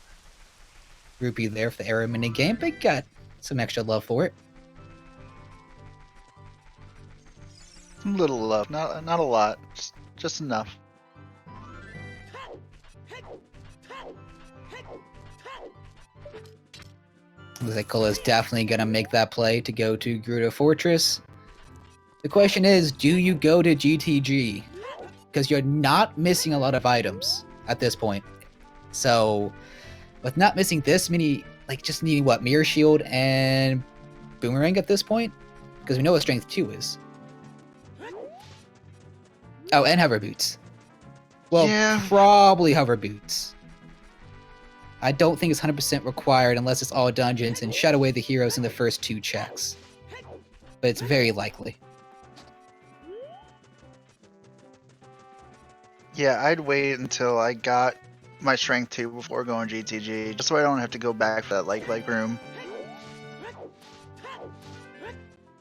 rupee there for the arrow mini game, but got some extra love for it.
A little love, not a lot, just enough.
Looks like Cola's definitely gonna make that play to go to Gerudo Fortress. The question is, do you go to GTG? Because you're not missing a lot of items at this point. So, with not missing this many, like just needing what, Mirror Shield and Boomerang at this point? Because we know what Strength 2 is. Oh, and Hover Boots. Well,
Yeah.
probably Hover Boots. I don't think it's 100% required unless it's all dungeons and shut away the heroes in the first 2 checks. But it's very likely.
Yeah, I'd wait until I got my Strength 2 before going GTG, just so I don't have to go back for that like room.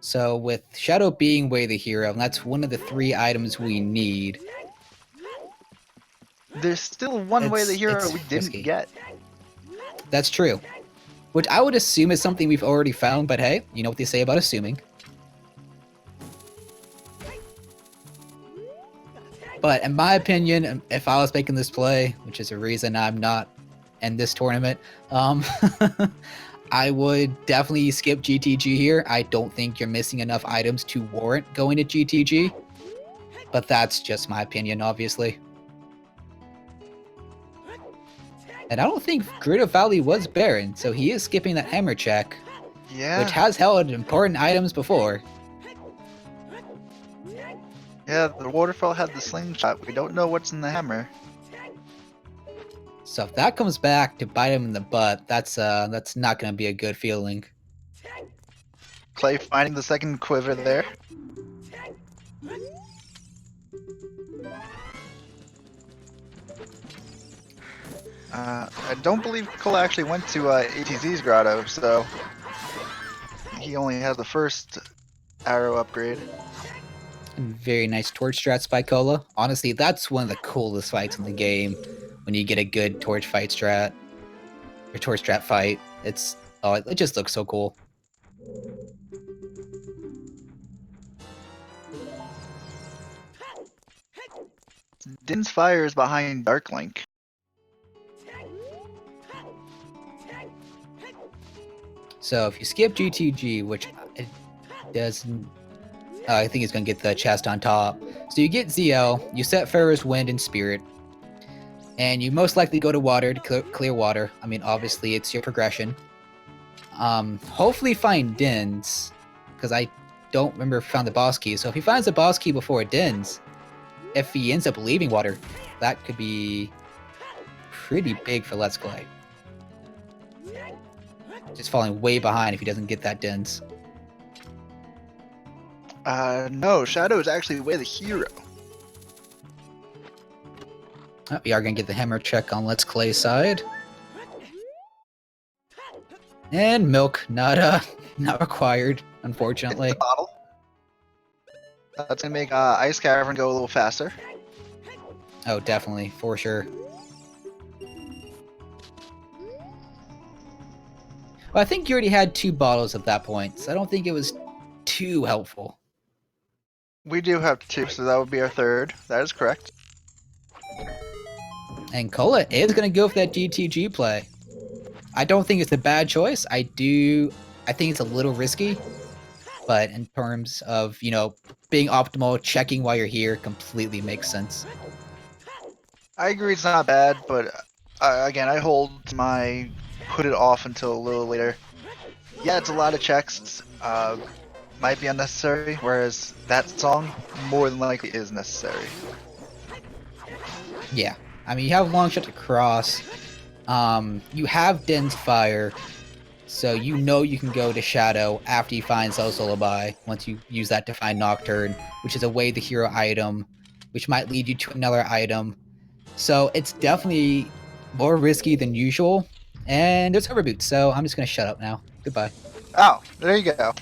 So with Shadow being way the hero, and that's one of the 3 items we need.
There's still one way the hero
It's
we didn't
risky.
get.
That's true. Which I would assume is something we've already found, but hey, you know what they say about assuming. But in my opinion, if I was making this play, which is a reason I'm not in this tournament, I would definitely skip GTG here. I don't think you're missing enough items to warrant going to GTG. But that's just my opinion, obviously. And I don't think Gerudo Valley was barren, so he is skipping that hammer check,
Yeah.
which has held important items before.
Yeah, the waterfall had the slingshot. We don't know what's in the hammer.
So if that comes back to bite him in the butt, that's not going to be a good feeling.
Clay finding the second quiver there. I don't believe Cole actually went to ATZ's grotto, so he only has the first arrow upgrade.
Very nice torch strats by Cola. Honestly, that's one of the coolest fights in the game. When you get a good torch fight strat, or torch strat fight, it just looks so cool.
Din's fire is behind Darklink.
So if you skip GTG, which it doesn't, I think it's gonna get the chest on top. So you get ZL, you set Pharaoh's Wind and Spirit, and you most likely go to water to clear water. I mean, obviously it's your progression. Hopefully find Din's, because I don't remember if he found the boss key. So if he finds the boss key before Din's, if he ends up leaving water, that could be pretty big for Letsklay. Just falling way behind if he doesn't get that Din's.
No, Shadow is actually way the hero.
Oh, we are gonna get the hammer check on Letsklay's side. And milk, not required, unfortunately.
Hit the bottle. That's gonna make Ice Cavern go a little faster.
Oh, definitely, for sure. Well, I think you already had 2 bottles at that point, so I don't think it was too helpful.
We do have 2, so that would be our 3rd. That is correct.
And Cola is going to go for that GTG play. I don't think it's a bad choice. I think it's a little risky. But in terms of, being optimal, checking while you're here completely makes sense.
I agree it's not bad, but again, I hold put it off until a little later. Yeah, it's a lot of checks. might be unnecessary, whereas that song more than likely is necessary.
Yeah, I mean, you have long shot to cross. You have dense fire, so you know you can go to shadow after you find Zell's Lullaby. Once you use that to find Nocturne, which is a way the hero item, which might lead you to another item. So it's definitely more risky than usual. And there's hover boots, so I'm just gonna shut up now. Goodbye.
Oh, there you go.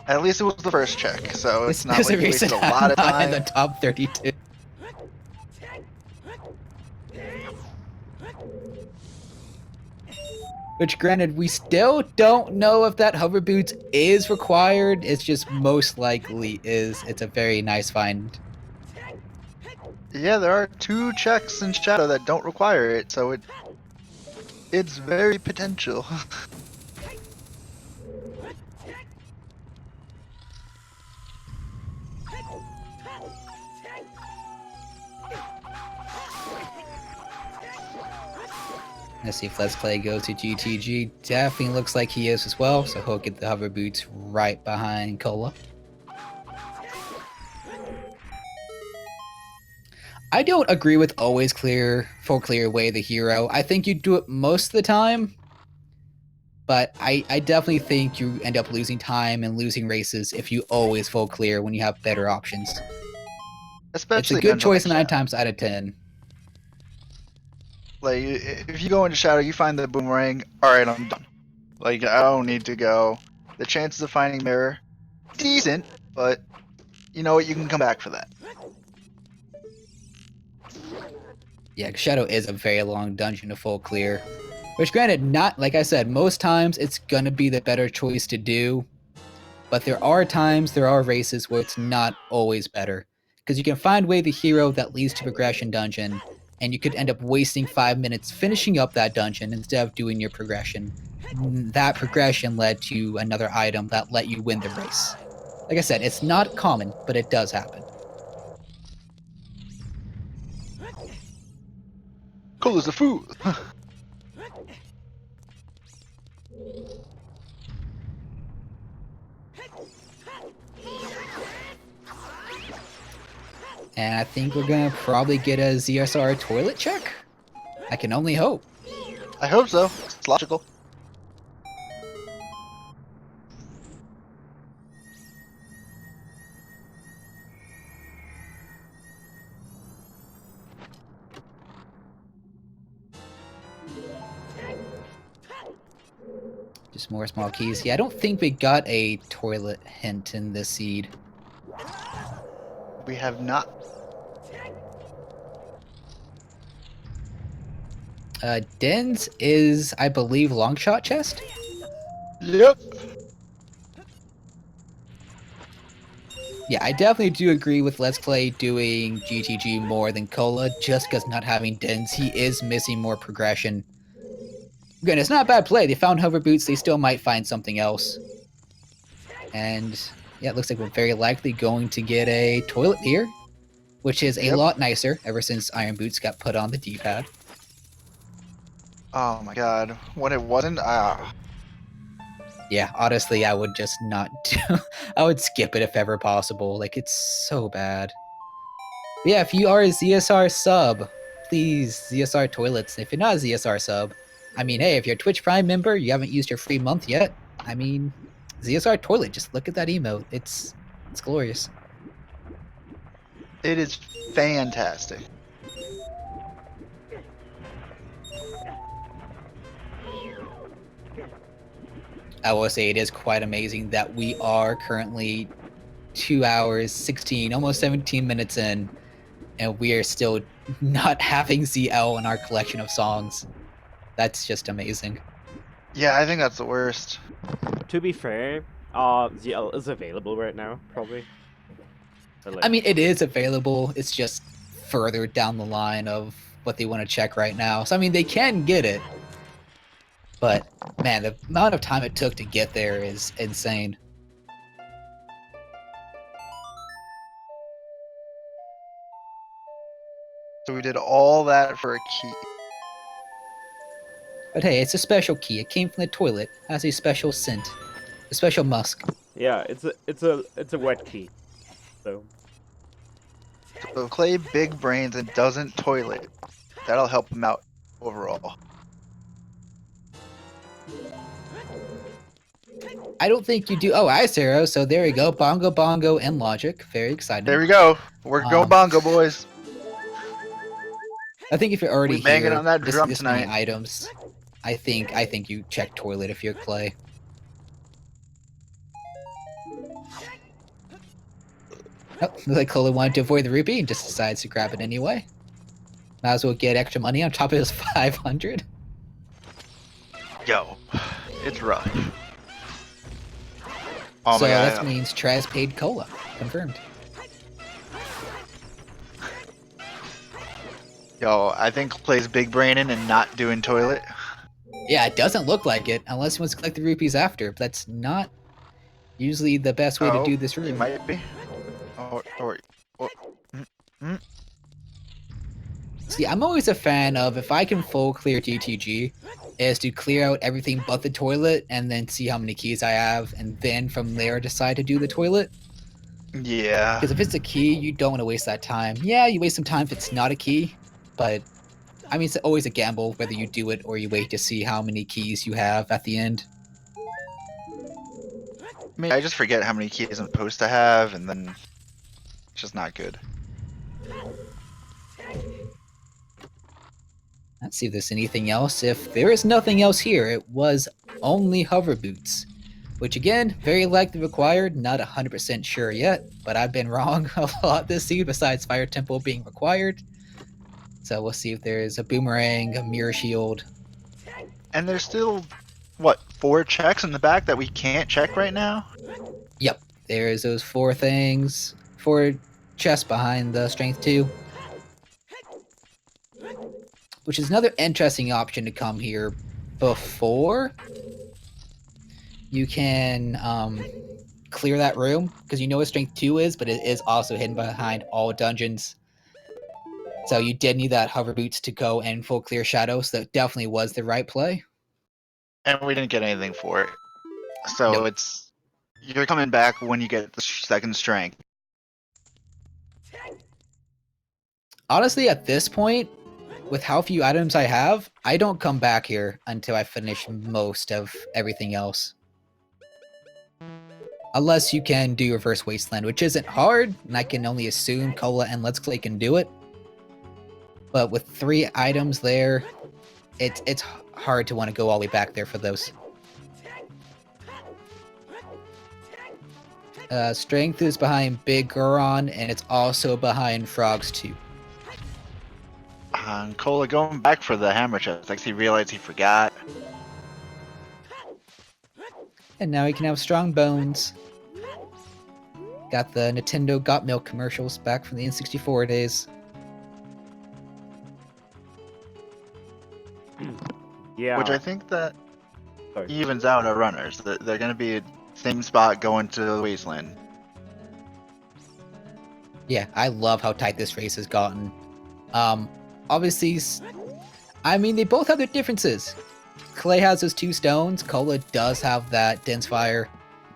At least it was the first check, so it's not
There's
like
a
you
reason
wasted a
I'm
lot of
not in the
time.
top 32. Which, granted, we still don't know if that hover boots is required. It's just most likely is. It's a very nice find.
Yeah, there are 2 checks in Shadow that don't require it, so it's very potential.
Let's see if Letsklay goes to GTG. Definitely looks like he is as well, so he'll get the hover boots right behind Cola. I don't agree with always full clear away the hero. I think you do it most of the time, but I definitely think you end up losing time and losing races if you always full clear when you have better options. It's a
Especially
good
dungeon
choice
like
9
Shadow.
times out of 10.
Like, if you go into Shadow, you find the boomerang, alright, I'm done. Like, I don't need to go. The chances of finding Mirror, decent, but you know what, you can come back for that.
Yeah, Shadow is a very long dungeon to full clear. Which, granted, not, like I said, most times it's gonna be the better choice to do. But there are races where it's not always better. Because you can find way the hero that leads to progression dungeon, and you could end up wasting 5 minutes finishing up that dungeon instead of doing your progression. That progression led to another item that let you win the race. Like I said, it's not common, but it does happen.
Cool as a fool.
And I think we're gonna probably get a ZSR toilet check? I can only hope.
I hope so. It's logical.
Just more small keys. Yeah, I don't think we got a toilet hint in this seed.
We have not.
Den's is, I believe, long shot chest?
Yep.
Yeah, I definitely do agree with Letsklay doing GTG more than Cola, just because not having Dens, he is missing more progression. Again, it's not a bad play. They found hover boots, they still might find something else. And yeah, it looks like we're very likely going to get a toilet here, which is a
Yep.
lot nicer ever since Iron Boots got put on the D-pad.
Oh my god. When it wasn't,
Yeah, honestly, I would just not do. I would skip it if ever possible. Like, it's so bad. But yeah, if you are a ZSR sub, please, ZSR toilets. If you're not a ZSR sub, I mean, hey, if you're a Twitch Prime member, you haven't used your free month yet. I mean, ZSR toilet, just look at that emote. It's glorious.
it is fantastic.
I will say it is quite amazing that we are currently 2 hours, 16, almost 17 minutes in, and we are still not having ZL in our collection of songs. That's just amazing.
Yeah, I think that's the worst.
To be fair, ZL is available right now, probably. But,
I mean, it is available. It's just further down the line of what they want to check right now. So, I mean, they can get it. But, man, the amount of time it took to get there is insane.
So we did all that for a key.
But hey, it's a special key. It came from the toilet. Has a special scent. A special musk.
Yeah, it's a wet key. So
So Clay big brains and doesn't toilet. That'll help him out overall.
I don't think you do. Oh, Ice Arrow. So there you go. Bongo, Bongo, and Logic. Very exciting.
There we go. We're going bongo, boys.
I think if you're already
We banging
here,
on that drum
this many
tonight.
items, I think you check toilet if you're Clay. Oh, looks like Cola wanted to avoid the rupee and just decides to grab it anyway. Might as well get extra money on top of his 500.
Yo, it's rough. Oh
So
my god.
that means Traz paid Cola. Confirmed.
Yo, I think Clay's big braining and not doing toilet.
Yeah, it doesn't look like it, unless he wants to collect the rupees after. But that's not usually the best way to do this
It
room.
might be. Or
See, I'm always a fan of, if I can full clear TTG, is to clear out everything but the toilet and then see how many keys I have, and then from there decide to do the toilet.
yeah.
Because if it's a key, you don't want to waste that time. Yeah, you waste some time if it's not a key, but I mean, it's always a gamble whether you do it or you wait to see how many keys you have at the end.
I mean, I just forget how many keys I'm supposed to have, and then it's just not good.
Let's see if there's anything else. If there is nothing else here, it was only hover boots. Which again, very likely required, not 100% sure yet, but I've been wrong a lot this season besides Fire Temple being required. So we'll see if there's a boomerang, a mirror shield.
And there's still, what, 4 checks in the back that we can't check right now?
Yep, there's those 4 things, 4 chests behind the Strength 2. Which is another interesting option to come here before you can clear that room, because you know what Strength 2 is, but it is also hidden behind all dungeons. So you did need that hover boots to go and full clear shadow, so that definitely was the right play.
And we didn't get anything for it. So
Nope.
it's, you're coming back when you get the second strength.
Honestly, at this point, with how few items I have, I don't come back here until I finish most of everything else. Unless you can do Reverse Wasteland, which isn't hard, and I can only assume Cola and Letsklay can do it. But with 3 items there, it's hard to want to go all the way back there for those. Strength is behind Big Goron, and it's also behind Frogs 2.
Cola going back for the hammer chest. Like he realized he forgot.
And now he can have strong bones. Got the Nintendo Got Milk commercials back from the N64 days.
yeah.
Which I think that
Sorry.
evens out our runners. They're going to be same spot going to the wasteland.
Yeah, I love how tight this race has gotten. Obviously, I mean, they both have their differences. Clay has those 2 stones. Cola does have that dense fire,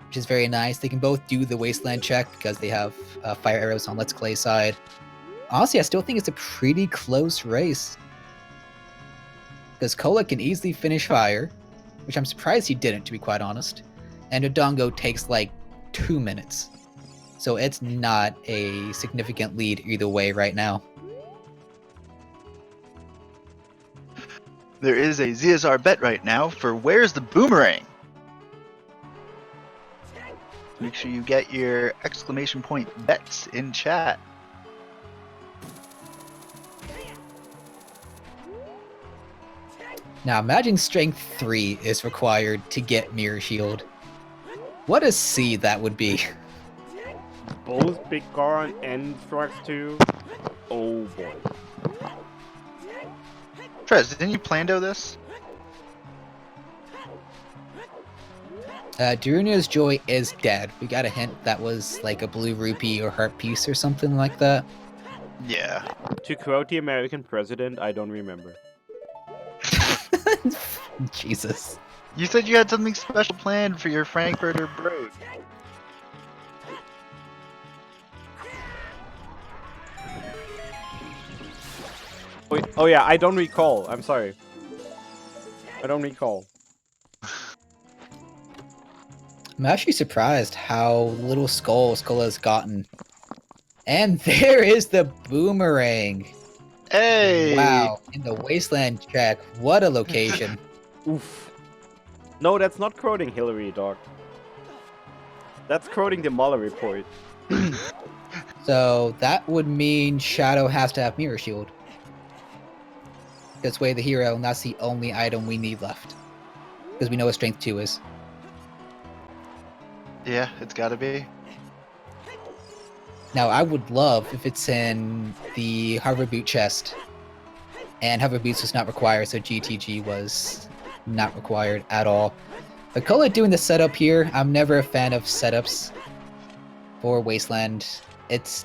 which is very nice. They can both do the wasteland check because they have fire arrows on Letsklay side. Honestly, I still think it's a pretty close race. Because Cola can easily finish fire, which I'm surprised he didn't, to be quite honest. And Odongo takes like 2 minutes. So it's not a significant lead either way right now.
There is a ZSR bet right now for where's the boomerang? Make sure you get your exclamation point bets in chat.
Now imagine Strength 3 is required to get Mirror Shield. What a seed that would be.
Both Big Goron and Frogs 2. Oh boy.
Trez, didn't you plando this?
Daruna's Joy is dead. We got a hint that was like a blue rupee or heart piece or something like that.
Yeah.
To quote the American president, I don't remember.
Jesus.
You said you had something special planned for your Frankfurter brood.
Wait, oh yeah, I don't recall. I'm sorry. I don't recall.
I'm actually surprised how little Skull has gotten. And there is the boomerang.
Hey!
Wow, in the Wasteland track, what a location.
Oof. No, that's not quoting Hillary, dog. That's quoting the Mueller report.
So that would mean Shadow has to have Mirror Shield. That's way the hero, and that's the only item we need left. Because we know what Strength 2 is.
Yeah, it's gotta be.
Now, I would love if it's in the Hover Boot chest. And Hover Boots was not required, so GTG was not required at all. But Cola doing the setup here, I'm never a fan of setups for Wasteland. It's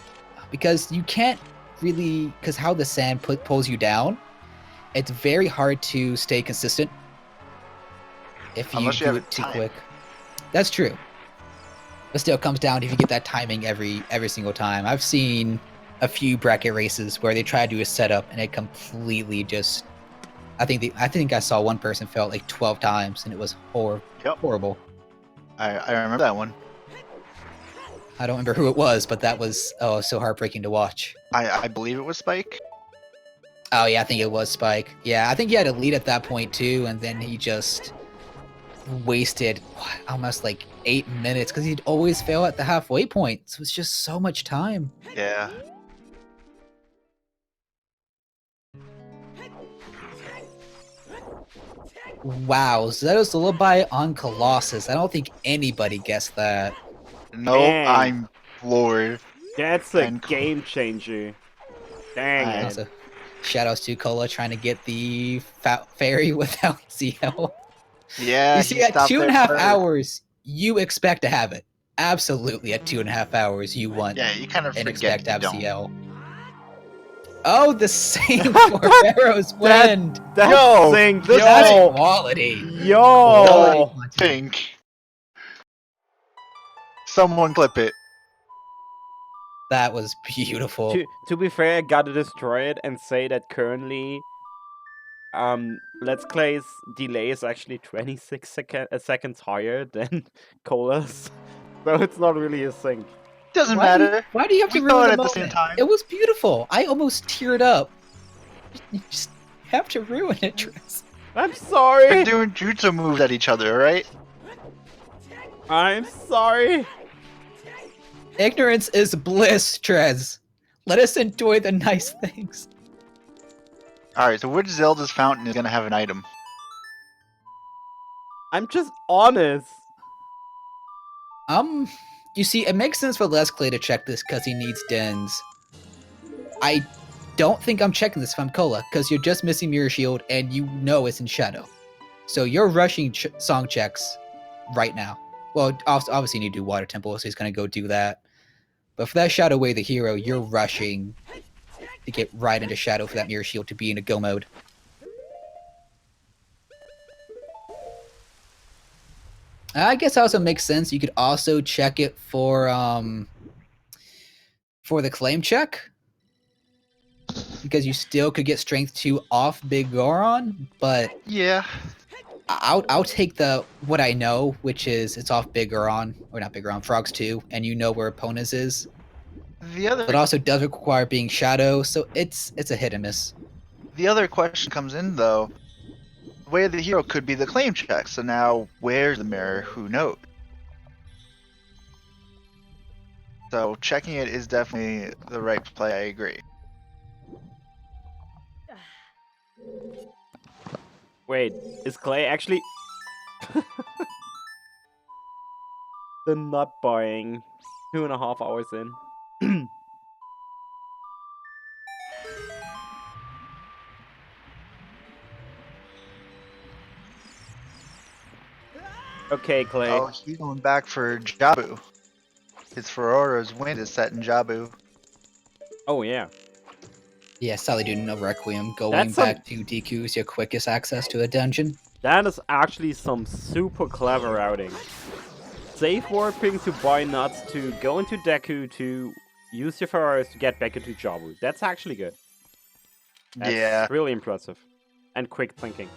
because you can't really, because how the sand pulls you down, it's very hard to stay consistent if you
Unless you
do
have
it too
time.
quick. That's true. But still, it comes down to if you get that timing every single time. I've seen a few bracket races where they try to do a setup and it completely just. I think I saw one person fail like 12 times and it was
Yep.
horrible.
I remember that one.
I don't remember who it was, but that was so heartbreaking to watch.
I believe it was Spike.
Oh yeah, I think it was Spike. Yeah, I think he had a lead at that point too, and then he just wasted almost like 8 minutes because he'd always fail at the halfway point. So it's just so much time.
Yeah.
Wow, Zeto's Lullaby on Colossus. I don't think anybody guessed that.
Nope,
Dang.
I'm floored.
That's a
And-
game changer. Dang
I-
it.
Also, shoutouts to Cola trying to get the fairy without CL.
Yeah,
You
he
see, at
stopped
2.5
there.
hours, you expect to have it. Absolutely, at 2.5 hours, you want
Yeah, you kind of
and
forget
expect to
you
have
don't.
CL. Oh, the same for Pharaoh's Wind!
That's
Yo,
sync.
this
That's
Yo.
quality.
Yo.
Think. Someone clip it.
That was beautiful.
To be fair, I gotta destroy it and say that currently, Letsklay's delay is actually 26 seconds higher than Cola's, so it's not really a sync.
Doesn't matter.
Why do you have to
We saw
ruin
it
the
at the same
moment?
time.
It was beautiful. I almost teared up. You just have to ruin it, Tris.
I'm
We're
sorry.
doing jutsu moves at each other, right?
I'm sorry.
Ignorance is bliss, Trez. Let us enjoy the nice things.
Alright, so which Zelda's fountain is gonna have an item?
I'm just honest.
You see, it makes sense for Letsklay to check this because he needs dens. I don't think I'm checking this if I'm Cola, because you're just missing Mirror Shield and you know it's in Shadow. So you're rushing song checks right now. Well, obviously you need to do Water Temple, so he's going to go do that. But for that Shadow Way the hero, you're rushing to get right into Shadow for that Mirror Shield to be in a go mode. I guess also makes sense. You could also check it for the claim check. Because you still could get Strength 2 off Big Goron, but
Yeah.
I'll take the what I know, which is it's off Big Goron, or not Big Goron, Frogs 2, and you know where opponents is.
The other
But also does require being Shadow, so it's a hit and miss.
question comes in though. The way of the hero could be the claim check, so now where's the mirror? Who knows? So checking it is definitely the right play, I agree.
Wait, is Clay actually the nut buying 2.5 hours in? Okay, Clay.
Oh, he's going back for Jabu. His Ferrora's wind is set in Jabu.
Oh yeah.
Yeah, Sally doing no Requiem, going
That's some-
back to DQ is your quickest access to a dungeon.
That is actually some super clever routing. Safe warping to buy nuts to go into Deku to use your Ferraris to get back into Jabu. That's actually good. That's
Yeah.
really impressive. And quick thinking.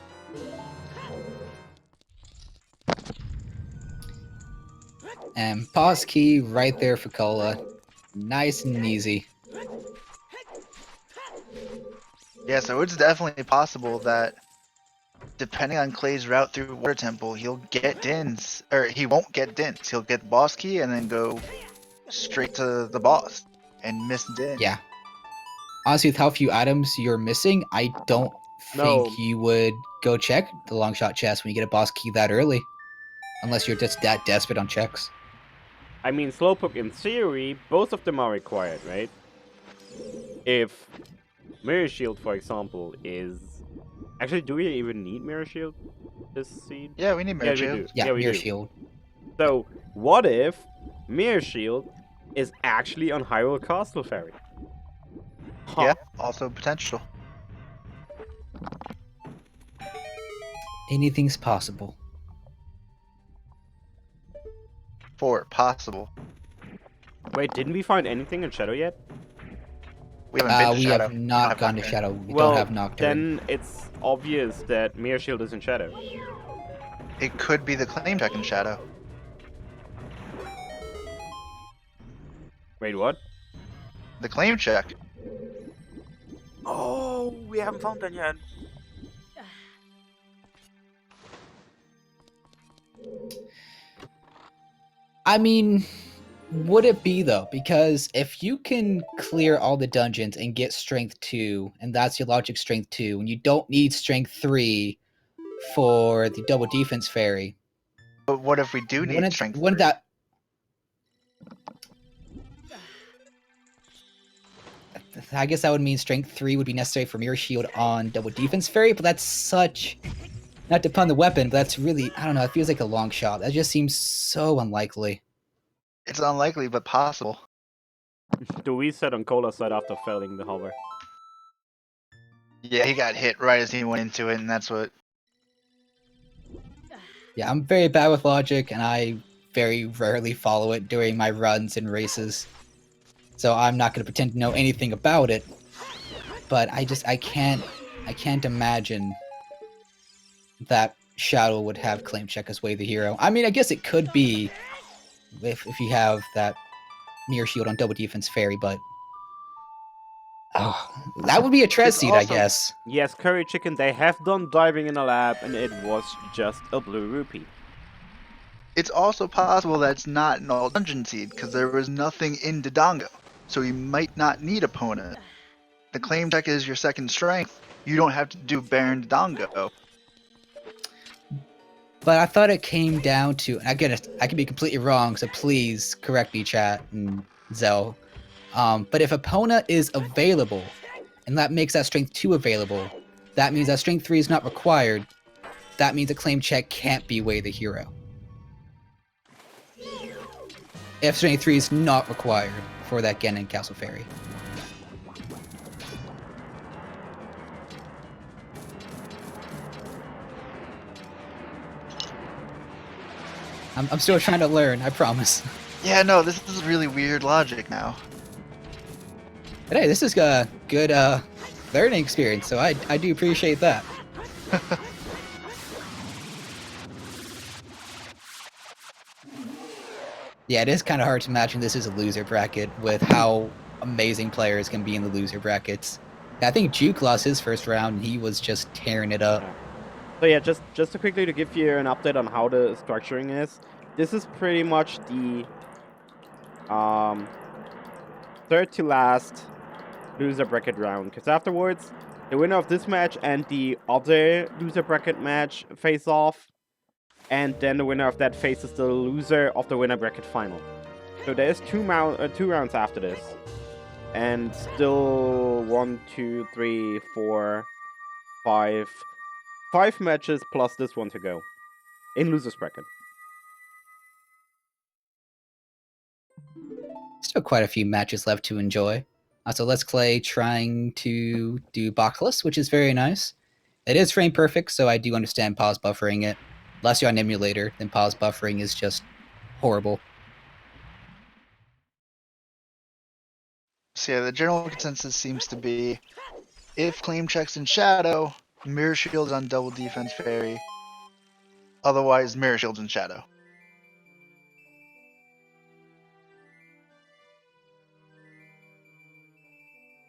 And pause key right there for Cola. Nice and easy.
Yeah, so it's definitely possible that depending on Clay's route through Water Temple, he'll get Dins. Or he won't get Dins. He'll get the boss key and then go straight to the boss and miss Din.
Yeah. Honestly, with how few items you're missing, I don't
No.
think you would go check the long shot chest when you get a boss key that early. Unless you're just that desperate on checks.
I mean, Slowpoke, in theory, both of them are required, right? If Mirror Shield, for example, is... Actually, do we even need Mirror Shield this seed?
Yeah, we need Mirror
we
Shield.
do.
Yeah,
we
Mirror
do.
Shield.
So, what if Mirror Shield is actually on Hyrule Castle Ferry? Huh.
Yeah, also potential.
Anything's possible.
For possible.
Wait, didn't we find anything in Shadow yet?
We haven't been to
We
Shadow.
have not
Not
gone to
Nocturne.
Shadow. We
Well,
don't have Nocturne.
then it's obvious that Mirror Shield is in Shadow.
It could be the claim check in Shadow.
Wait, what?
The claim check.
Oh, we haven't found that yet.
I mean, would it be though? Because if you can clear all the dungeons and get strength 2, and that's your logic strength 2, and you don't need strength 3 for the double defense fairy,
But what if we do need
wouldn't,
strength?
wouldn't
3?
that... I guess that would mean strength 3 would be necessary for Mirror Shield on double defense fairy, but that's such... Not to pun the weapon, but that's really... I don't know, it feels like a long shot. That just seems so unlikely.
It's unlikely, but possible.
Do we set on Cola's side after failing the hover?
Yeah, he got hit right as he went into it, and that's what.
Yeah, I'm very bad with logic, and I very rarely follow it during my runs and races. So I'm not going to pretend to know anything about it. But I can't imagine that Shadow would have claim check as Way the Hero. I mean, I guess it could be if you have that Mirror Shield on double defense fairy, but that would be a Trez
It's
seed, I
also-
guess.
Yes, Curry Chicken, they have done diving in a lab, and it was just a blue rupee.
It's also possible that it's not an all dungeon seed because there was nothing in Dodongo, so you might not need opponent. The claim check is your second strength. You don't have to do Baron Dodongo.
But I thought it came down to, and again, I could be completely wrong, so please correct me, chat and Zell. But if Epona is available, and that makes that strength 2 available, that means that strength 3 is not required. That means a claim check can't be Way the Hero. If strength 3 is not required for that Genin Castle Fairy. I'm still trying to learn, I promise.
Yeah, no, this is really weird logic now.
But hey, this is a good learning experience, so I do appreciate that. Yeah, it is kind of hard to imagine this is a loser bracket with how amazing players can be in the loser brackets. I think Juke lost his first round, and he was just tearing it up.
So yeah, just to quickly to give you an update on how the structuring is. This is pretty much the third to last loser bracket round. Because afterwards, the winner of this match and the other loser bracket match face off. And then the winner of that faces the loser of the winner bracket final. So there's two rounds after this. And still 1, 2, 3, 4, 5. 5 matches plus this one to go. In loser's bracket.
Still quite a few matches left to enjoy. So Letsklay trying to do Bacchus, which is very nice. It is frame perfect, so I do understand pause buffering it. Unless you're on emulator, then pause buffering is just horrible.
So yeah, the general consensus seems to be if claim checks in Shadow, mirror shields on double defense fairy. Otherwise, mirror shields in Shadow.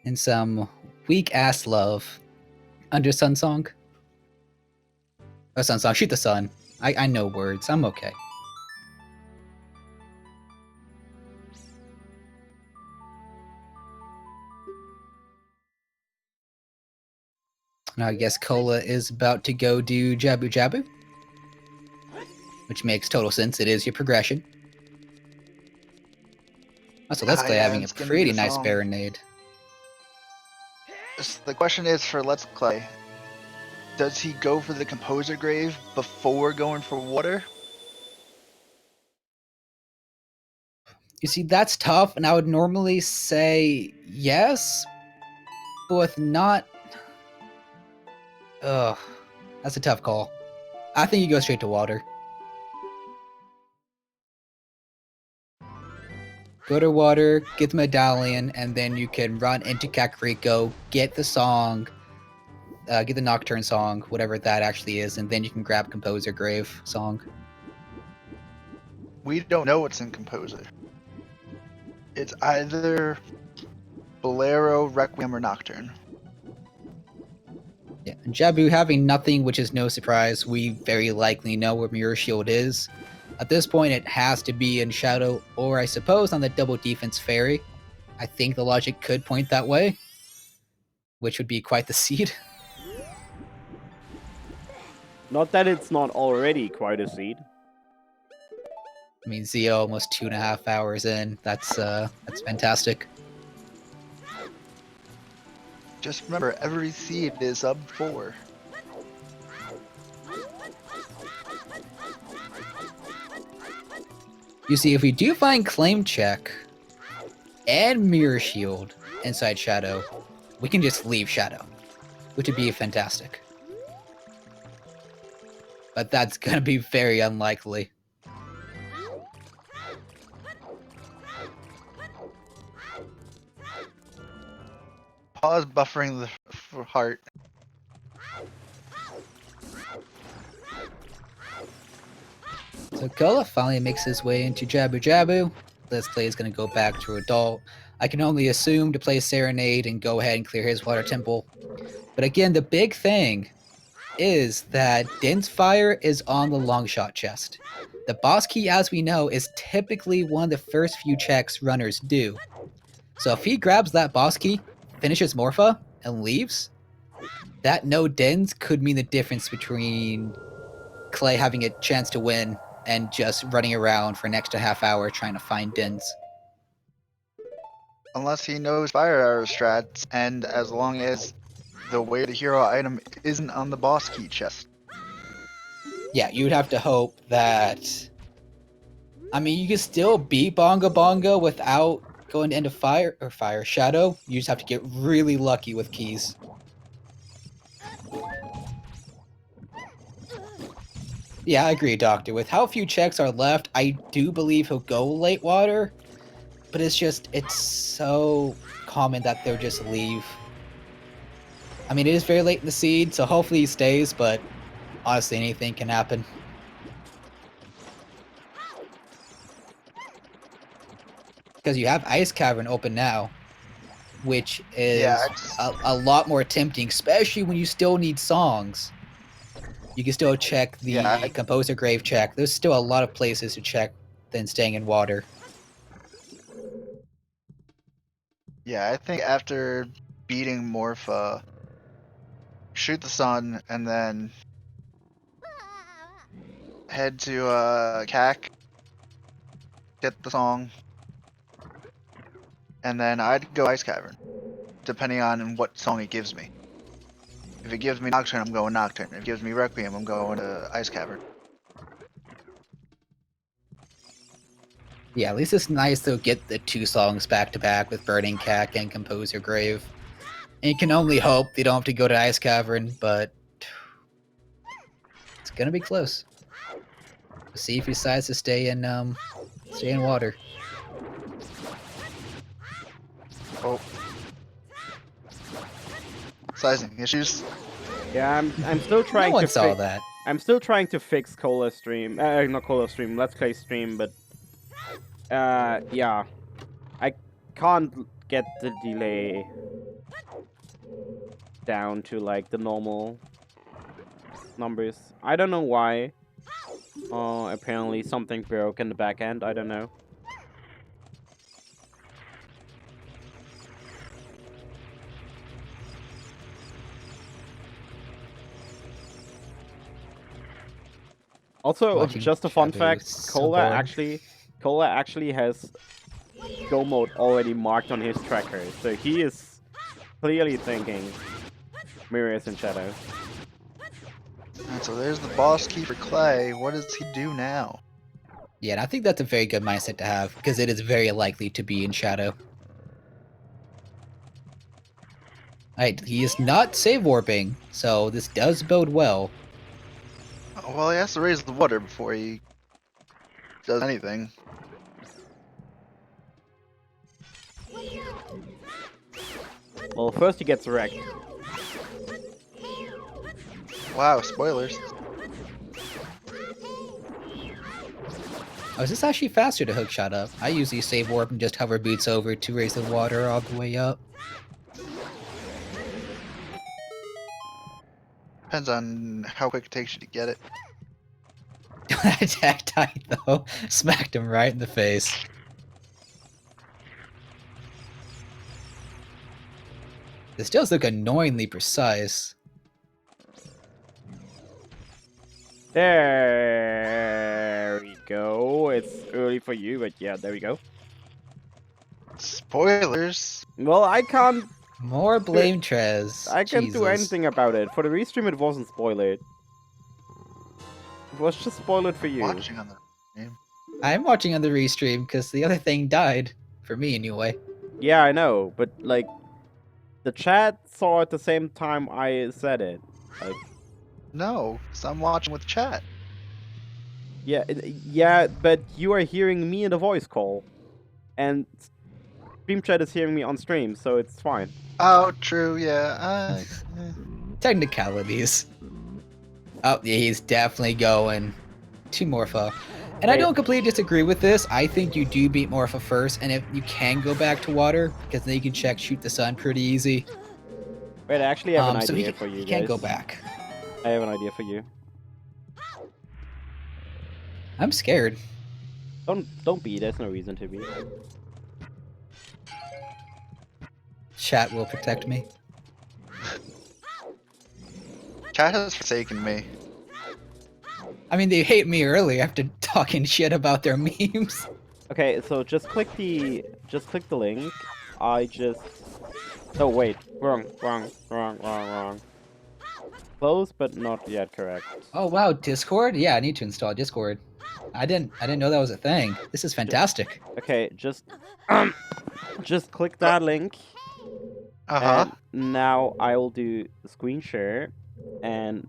And some weak ass love under Sun Song. Oh, Sun Song, shoot the sun. I know words. I'm okay. Now I guess Cola is about to go do Jabu Jabu, which makes total sense. It is your progression. Also, Letsklay
yeah,
having a
it's gonna be
pretty
the
nice
song.
Baronade.
The question is for Letsklay, does he go for the Composer Grave before going for water?
You see, that's tough, and I would normally say yes, but with not... Ugh, that's a tough call. I think you go straight to water. Go to water, get the medallion, and then you can run into Kakariko, get the song, get the Nocturne song, whatever that actually is, and then you can grab Composer Grave song.
We don't know what's in Composer. It's either Bolero, Requiem, or Nocturne.
Yeah, and Jabu having nothing, which is no surprise, we very likely know where Mirror Shield is. At this point, it has to be in Shadow, or I suppose on the double defense fairy. I think the logic could point that way, which would be quite the seed.
Not that it's not already quite a seed.
I mean, Zio almost 2.5 hours in. That's fantastic.
Just remember, every seed is up 4.
You see, if we do find Claim Check and Mirror Shield inside Shadow, we can just leave Shadow, which would be fantastic. But that's gonna be very unlikely.
Pause buffering the heart.
So Kola finally makes his way into Jabu Jabu. Letsklay is going to go back to Adult. I can only assume to play Serenade and go ahead and clear his Water Temple. But again, the big thing is that Din's Fire is on the long shot chest. The boss key, as we know, is typically one of the first few checks runners do. So if he grabs that boss key, finishes Morpha, and leaves, that no Dins could mean the difference between Clay having a chance to win and just running around for an extra half hour trying to find Dins.
Unless he knows fire arrow strats, and as long as the way the hero item isn't on the boss key chest.
Yeah, you'd have to hope that... I mean, you can still beat Bonga Bonga without going into Fire Shadow. You just have to get really lucky with keys. Yeah, I agree, Doctor. With how few checks are left, I do believe he'll go late water, but it's so common that they'll just leave. I mean, it is very late in the seed, so hopefully he stays, but honestly, anything can happen. Because you have Ice Cavern open now, which is a lot more tempting, especially when you still need songs. You can still check the Composer Grave check. There's still a lot of places to check than staying in water.
Yeah, I think after beating Morpha, shoot the sun, and then head to CAC, get the song, and then I'd go Ice Cavern, depending on what song it gives me. If it gives me Nocturne, I'm going Nocturne. If it gives me Requiem, I'm going to Ice Cavern.
Yeah, at least it's nice to get the 2 songs back to back with Burning Cack and Composer Grave. And you can only hope they don't have to go to Ice Cavern, but gonna be close. See if he decides to stay in water.
Oh. Sizing issues.
Yeah, I'm still trying
No one
to
saw that.
I'm still trying to fix Cola stream. Not Cola stream, Letsklay stream, but yeah, I can't get the delay down to like the normal numbers. I don't know why. Apparently something broke in the back end. I don't know. Also,
Watching
just a fun
Jabu
fact:
is so
Cola
boring.
actually has go mode already marked on his tracker, so he is clearly thinking mirrors and shadows.
And so there's the boss key for Clay. What does he do now?
Yeah, and I think that's a very good mindset to have, because it is very likely to be in shadow. Alright, he is not save warping, so this does bode well.
Oh, well, he has to raise the water before he does anything.
Well, first he gets wrecked.
Wow, spoilers.
Oh, is this actually faster to hook shot up? I usually save warp and just hover boots over to raise the water all the way up.
Depends on how quick it takes you to get it.
That attack tight though. Smacked him right in the face. This does look annoyingly precise.
There we go. It's early for you, but yeah, there we go.
Spoilers.
Well, I can't
More blame Trez.
I can't do
Jesus.
anything about it. For the restream, it wasn't spoiled. It was just spoiled for you.
Watching on the game.
I'm watching on the restream because the other thing died. For me, anyway.
Yeah, I know, but like, the chat saw at the same time I said it. Like,
No, 'cause I'm watching with chat.
yeah, yeah, but you are hearing me in the voice call, and stream chat is hearing me on stream, so it's fine.
Oh, true, yeah.
Technicalities. Oh, yeah, he's definitely going to Morpha. And I don't completely disagree with this. I think you do beat Morpha first, and if you can go back to water, because then you can check Shoot the Sun pretty easy.
Wait, I actually have an
So
idea for you
he
guys.
can't go back.
I have an idea for you.
I'm scared.
Don't be. There's no reason to be.
Chat will protect me.
Chat has forsaken me.
I mean, they hate me early after talking shit about their memes.
Okay, so just click the link. Oh wait, wrong. Close, but not yet correct.
Oh wow, Discord? Yeah, I need to install Discord. I didn't know that was a thing. This is fantastic.
Okay, just click that link.
Uh-huh.
And now I will do the screen share, and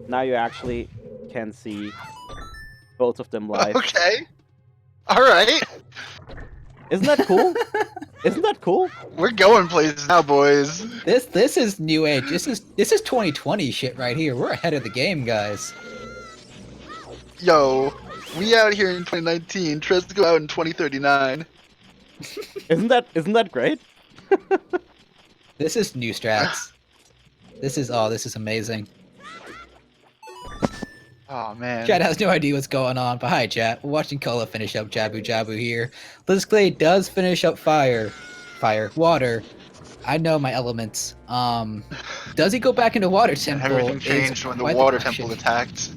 now you actually can see both of them live.
Okay. Alright.
Isn't that cool? Isn't that cool?
We're going places now, boys.
This is new age. This is 2020 shit right here. We're ahead of the game, guys.
Yo, we out here in 2019. Trez go out in 2039.
Isn't that great?
This is new strats. This is amazing.
Oh man.
Chat has no idea what's going on, but hi chat. We're watching Kola finish up Jabu Jabu here. Letsklay does finish up fire, water. I know my elements. Does he go back into water temple?
Everything changed when the
quite
water
question.
temple attacked.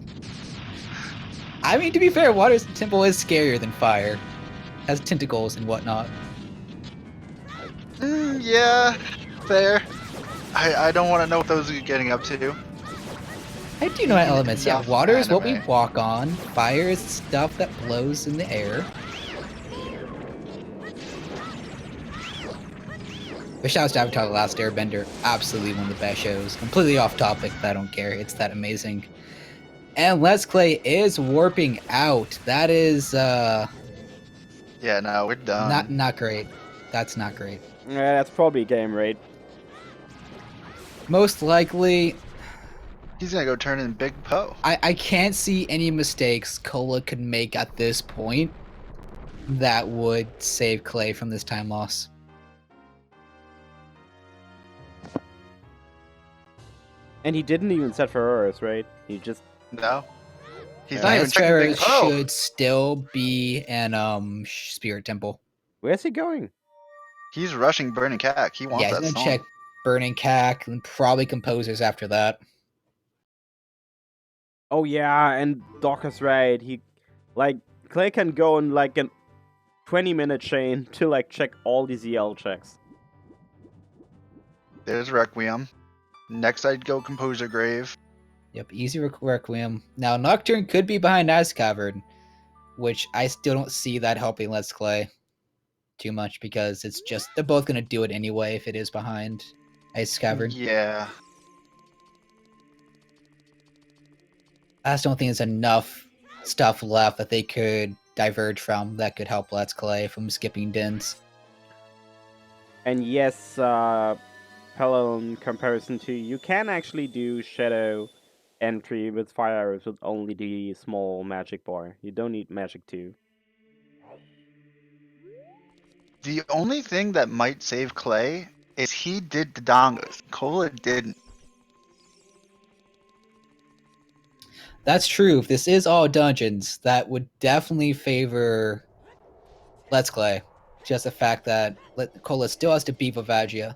I mean, to be fair, water temple is scarier than fire. Has tentacles and whatnot.
Yeah, fair. I don't want to know what those are getting up to.
I do know my elements. Yeah,
Enough
water is what we
anime.
walk on. Fire is stuff that blows in the air. But shouts to Avatar: The Last Airbender. Absolutely one of the best shows. Completely off topic, but I don't care. It's that amazing. And Letsklay is warping out. That is
Yeah, no, we're done.
not great. That's not great.
Yeah, that's probably game rate.
Most likely,
He's gonna go turn in Big Poe.
I can't see any mistakes Cola could make at this point that would save Clay from this time loss.
And he didn't even set Ferraris, right? He just...
No, he's not even
Last
checking
Trevor
Big Poe.
should still be an Spirit Temple.
Where's he going?
He's rushing Burning Cack. He wants
Yeah, he's
that
gonna
song.
check Burning Cack and probably Composers after that.
Oh yeah, and Doc is right. He... Like, Clay can go on like a 20-minute chain to like check all these EL checks.
There's Requiem. Next, I'd go Composer Grave.
Yep, easy Requiem. Now, Nocturne could be behind Ice Cavern, which I still don't see that helping Letsklay too much because it's just, they're both going to do it anyway if it is behind Ice Cavern.
Yeah.
I just don't think there's enough stuff left that they could diverge from that could help Letsklay from skipping Dins.
And yes, Pello, in comparison to, you can actually do Shadow entry with Fire Arrows with only the small magic bar. You don't need magic 2.
The only thing that might save Clay is he did the dongas. Cola didn't.
That's true. If this is all dungeons, that would definitely favor Letsklay. Just the fact that Cola still has to beat Vavagia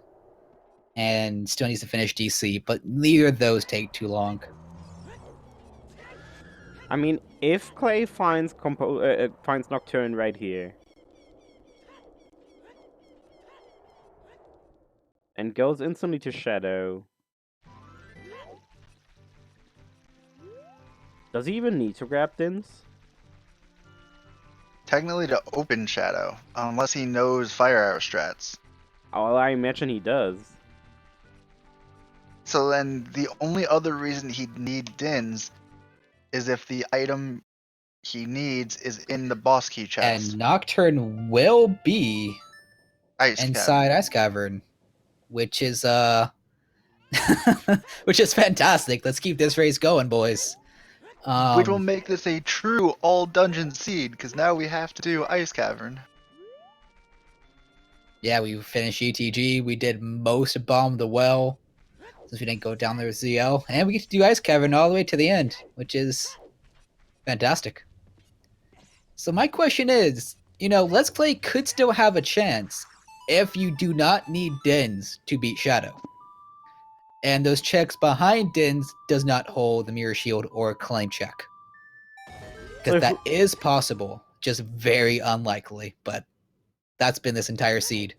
and still needs to finish DC, but neither of those take too long.
I mean, if Clay finds finds Nocturne right here and goes instantly to Shadow, does he even need to grab Dins?
Technically to open Shadow, unless he knows Fire Arrow strats.
Oh, I imagine he does.
So then the only other reason he'd need Dins is if the item he needs is in the boss key chest.
And Nocturne will be
Ice
inside
Cavern.
Ice Cavern, which is which is fantastic. Let's keep this race going, boys.
Which will make this a true all dungeon seed, because now we have to do Ice Cavern.
Yeah, we finished ETG. We did most of Bomb the Well, since we didn't go down there with ZL. And we get to do Ice Cavern all the way to the end, which is fantastic. So my question is, Letsklay could still have a chance if you do not need Dins to beat Shadow. And those checks behind Dins does not hold the Mirror Shield or Claim check. Because that is possible, just very unlikely, but that's been this entire seed.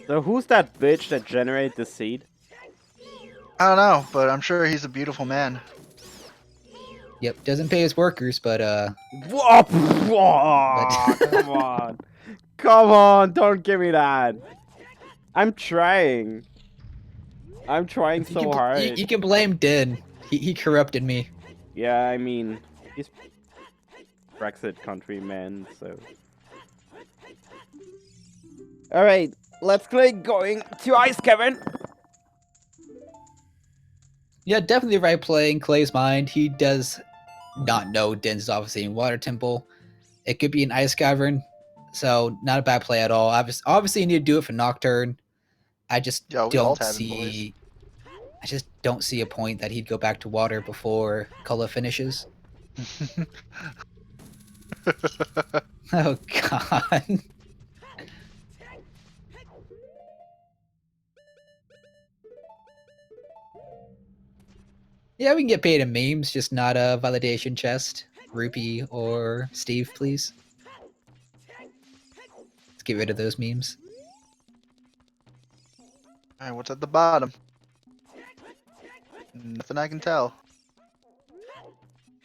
So who's that bitch that generated the seed?
I don't know, but I'm sure he's a beautiful man.
Yep, doesn't pay his workers, but
Whoa, come on. Come on, don't give me that. I'm trying. I'm trying so hard.
You can blame Din. He corrupted me.
Yeah, I mean, he's Brexit country, man, so... Alright, let's play going to Ice Cavern.
Yeah, definitely right play in Clay's mind. He does not know Din's is obviously in Water Temple. It could be an Ice Cavern, so not a bad play at all. Obviously, you need to do it for Nocturne. I just don't see... I just don't see a point that he'd go back to water before Cullah finishes. Oh, God. Yeah, we can get paid in memes, just not a validation chest. Rupee or Steve, please. Let's get rid of those memes.
Alright, what's at the bottom? Nothing I can tell.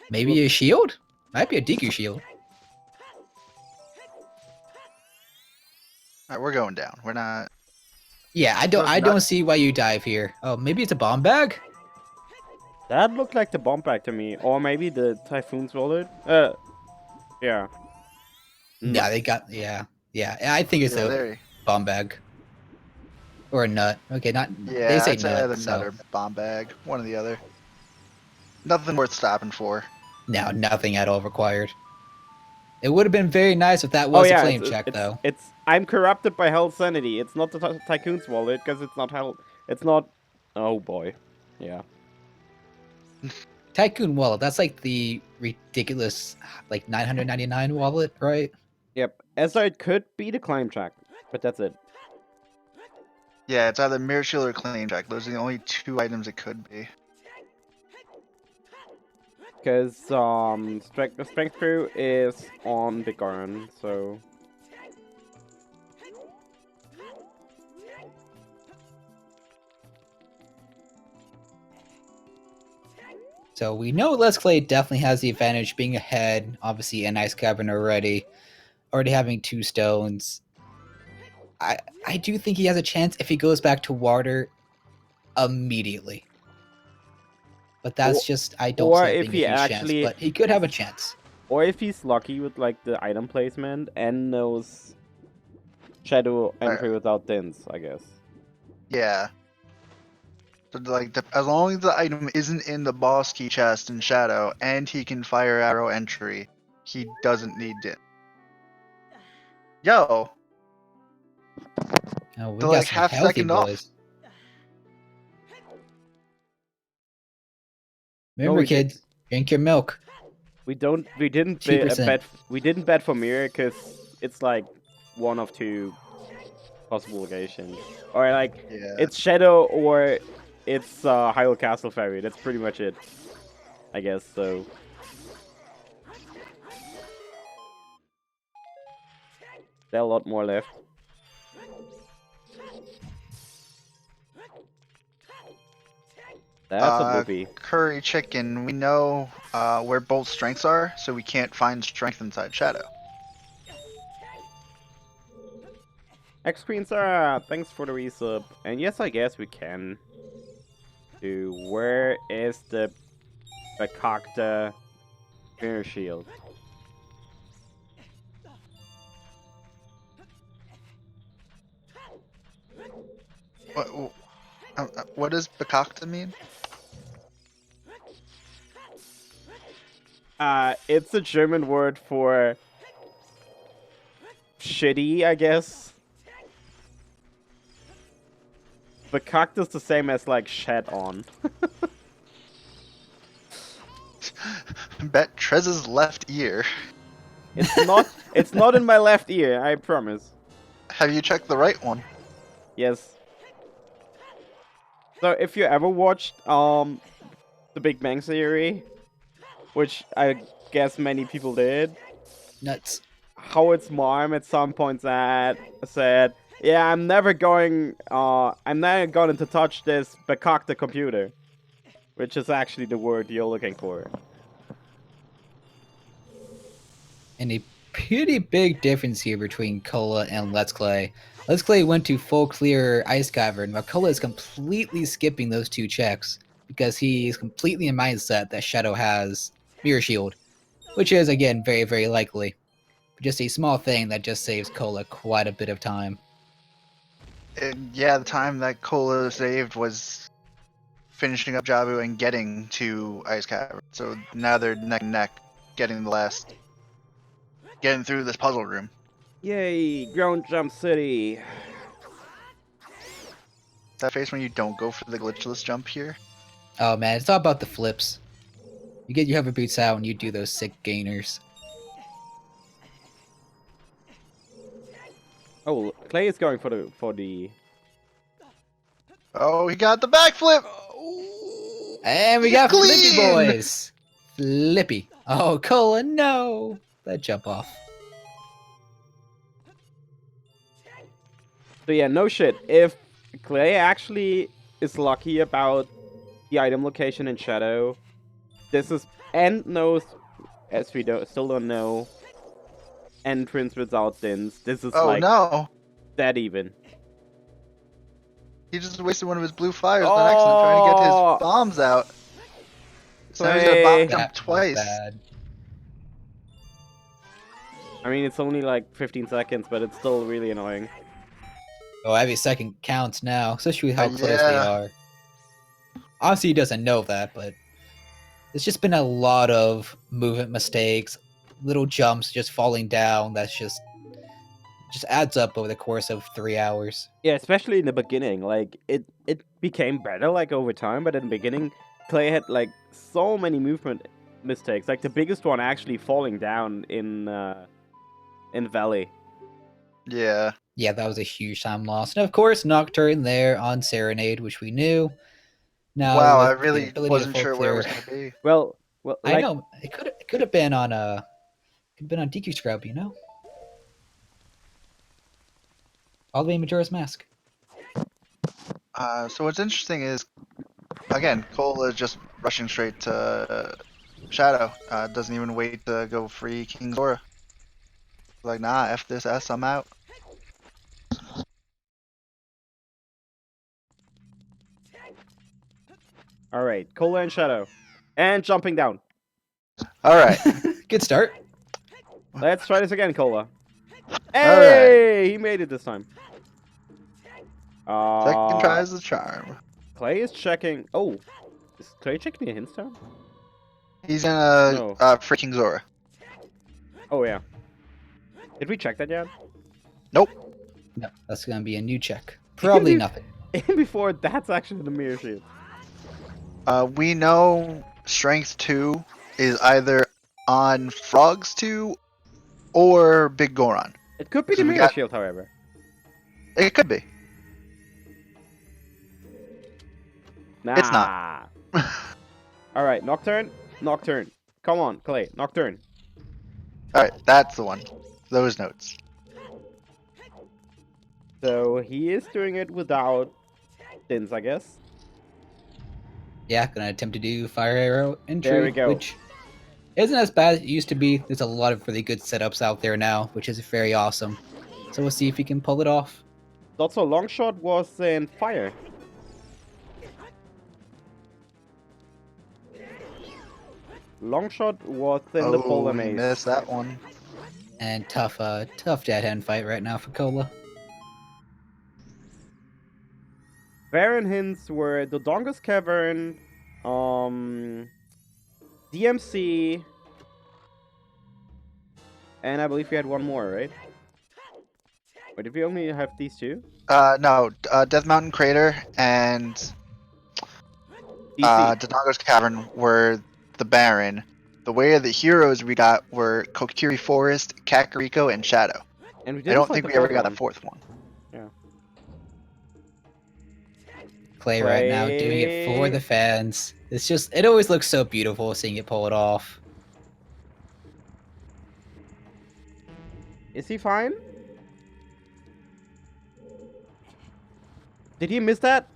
Maybe a shield? Might be a Deku shield.
Alright, we're going down. We're not...
Yeah, I don't see why you dive here. Oh, maybe it's a bomb bag?
That looked like the bomb bag to me, or maybe the Typhoon's wallet. Yeah. No.
Yeah, they got yeah. I think it's
Yeah,
a
there.
bomb bag or a nut. Okay, not they
Yeah,
say
I'd say
nut.
either
So
nut or bomb bag, one or the other. Nothing worth stopping for.
no, nothing at all required. It would have been very nice if that
Oh
was a
yeah,
claim check, though.
it's. I'm corrupted by Hell's Sanity. It's not the Tycoon's wallet because it's not Hell. It's not. Oh boy. Yeah.
Tycoon wallet. That's like the ridiculous, like 999 wallet, right?
Yep. So it could be the claim track, but that's it.
Yeah, it's either Mirror Shield or Claim Jack. Those are the only two items it could be.
Because strength crew is on the Garn, so.
So we know Letsklay definitely has the advantage being ahead. Obviously, an ice cavern already having 2 stones. I do think he has a chance if he goes back to water immediately. But that's just I don't
or
see it
if
being
he
a huge
actually-
chance. But he could have a chance.
Or if he's lucky with like the item placement and knows shadow entry without dents, I guess.
Yeah. So like, as long as the item isn't in the boss key chest in Shadow, and he can fire arrow entry, he doesn't need it. Yo,
Oh, we
They're
got
like
some
half
healthy
second off.
boys. Remember,
we did-
kids, drink your milk.
We didn't
2%.
bet for Mirror because it's like one of 2 possible locations. Or like
yeah.
it's Shadow or it's Hyrule Castle Ferry. That's pretty much it. I guess so. There are a lot more left. That's a whoopee.
Curry chicken. We know where both strengths are, so we can't find strength inside Shadow.
X-Screen Sarah, thanks for the resub. And yes, I guess we can do. Where is the Bakakta Mirror Shield?
What does Bakakta mean?
It's a German word for shitty, I guess. Bekackt is the same as like shed on.
Bet Trez's left ear.
It's not in my left ear, I promise.
Have you checked the right one?
Yes. So if you ever watched The Big Bang Theory, which I guess many people did,
Nuts.
Howard's mom at some point said, "Yeah, I'm never going to touch this Bekakta computer," which is actually the word you're looking for.
And a pretty big difference here between Cola and Letsklay. Letsklay went to full clear Ice Cavern, while Cola is completely skipping those 2 checks because he is completely in mindset that Shadow has Mirror Shield, which is, again, very, very likely. But just a small thing that just saves Cola quite a bit of time.
Yeah, the time that Cola saved was finishing up Jabu and getting to Ice Cavern. So now they're neck and neck, getting through this puzzle room.
Yay, Ground Jump City.
That face when you don't go for the glitchless jump here.
Oh man, it's all about the flips. You get your hover boots out and you do those sick gainers.
Oh, Clay is going for the.
Oh, he got the backflip!
And we got
Clean!
Flippy boys! Flippy. Oh, Cola, no! That jump off.
So yeah, no shit. If Clay actually is lucky about the item location in Shadow, this is and knows, as we still don't know, entrance without dins. This is
Oh
like
no!
that even.
He just wasted one of his blue fires on accident trying to get his bombs out. Sam's gonna bot
Clay.
jump
That was
twice.
bad.
I mean, it's only like 15 seconds, but it's still really annoying.
Oh, every second counts now, especially with how close we
Yeah.
are. Obviously, he doesn't know that, but there's just been a lot of movement mistakes, little jumps just falling down. That's just adds up over the course of 3 hours.
Yeah, especially in the beginning. Like it became better like over time, but in the beginning, Clay had like so many movement mistakes. Like the biggest one actually falling down in Valley.
Yeah.
Yeah, that was a huge time loss. And of course, Nocturne there on Serenade, which we knew. Now
Wow, I
with the
really
ability
wasn't
to full
sure where it was
clear,
gonna be.
Well,
I
like
know it could have been on DQ Scrub, you know, all the way in Majora's Mask.
So what's interesting is, again, Cole is just rushing straight to Shadow. Doesn't even wait to go free King Zora. Like, nah, F this S, I'm out.
all right, Cola and Shadow, and jumping down.
Alright.
Good start.
Let's try this again, Cola.
Alright.
Hey, he made it this time.
Second try is the charm.
Clay is checking. Oh, is Clay checking the hints down?
He's gonna
No.
free King Zora.
Oh yeah. Did we check that yet?
Nope.
No, that's gonna be a new check. Probably nothing.
Before that's actually the mirror shield.
We know Strength 2 is either on Frogs 2 or Big Goron.
It could be the
So we
mirror
got-
shield, however.
It could be.
Nah.
It's not.
All right, Nocturne. Nocturne. Come on, Clay. Nocturne.
Alright, that's the one. Those notes.
So he is doing it without Dins, I guess.
Yeah, gonna attempt to do Fire Arrow entry,
There we go.
which isn't as bad as it used to be. There's a lot of really good setups out there now, which is very awesome. So we'll see if he can pull it off.
Also, Longshot was in fire. Longshot was in the polar
he
maze.
missed that one.
And tough dead hand fight right now for Cola.
Baron hints were the Dongus Cavern, DMC, and I believe we had one more, right? Or did we only have these two?
No, Death Mountain Crater and
DC.
Dodongo's Cavern were the Baron. The Way of the Heroes we got were Kokiri Forest, Kakariko, and Shadow.
And we
I
didn't
don't
find
think
the
we ever
fourth
got a
one.
fourth one.
Clay right now doing it for
Clay.
the fans. It's just, it always looks so beautiful seeing it pull it off.
Is he fine? Did he miss that?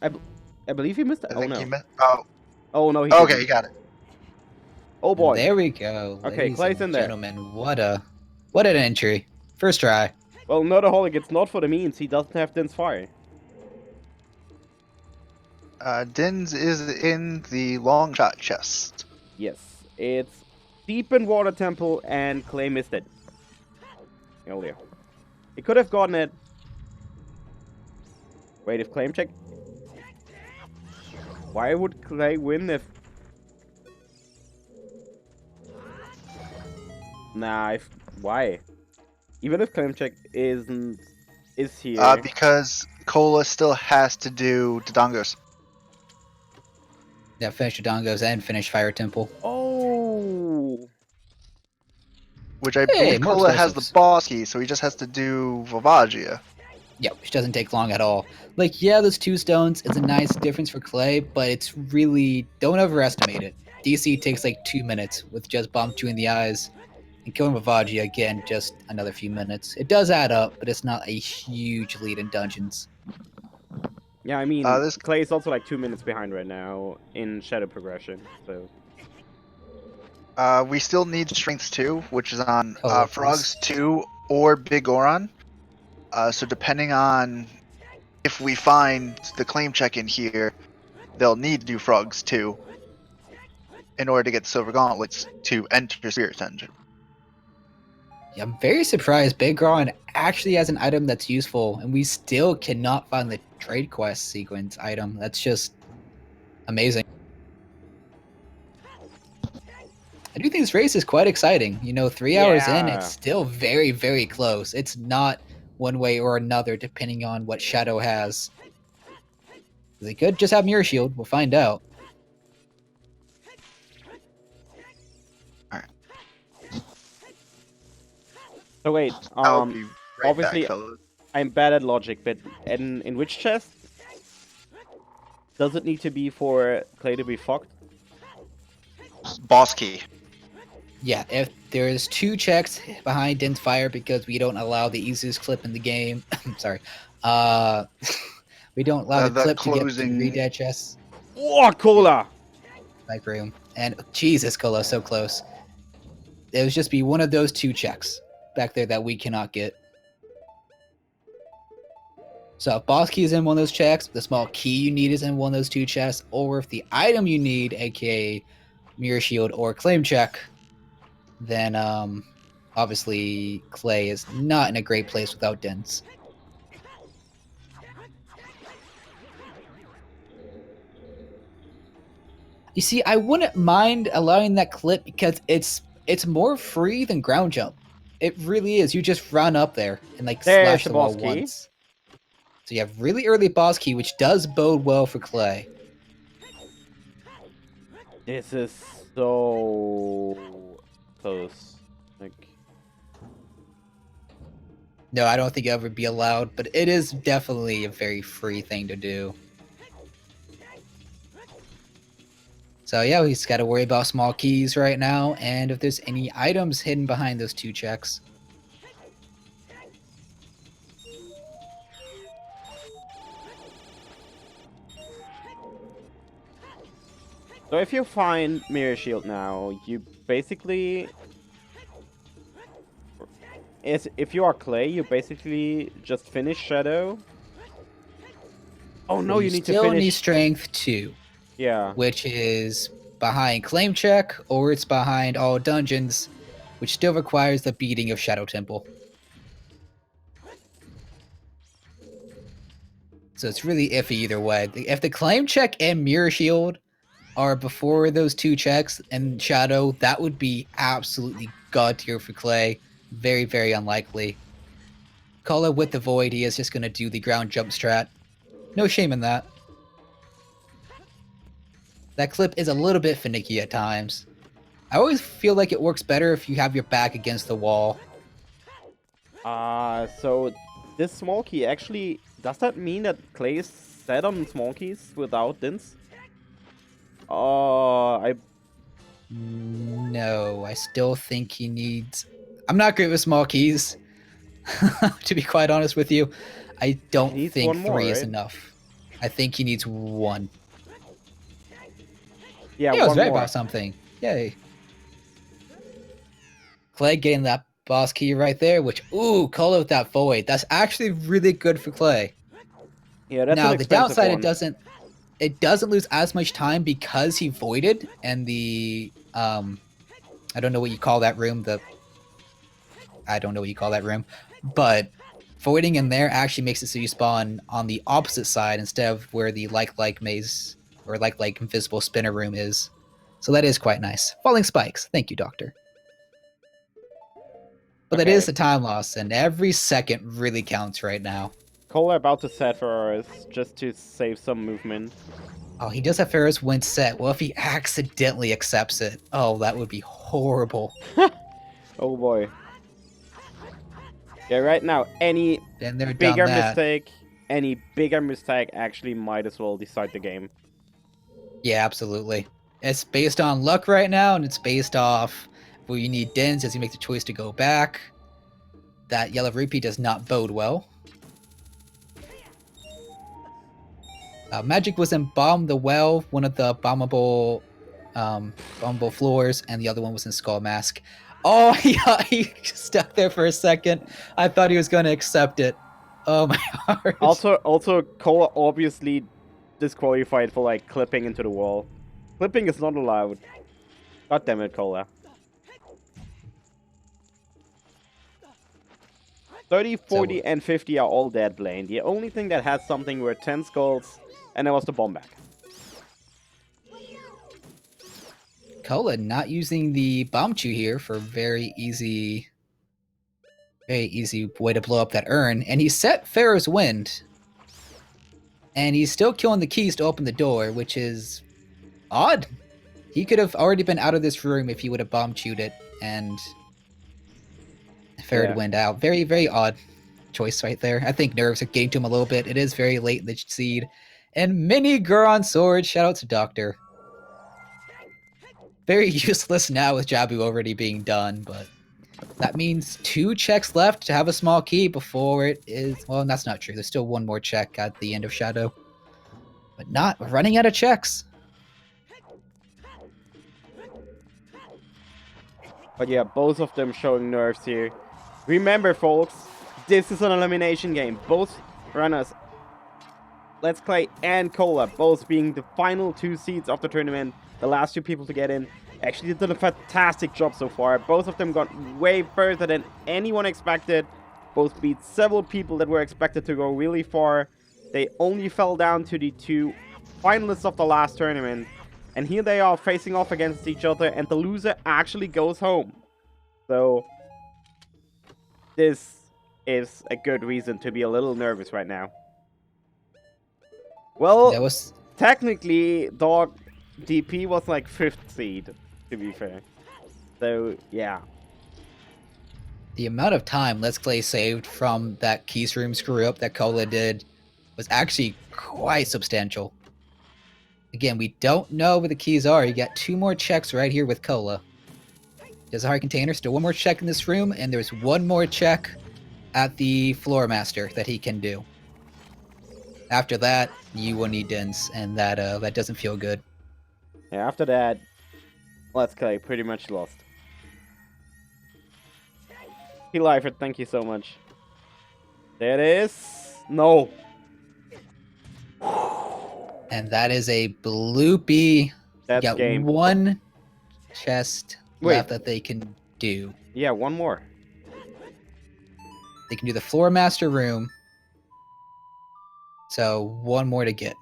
I believe he missed that.
I
Oh
think
no.
he missed. Oh,
Oh no. He
okay,
didn't.
you got it.
Oh boy.
There we go.
Okay,
ladies
Clay's
and
in there.
Gentlemen, what an entry. First try.
Well, Nerdaholic, it's not for the means. He doesn't have Din's fire.
Dins is in the long shot chest.
Yes, it's deep in Water Temple, and Clay missed it. Earlier. He could have gotten it. Wait, if Claim check. Why would Clay win if? Nah, why? Even if Claim check is here.
Because Cola still has to do Dodongos.
Yeah, finish Dongos and finish Fire Temple.
Oh.
Which I
Hey,
believe
more
Cola has the
explosives.
boss key, so he just has to do Vivagia.
Yeah, which doesn't take long at all. Like, yeah, those 2 stones, it's a nice difference for Clay, but it's really, don't overestimate it. DC takes like 2 minutes with just Bomb 2 in the eyes, and killing Vivagia again, just another few minutes. It does add up, but it's not a huge lead in dungeons.
Yeah, I mean,
This-
Clay is also like 2 minutes behind right now in shadow progression, so.
We still need Strength 2, which is on
Oh, please.
Frogs 2 or Big Goron. So depending on if we find the claim check in here, they'll need to do Frogs 2. in order to get silver gauntlets to enter Spirit Engine.
Yeah, I'm very surprised Big Ron actually has an item that's useful, and we still cannot find the trade quest sequence item. That's just amazing. I do think this race is quite exciting. You know, 3 hours in, it's
Yeah.
still very, very close. It's not one way or another, depending on what Shadow has. They could just have Mirror Shield. We'll find out.
So wait,
I'll be right
obviously
back, fellas.
I'm bad at logic, but in which chest does it need to be for Clay to be fucked?
Boss key.
Yeah, if there's 2 checks behind Din's fire because we don't allow the easiest clip in the game. Sorry. We don't allow the clip to get to read that chest.
Oh, Cola!
Like room. And Jesus, Cola, so close. It would just be one of those 2 checks back there that we cannot get. So if boss key is in one of those checks, the small key you need is in one of those 2 chests, or if the item you need, aka Mirror Shield or Claim check, then obviously Clay is not in a great place without Dins. You see, I wouldn't mind allowing that clip because it's more free than ground jump. It really is. You just run up there and like
There's
slash
the
the wall
boss key.
once. So you have really early boss key, which does bode well for Clay.
This is so close. Like,
No, I don't think it'll ever be allowed, but it is definitely a very free thing to do. So yeah, he's got to worry about small keys right now, and if there's any items hidden behind those 2 checks.
so if you find Mirror Shield now, you basically... if you are Clay, you basically just finish Shadow. Oh no, you need to
still
finish...
need strength 2,
Yeah.
which is behind claim check, or it's behind all dungeons, which still requires the beating of Shadow Temple. So it's really iffy either way. If the claim check and Mirror Shield are before those 2 checks and Shadow, that would be absolutely god tier for Clay. Very, very unlikely. Kala with the Void, he is just going to do the ground jump strat. No shame in that. That clip is a little bit finicky at times. I always feel like it works better if you have your back against the wall.
So this small key actually... Does that mean that Clay is set on small keys without Dins?
No, I still think he needs... I'm not great with small keys, to be quite honest with you. I don't
He needs
think
one more,
3 is
right?
enough. I think he needs 1.
Yeah,
I was
one
right
more.
about something. Yay. Clay getting that boss key right there, which, ooh, call out that void. That's actually really good for Clay.
Yeah, that's
Now,
an
the
expensive
downside,
one.
it doesn't lose as much time because he voided, and the, I don't know what you call that room, but voiding in there actually makes it so you spawn on the opposite side instead of where the like maze, or like invisible spinner room is. So that is quite nice. Falling spikes. Thank you, Doctor. But that
Okay.
is a time loss, and every second really counts right now.
Cole about to set for us just to save some movement.
Oh, he does have Ferris win set. Well, if he accidentally accepts it, oh, that would be horrible.
Oh boy. Yeah, right now, any
Then they're
bigger
done that.
mistake actually might as well decide the game.
Yeah, absolutely. It's based on luck right now, and it's based off where you need Dins as you make the choice to go back. That yellow rupee does not bode well. Magic was in Bomb the Well, one of the bombable floors, and the other one was in Skull Mask. Oh, he stuck there for a second. I thought he was going to accept it. Oh my heart.
Also, Cole obviously disqualified for like clipping into the wall. Clipping is not allowed. God damn it, Cola. 30, 40, and 50 are all dead, Blaine. The only thing that has something were 10 skulls, and that was the bomb back.
Cola not using the bomb chew here for very easy way to blow up that urn, and he set Pharaoh's Wind, and he's still killing the keys to open the door, which is odd. He could have already been out of this room if he would have bomb chewed it and Pharaoh Wind out. Very, very odd choice right there. I think nerves are getting to him a little bit. It is very late in the seed. And mini Goron Sword. Shout out to Doctor. Very useless now with Jabu already being done, but that means 2 checks left to have a small key before it is... Well, that's not true. There's still 1 more check at the end of Shadow. But not running out of checks.
But yeah, both of them showing nerves here. Remember, folks, this is an elimination game. Both runners, Letsklay and Cola, both being the final 2 seeds of the tournament, the last 2 people to get in, actually did a fantastic job so far. Both of them got way further than anyone expected. Both beat several people that were expected to go really far. They only fell down to the 2 finalists of the last tournament. And here they are facing off against each other, and the loser actually goes home. So, this is a good reason to be a little nervous right now. Well, technically, Dog DP was like 5th seed, to be fair. So, yeah.
The amount of time Letsklay saved from that keys room screw-up that Cola did was actually quite substantial. Again, we don't know where the keys are. You got 2 more checks right here with Cola. There's a hard container. Still 1 more check in this room, and there's 1 more check at the Floor Master that he can do. After that, you will need Dins, and that doesn't feel good.
Yeah, after that, Letsklay pretty much lost. He Lifer, thank you so much. There it is. No.
And that is a bloopy.
That's
got
game.
1 chest left that they can do.
Yeah, 1 more.
They can do the Floor Master room. So 1 more to get.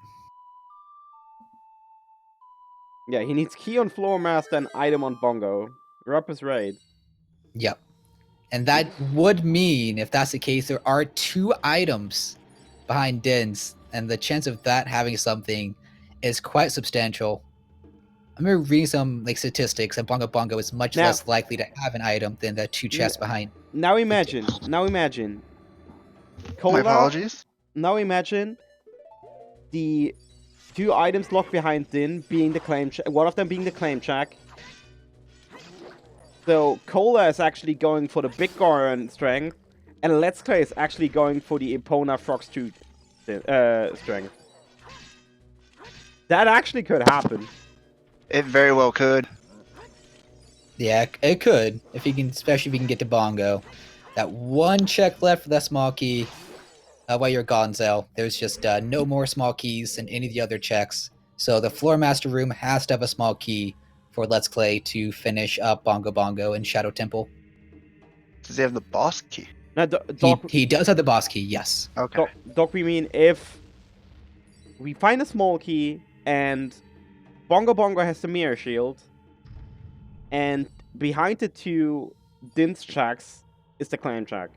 Yeah, he needs key on Floor Master and item on Bongo. Rub is raid.
Yep. And that would mean, if that's the case, there are 2 items behind Dins, and the chance of that having something is quite substantial. I'm gonna read some statistics, and Bongo Bongo is much less likely to have an item than the 2 chests behind.
Now imagine. Cola,
my apologies.
Now imagine the 2 items locked behind Din being the claim check, one of them being the claim check. So Cola is actually going for the Big Goron strength, and Letsklay is actually going for the Epona Frogs 2 strength. That actually could happen.
It very well could.
Yeah, it could, if he can, especially if he can get to Bongo. That 1 check left for that small key. While you're gone, Zell, there's just no more small keys in any of the other checks. So the Floor Master room has to have a small key for Letsklay to finish up Bongo Bongo and Shadow Temple.
Does he have the boss key?
Now,
he does have the boss key, yes.
Okay.
Doc, we mean if we find a small key and Bongo Bongo has the mirror shield, and behind the 2 Din's checks is the claim check.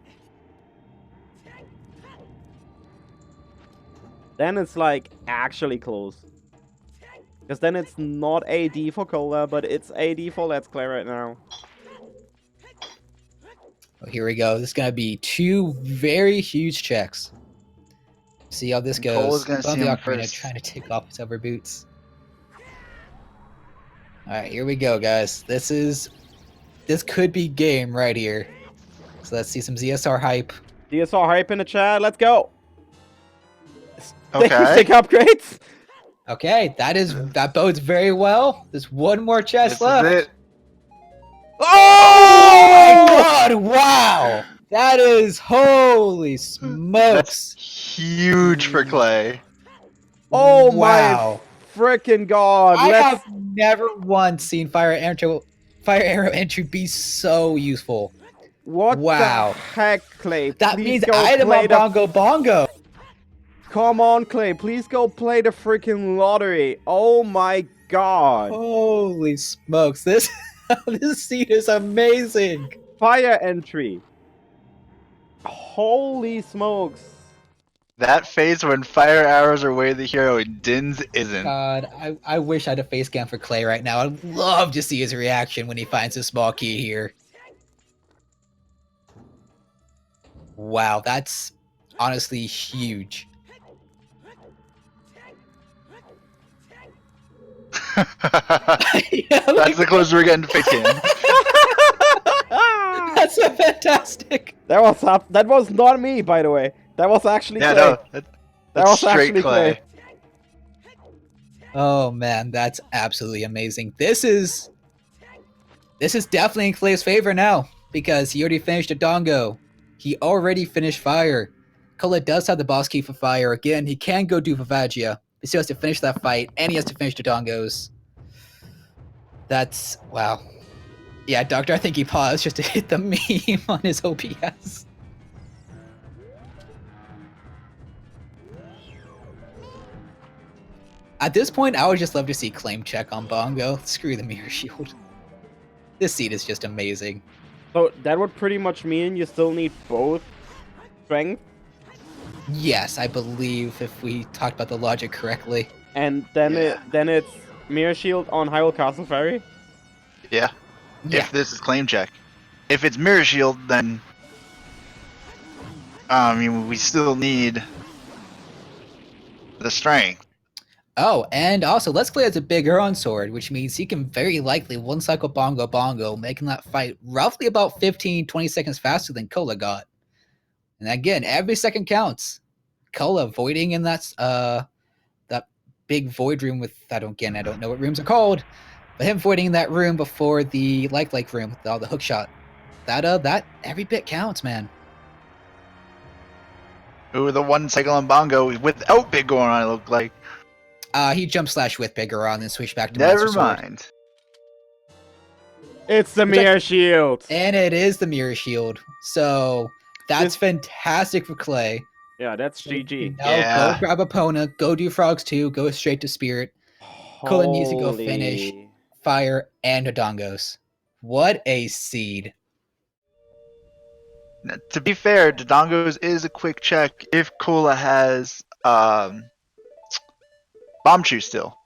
Then it's like actually close. Because then it's not AD for Cola, but it's AD for Letsklay right now.
Well, here we go. This is going to be 2 very huge checks. See how this goes.
Cola's gonna see him first.
Trying to take off his upper boots. Alright, here we go, guys. This could be game right here. So let's see some ZSR hype.
DSR hype in the chat. Let's go.
Okay.
Stick upgrades.
Okay, that bodes very well. There's 1 more chest
This
left.
is it.
Oh my god, wow! That is, holy smokes.
That's huge for Clay.
Oh
Wow.
my freaking god!
I
Let's.
have never once seen fire arrow entry be so useful.
What
Wow.
the heck, Clay?
That
Please
means
go
item
play
on
the.
Bongo Bongo.
Come on, Clay. Please go play the freaking lottery. Oh my god.
Holy smokes! This seed is amazing.
Fire entry. Holy smokes.
That phase when fire arrows are way the hero and Din's isn't.
God, I wish I had a face cam for Clay right now. I'd love to see his reaction when he finds a small key here. Wow, that's honestly huge. Yeah,
That's the closest we're getting to face cam.
That's so fantastic.
That was not me, by the way. That was actually
Yeah,
Clay.
no,
That
that's
was
straight
actually
Clay.
Oh man, that's absolutely amazing. This is definitely in Clay's favor now because he already finished a Dongo. He already finished fire. Cola does have the boss key for fire. Again, he can go do Vavagia. He still has to finish that fight, and he has to finish the Dongos. That's wow. Yeah, Doctor, I think he paused just to hit the meme on his OPS. At this point, I would just love to see claim check on Bongo. Screw the mirror shield. This seed is just amazing.
So that would pretty much mean you still need both strength,
Yes, I believe if we talked about the logic correctly.
and then
Yeah.
it's mirror shield on Hyrule Castle Ferry.
Yeah.
Yeah.
If this is claim check. If it's mirror shield, then I mean we still need the strength.
Oh, and also, Letsklay has a big Huron sword, which means he can very likely one-cycle Bongo Bongo, making that fight roughly about 15-20 seconds faster than Cola got. And again, every second counts. Cola voiding in that big void room with, I don't know what rooms are called, but him voiding in that room before the like room with all the hook shot. That every bit counts, man.
Ooh, the one cycle on Bongo without Big Goron, it looked like.
He jump slash with bigger on and switch back to
Never
Master Sword.
mind.
It's the mirror shield.
And it is the mirror shield. So that's fantastic for Clay.
Yeah, that's GG.
Now
Yeah.
go grab Epona, go do Frogs 2, go straight to Spirit. Cola needs to go finish
Holy.
Fire and Dodongos. What a seed.
Now, to be fair, Dodongos is a quick check if Kula has Bomb Chew still.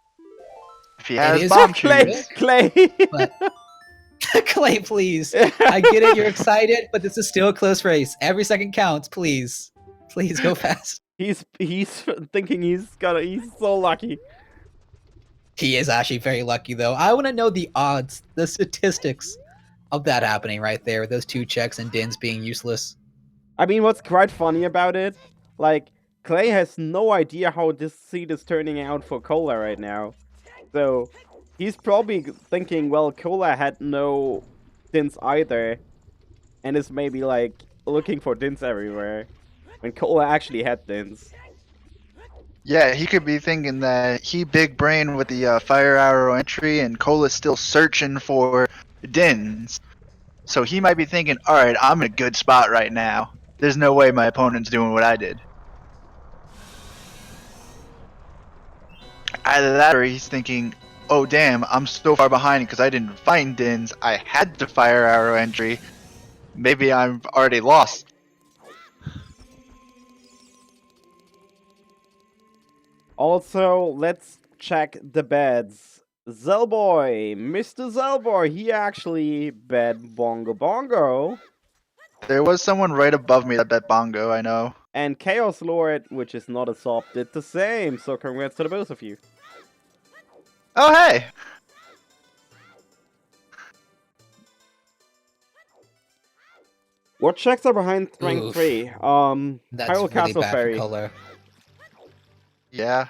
If he has
is
Bomb
Clay,
Chews,
Clay.
But Clay, please. I get it, you're excited, but this is still a close race. Every second counts, please. Please go fast.
He's thinking he's so lucky.
He is actually very lucky, though. I want to know the odds, the statistics of that happening right there. Those two checks and Dins being useless.
I mean, what's quite funny about it, like, Clay has no idea how this seed is turning out for Cola right now. So, he's probably thinking, well, Cola had no Dins either, and is maybe, like, looking for Dins everywhere, when Cola actually had Dins.
yeah, he could be thinking that he big brain with the fire arrow entry, and Cola's still searching for Dins. So he might be thinking, all right, I'm in a good spot right now. There's no way my opponent's doing what I did. Either that, or he's thinking, oh damn, I'm so far behind because I didn't find Dins. I had the fire arrow entry. Maybe I'm already lost.
Also, let's check the beds. Zellboy, Mr. Zellboy, he actually bet Bongo Bongo.
There was someone right above me that bet Bongo, I know.
And Chaos Lord, which is not a sub, did the same. So congrats to the both of you.
Oh hey!
What checks are behind rank
Oof.
3?
That's
Hyrule
really
Castle
bad
Ferry.
for Color.
Yeah,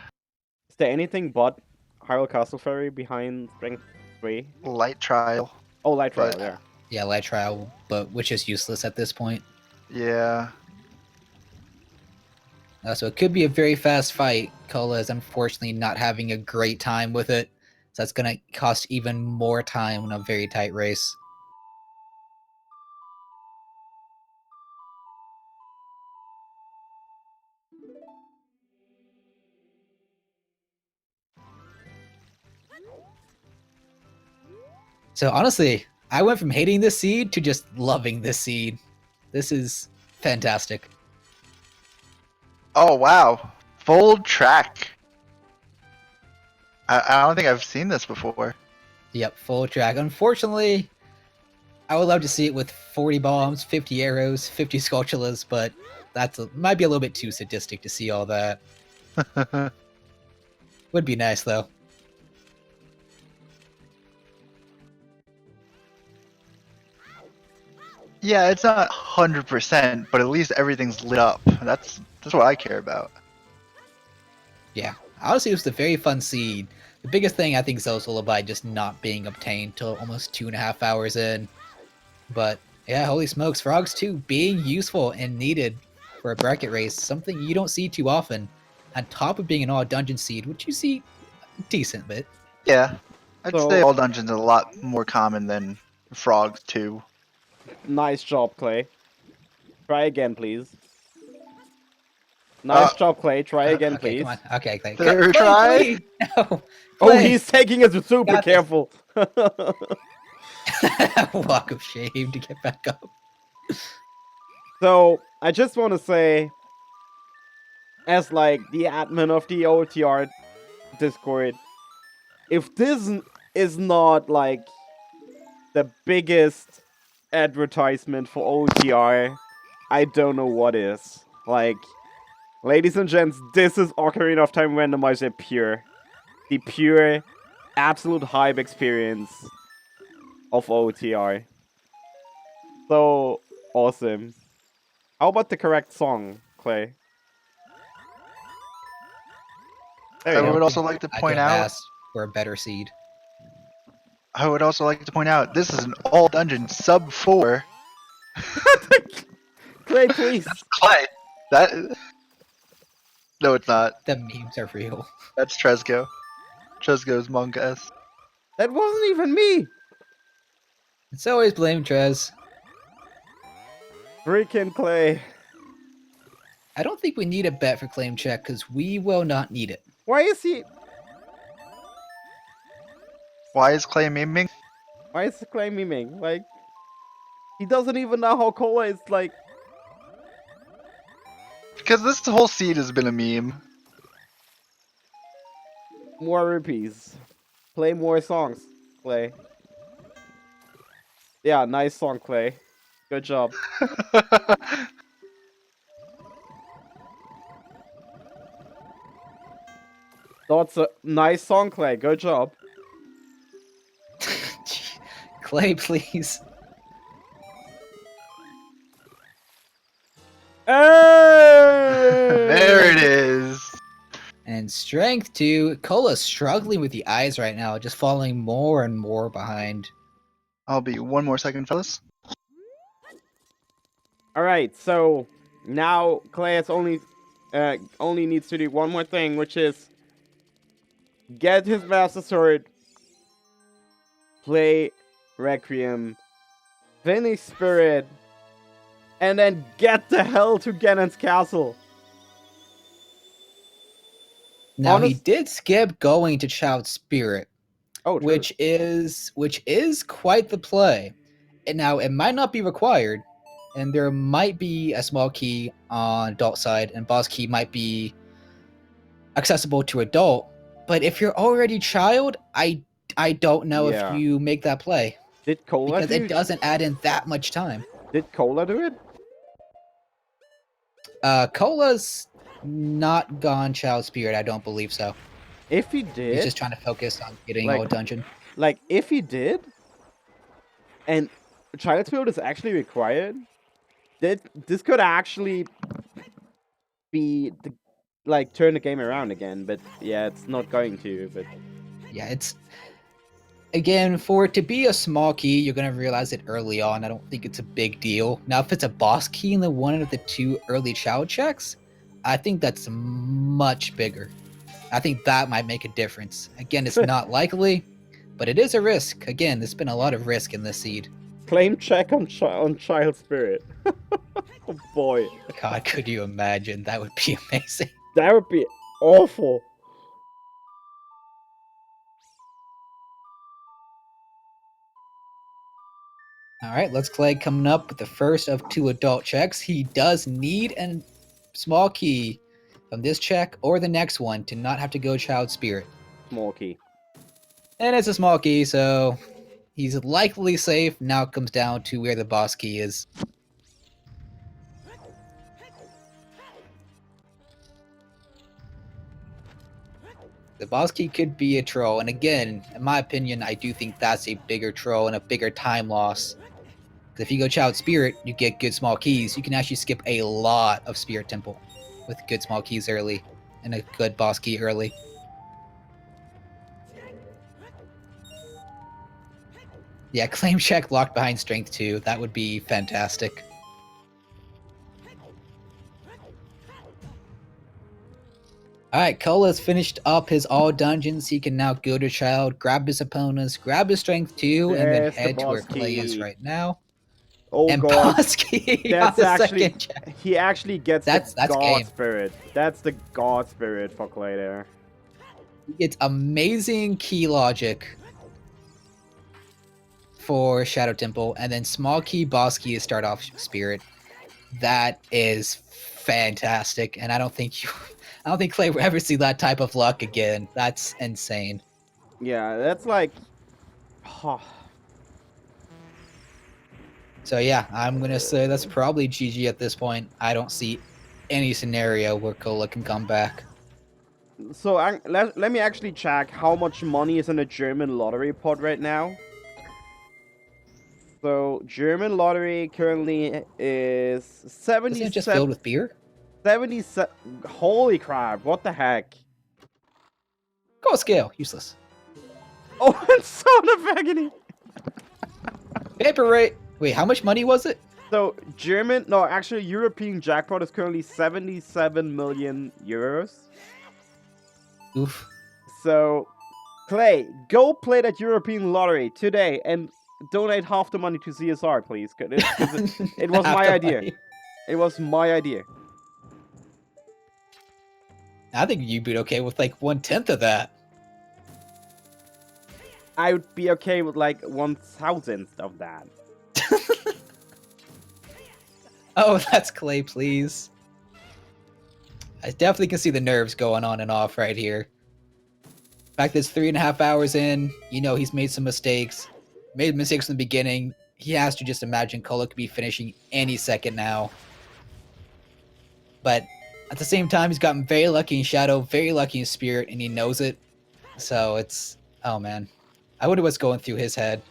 Is there anything but Hyrule Castle Ferry behind rank 3?
light trial.
Oh, Light Trial,
But-
yeah.
Yeah, Light Trial, but which is useless at this point.
Yeah.
So it could be a very fast fight. Cola is unfortunately not having a great time with it. So that's going to cost even more time in a very tight race. So honestly, I went from hating this seed to just loving this seed. This is fantastic.
Oh wow, full track. I don't think I've seen this before.
Yep, full track. Unfortunately, I would love to see it with 40 bombs, 50 arrows, 50 Skulltulas, but might be a little bit too sadistic to see all that. Would be nice though.
Yeah, it's not 100%, but at least everything's lit up. That's what I care about.
Yeah, honestly, it was a very fun seed. The biggest thing I think is also Lullaby just not being obtained till almost 2.5 hours in. But yeah, holy smokes, Frogs 2 being useful and needed for a bracket race, something you don't see too often. On top of being an all dungeon seed, which you see a decent bit.
Yeah, I'd
So-
say all dungeons are a lot more common than frogs too.
Nice job, Clay. Try again, please. Nice job, Clay. Try again,
Okay,
please.
come on. Okay, Clay.
Third try?
Clay. No.
Oh,
Clay.
he's taking it super
Got this.
careful.
Walk of shame to get back up.
So, I just want to say, as like the admin of the OoTR Discord, if this is not like the biggest advertisement for OoTR, I don't know what is. Like, ladies and gents, this is Ocarina of Time Randomizer pure. The pure, absolute hype experience of OoTR. So awesome. How about the correct song, Clay? There
I
you
would
go.
also like to
I
point
could have
out.
asked for a better seed.
I would also like to point out this is an all dungeon sub 4.
Clay, please.
Clay. That. No, it's not.
The memes are real.
That's Tresco. Tresco's Monk-S.
That wasn't even me.
It's always blame Trez.
Freaking Clay.
I don't think we need a bet for claim check because we will not need it.
Why is he?
Why is Clay memeing?
Why is Clay memeing? Like, he doesn't even know how Cola is like.
Because this whole seed has been a meme.
More rupees. Play more songs, Clay. Yeah, nice song, Clay. Good job. That's a nice song, Clay. Good job.
Clay, please.
There it is.
And strength 2. Cola's struggling with the eyes right now, just falling more and more behind.
I'll be 1 more second, fellas.
Alright, so now Clay has only needs to do one more thing, which is get his Master Sword, play Requiem, finish Spirit, and then get the hell to Ganon's castle.
Now he
Honest-
did skip going to Child's Spirit,
Oh, true.
which is quite the play. And now it might not be required, and there might be a small key on adult side, and boss key might be accessible to adult. But if you're already child, I don't know
Yeah.
if you make that play
Did Cola
because
do
it doesn't add in that much time.
Did Cola do it?
Cola's not gone Child Spirit. I don't believe so.
If he
He's
did,
just trying to focus on getting
Like-
all dungeon.
like if he did, and Child's Spirit is actually required, this could actually be the, like turn the game around again. But yeah, it's not going to. But
Yeah, it's again for it to be a small key, you're gonna realize it early on. I don't think it's a big deal. Now, if it's a boss key in the one of the 2 early child checks, I think that's much bigger. I think that might make a difference. Again, it's not likely, but it is a risk. Again, there's been a lot of risk in this seed.
Claim check on Child Spirit. Oh boy.
God, could you imagine? That would be amazing.
That would be awful.
All right, Letsklay coming up with the first of 2 adult checks. He does need a small key from this check or the next one to not have to go Child Spirit.
Small key.
And it's a small key, so he's likely safe. Now it comes down to where the boss key is. The boss key could be a troll, and again, in my opinion, I do think that's a bigger troll and a bigger time loss. Because if you go Child Spirit, you get good small keys. You can actually skip a lot of Spirit Temple with good small keys early and a good boss key early. Yeah, claim check locked behind strength 2. That would be fantastic. Alright, Cole has finished up his all dungeons. He can now go to Child, grab his opponents, grab his strength 2, and then
There's the
head to where
boss
Clay is
key.
right now.
Oh
And
god.
boss key
That's
on the
actually
second check.
he actually gets
That's
the God
game.
Spirit. That's the God Spirit for Clay there.
It's amazing key logic for Shadow Temple, and then small key, boss key to start off Spirit. That is fantastic, and I don't think Clay will ever see that type of luck again. That's insane.
Yeah, that's like
So yeah, I'm gonna say that's probably GG at this point. I don't see any scenario where Cola can come back.
So let me actually check how much money is in a German lottery pot right now. So German lottery currently is
Isn't it just filled with beer?
77. Holy crap! What the heck?
Go scale, useless.
Oh, and Son of Agony.
Paper rate. Wait, how much money was it?
So actually European jackpot is currently 77 million euros.
Oof.
So, Clay, go play that European lottery today and donate half the money to CSR, please. 'Cause it was
Half
my
the
idea.
money.
It was my idea.
I think you'd be okay with like 1/10 of that.
I would be okay with like 1,000th of that.
Oh, that's Clay, please. I definitely can see the nerves going on and off right here. In fact, it's 3.5 hours in. You know he's made some mistakes. Made mistakes in the beginning. He has to just imagine Kolo could be finishing any second now. But at the same time, he's gotten very lucky in Shadow, very lucky in Spirit, and he knows it. So it's... oh, man. I wonder what's going through his head.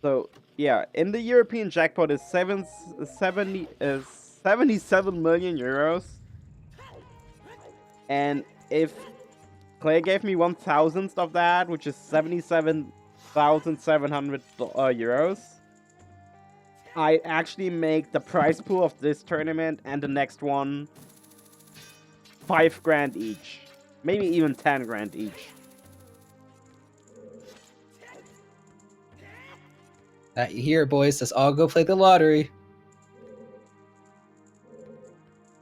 So, yeah, in the European jackpot is 77 million euros. And if Clay gave me 1,000th of that, which is 77,700 euros, I actually make the prize pool of this tournament and the next one 5 grand each. Maybe even 10 grand each.
You hear it, boys. Let's all go play the lottery.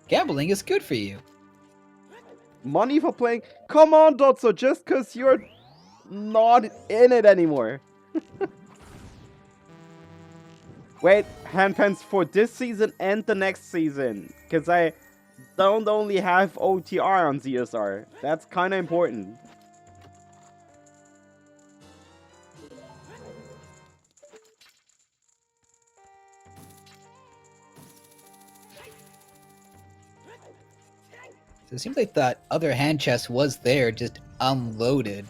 Gambling is good for you.
Money for playing? Come on, Dotso, just because you're not in it anymore. Wait, handpens for this season and the next season. Because I don't only have OoTR on ZSR. That's kind of important.
So it seems like that other hand chest was there, just unloaded.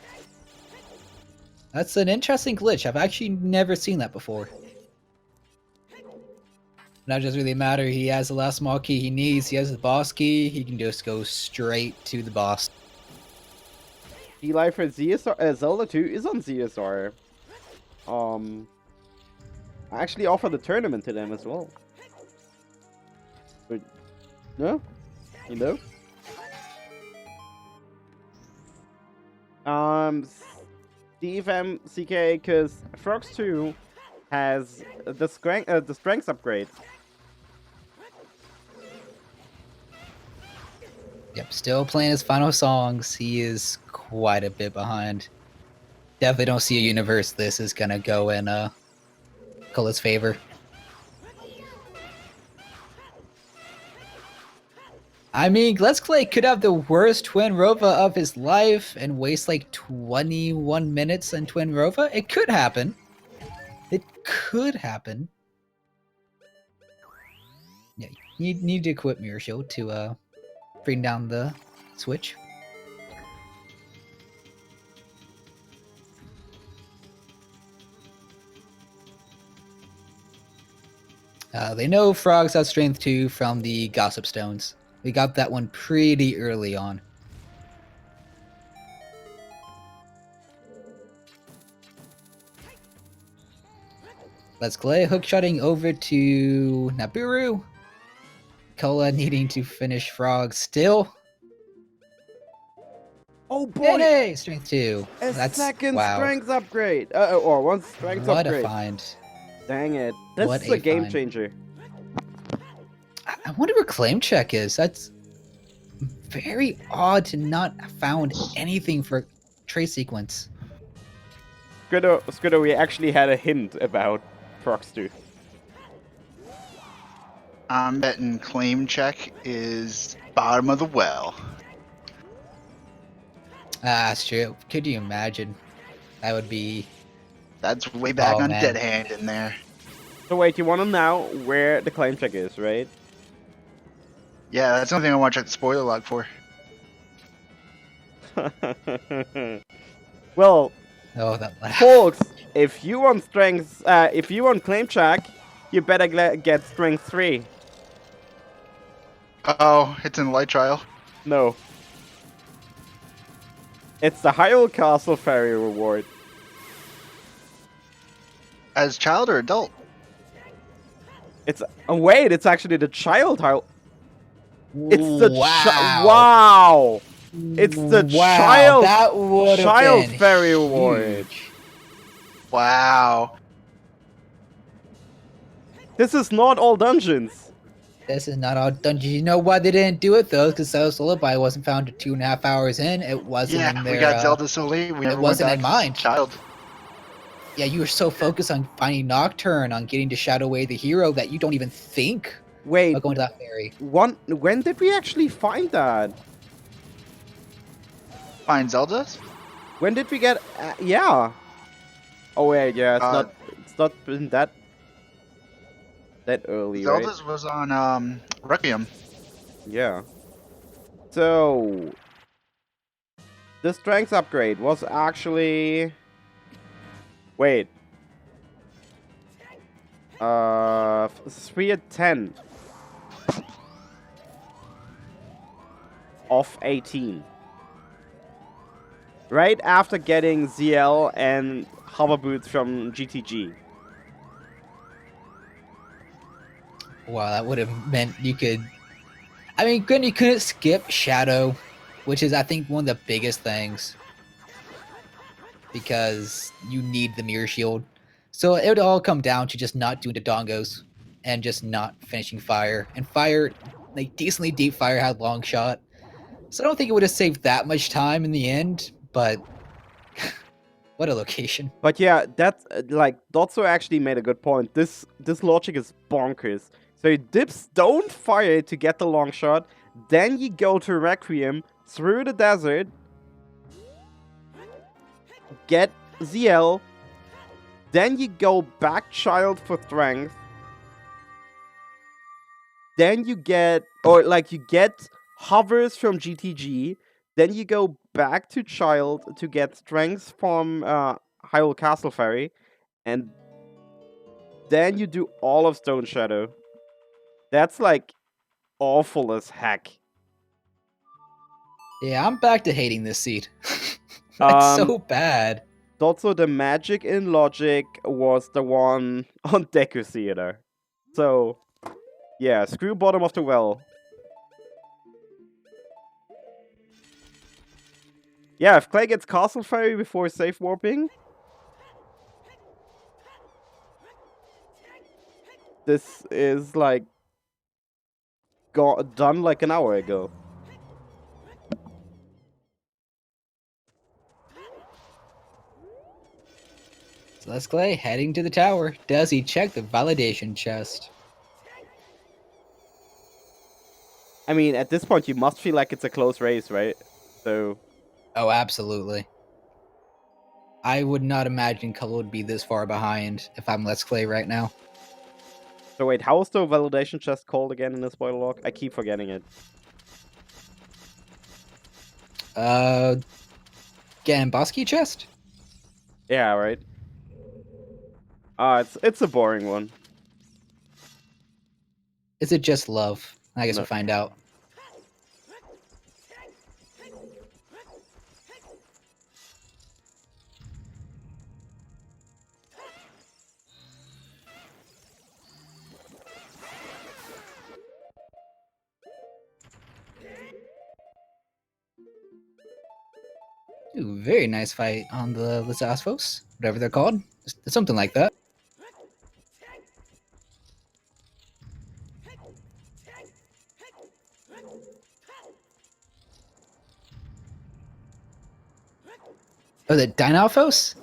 That's an interesting glitch. I've actually never seen that before. Now it doesn't really matter. He has the last small key he needs. He has the boss key. He can just go straight to the boss.
D-Life for ZSR, Zelda 2 is on ZSR. I actually offered the tournament to them as well. No? You know? Steve MCK, because Frogs 2 has the strength upgrade.
Yep, still playing his final songs. He is quite a bit behind. Definitely don't see a universe this is gonna go in Cole's favor. I mean, Letsklay could have the worst Twin Rova of his life and waste like 21 minutes in Twin Rova. It could happen. It could happen. Yeah, you need to equip Mirror Shield to bring down the switch. They know Frogs have Strength 2 from the Gossip Stones. We got that one pretty early on. Letsklay hookshotting over to Naburu. Kola needing to finish Frog still.
Oh boy!
Hey, Strength 2.
A
That's
second
wow.
strength upgrade! Or one strength
What
upgrade.
a find.
Dang it. This
What
is a game
find.
changer.
I wonder where Claim Check is. That's very odd to not have found anything for trace sequence.
Scudder, we actually had a hint about Frogs 2.
I'm betting claim check is bottom of the well.
Ah, that's true. Could you imagine? That would be...
That's way back
Oh,
on
man.
Dead Hand in there.
So wait, you want to know where the claim check is, right?
Yeah, that's something I want to check the spoiler log for.
Well,
Oh, that laugh.
folks, if you want claim check, you better get strength 3.
Oh, it's in the light trial.
No. It's the Hyrule Castle Ferry reward.
As child or adult?
It's wait, it's actually the child Hyrule. It's the
wow.
wow. It's the child
That would have
child
been
ferry reward.
huge.
Wow.
This is not all dungeons.
This is not all dungeons. You know why they didn't do it though? Because Zelda Lullaby wasn't found 2.5 hours in. It wasn't
Yeah,
in their.
we got Zelda so late. We never went
wasn't
back
in
to
mind.
Child.
Yeah, you were so focused on finding Nocturne, on getting to Shadow Way the hero, that you don't even think
Wait,
about going to that ferry.
when did we actually find that?
Find Zelda's?
When did we get? Yeah. Oh wait, yeah, it's not been that early, right?
Zelda's was on Requiem.
Yeah. So the strength upgrade was actually wait. 3 at 10 of 18. Right after getting ZL and hover boots from GTG.
Wow, that would have meant you could. I mean, you couldn't skip Shadow, which is, I think, one of the biggest things. Because you need the Mirror Shield. So it would all come down to just not doing the dongos and just not finishing Fire. And Fire, like, decently deep Fire had long shot. So I don't think it would have saved that much time in the end, but what a location.
But yeah, that's like Dotso actually made a good point. This logic is bonkers. So you dip Stone Fire to get the long shot, then you go to Requiem through the desert, get ZL, then you go back Child for strength, then you get hovers from GTG, then you go back to Child to get strength from Hyrule Castle Ferry, and then you do all of Stone Shadow. That's like awful as heck.
Yeah, I'm back to hating this seed. That's so bad.
Also, the magic in logic was the one on Deku Theater. So, yeah, screw bottom of the well. Yeah, if Clay gets Castle Fairy before safe warping, this is like done like an hour ago.
So Letsklay heading to the tower. Does he check the validation chest?
I mean, at this point, you must feel like it's a close race, right? So,
Oh, absolutely. I would not imagine Color would be this far behind if I'm Letsklay right now.
so wait, how was the validation chest called again in the spoiler log? I keep forgetting it.
Gamboski chest?
Yeah, right. It's a boring one.
Is it just love? I guess
No.
we'll find out. Ooh, very nice fight on the Lizasphos, whatever they're called. It's something like that. Oh, the Dynalphos?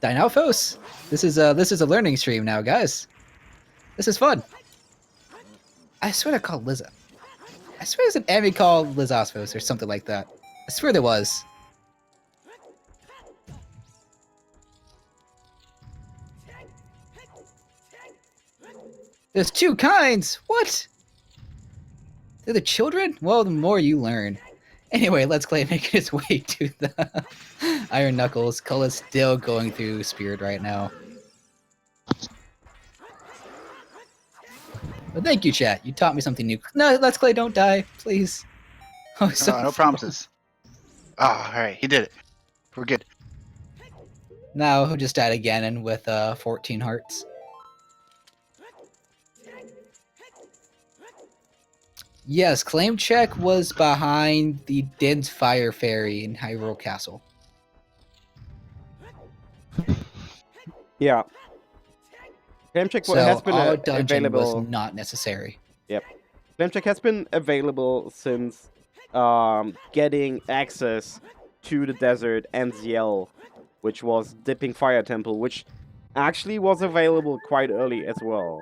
Dynalphos? This is a learning stream now, guys. This is fun. I swear they're called Liza. I swear there's an anime called Lizasphos or something like that. I swear there was. There's two kinds! What? They're the children? Well, the more you learn. Anyway, Letsklay making its way to the Iron Knuckles. Kulla's still going through Spirit right now. But thank you, chat. You taught me something new. No, Letsklay, don't die, please. Oh, so
No promises. Oh, alright, he did it. We're good.
Now, who just died again and with 14 hearts? Yes, claim check was behind the Din's Fire Fairy in Hyrule Castle.
Yeah. Claim check
So
has been
all dungeon
available.
was not necessary.
Yep. Claim check has been available since getting access to the desert NZL, which was Dipping Fire Temple, which actually was available quite early as well.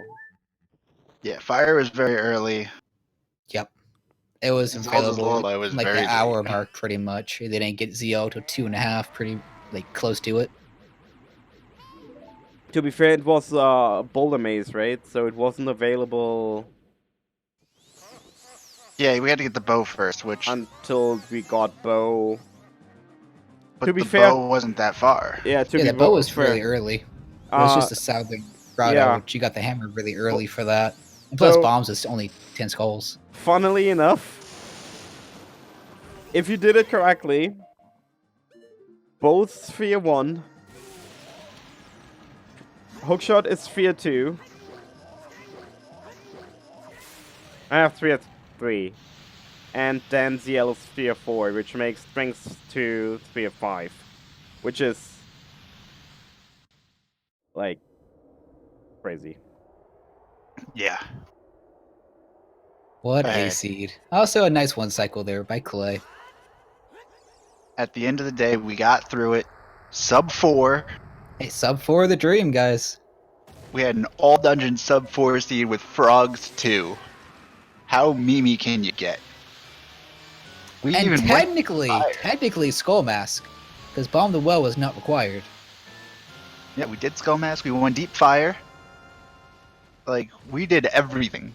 Yeah, fire was very early.
Yep. It was
And
available
Zelda's Lullaby was
like
very
the hour
late.
mark pretty much. They didn't get ZL till 2.5, pretty like close to it.
To be fair, it was Boulder Maze, right? So it wasn't available
Yeah, we had to get the bow first, which
until we got Bow.
but
to be
the
fair-
bow wasn't that far.
Yeah, to
Yeah,
be
the bow was
fair,
really early. It was just the southern grotto,
yeah.
which you got the hammer really early for that. And plus
So-
bombs is only 10 skulls.
funnily enough, if you did it correctly, both Sphere 1, Hookshot is Sphere 2, I have Sphere 3, and then ZL is Sphere 4, which brings to Sphere 5, which is like crazy.
Yeah.
What a
Hey.
seed. Also a nice one cycle there by Clay.
At the end of the day, we got through it. Sub 4.
Hey, sub 4 the dream, guys.
We had an all dungeon sub 4 seed with frogs too. How memey can you get? We
And
even went
technically Skull Mask, because Bomb the Well was not required.
Yeah, we did Skull Mask. We won Deep Fire. Like, we did everything.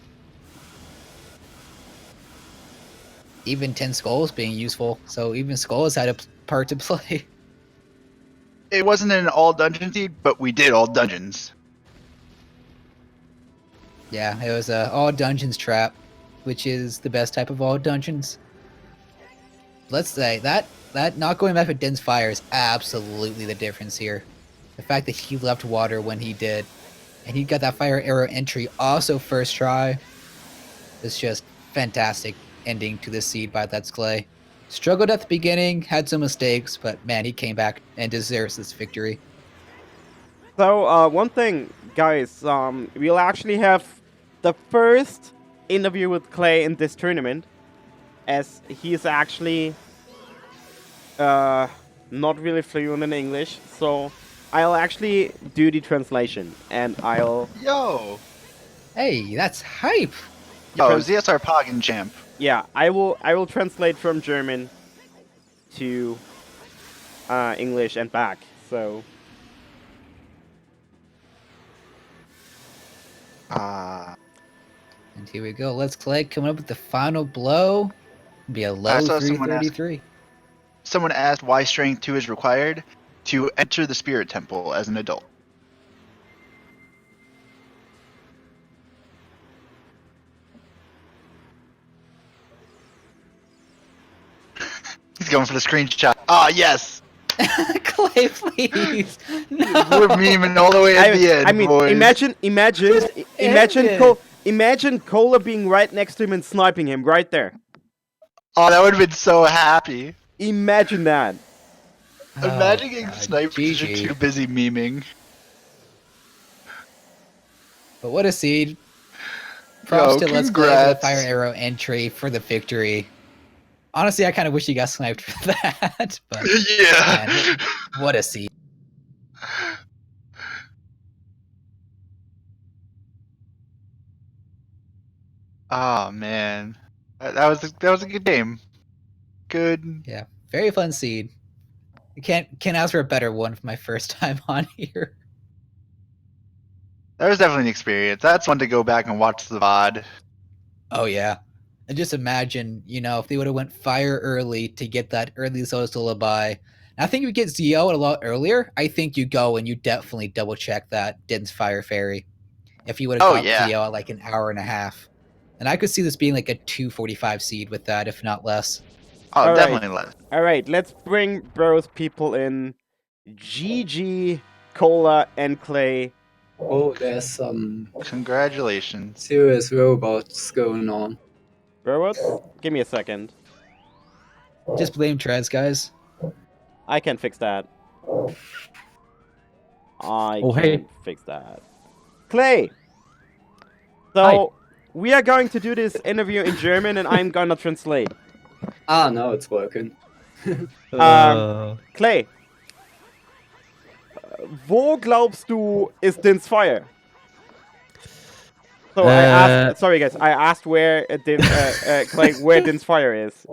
Even 10 skulls being useful, so even skulls had a part to play.
It wasn't an all dungeon seed, but we did all dungeons.
Yeah, it was a all dungeons trap, which is the best type of all dungeons. Let's say that not going back for Din's Fire is absolutely the difference here. The fact that he left water when he did, and he got that fire arrow entry also first try, is just fantastic ending to this seed by Letsklay. Struggled at the beginning, had some mistakes, but man, he came back and deserves this victory.
So, one thing, guys, we'll actually have the first interview with Clay in this tournament, as he's actually not really fluent in English. So, I'll actually do the translation, and I'll
Yo,
Hey, that's hype!
ZSR Poggin champ.
yeah, I will translate from German to English and back. So,
And here we go. Letsklay coming up with the final blow. Be a low
I saw someone ask-
333.
Someone asked why Strength 2 is required to enter the Spirit Temple as an adult. He's going for the screenshot. Ah, yes!
Clay, please! No!
We're memeing all the way at the end,
I mean,
boys.
imagine Cola being right next to him and sniping him right there.
Oh, that would have been so happy.
Imagine that.
Imagine getting
God,
sniped because you're
GG.
too busy memeing.
But what a seed. Props
Yo,
to Let's Play for the
congrats.
Fire Arrow entry for the victory. Honestly, I kind of wish he got sniped for that. But
Yeah.
man, what a seed.
Oh man, that was a good game. Good.
Yeah, very fun seed. You can't ask for a better one for my first time on here.
That was definitely an experience. That's one to go back and watch the VOD.
Oh yeah. And just imagine, if they would have went fire early to get that early Zoda's Lullaby. And I think if you get Zio a lot earlier, I think you go and you definitely double check that Din's Fire Fairy. If you would have
Oh,
got
yeah.
Zio at like an hour and a half. And I could see this being like a 245 seed with that, if not less.
Oh,
All right.
definitely less.
All right, let's bring those people in. GG, Cola, and Clay.
Oh, there's some
Congratulations.
serious robots going on.
Robots? Give me a second.
Just blame Trez, guys.
I can fix that. I
Oh,
can
hey.
fix that. Clay! So,
Hi.
we are going to do this interview in German and I'm gonna translate.
Ah, now it's working.
Clay, wo glaubst du ist Din's Fire? So I asked, sorry guys, I asked where Clay, where Din's Fire is.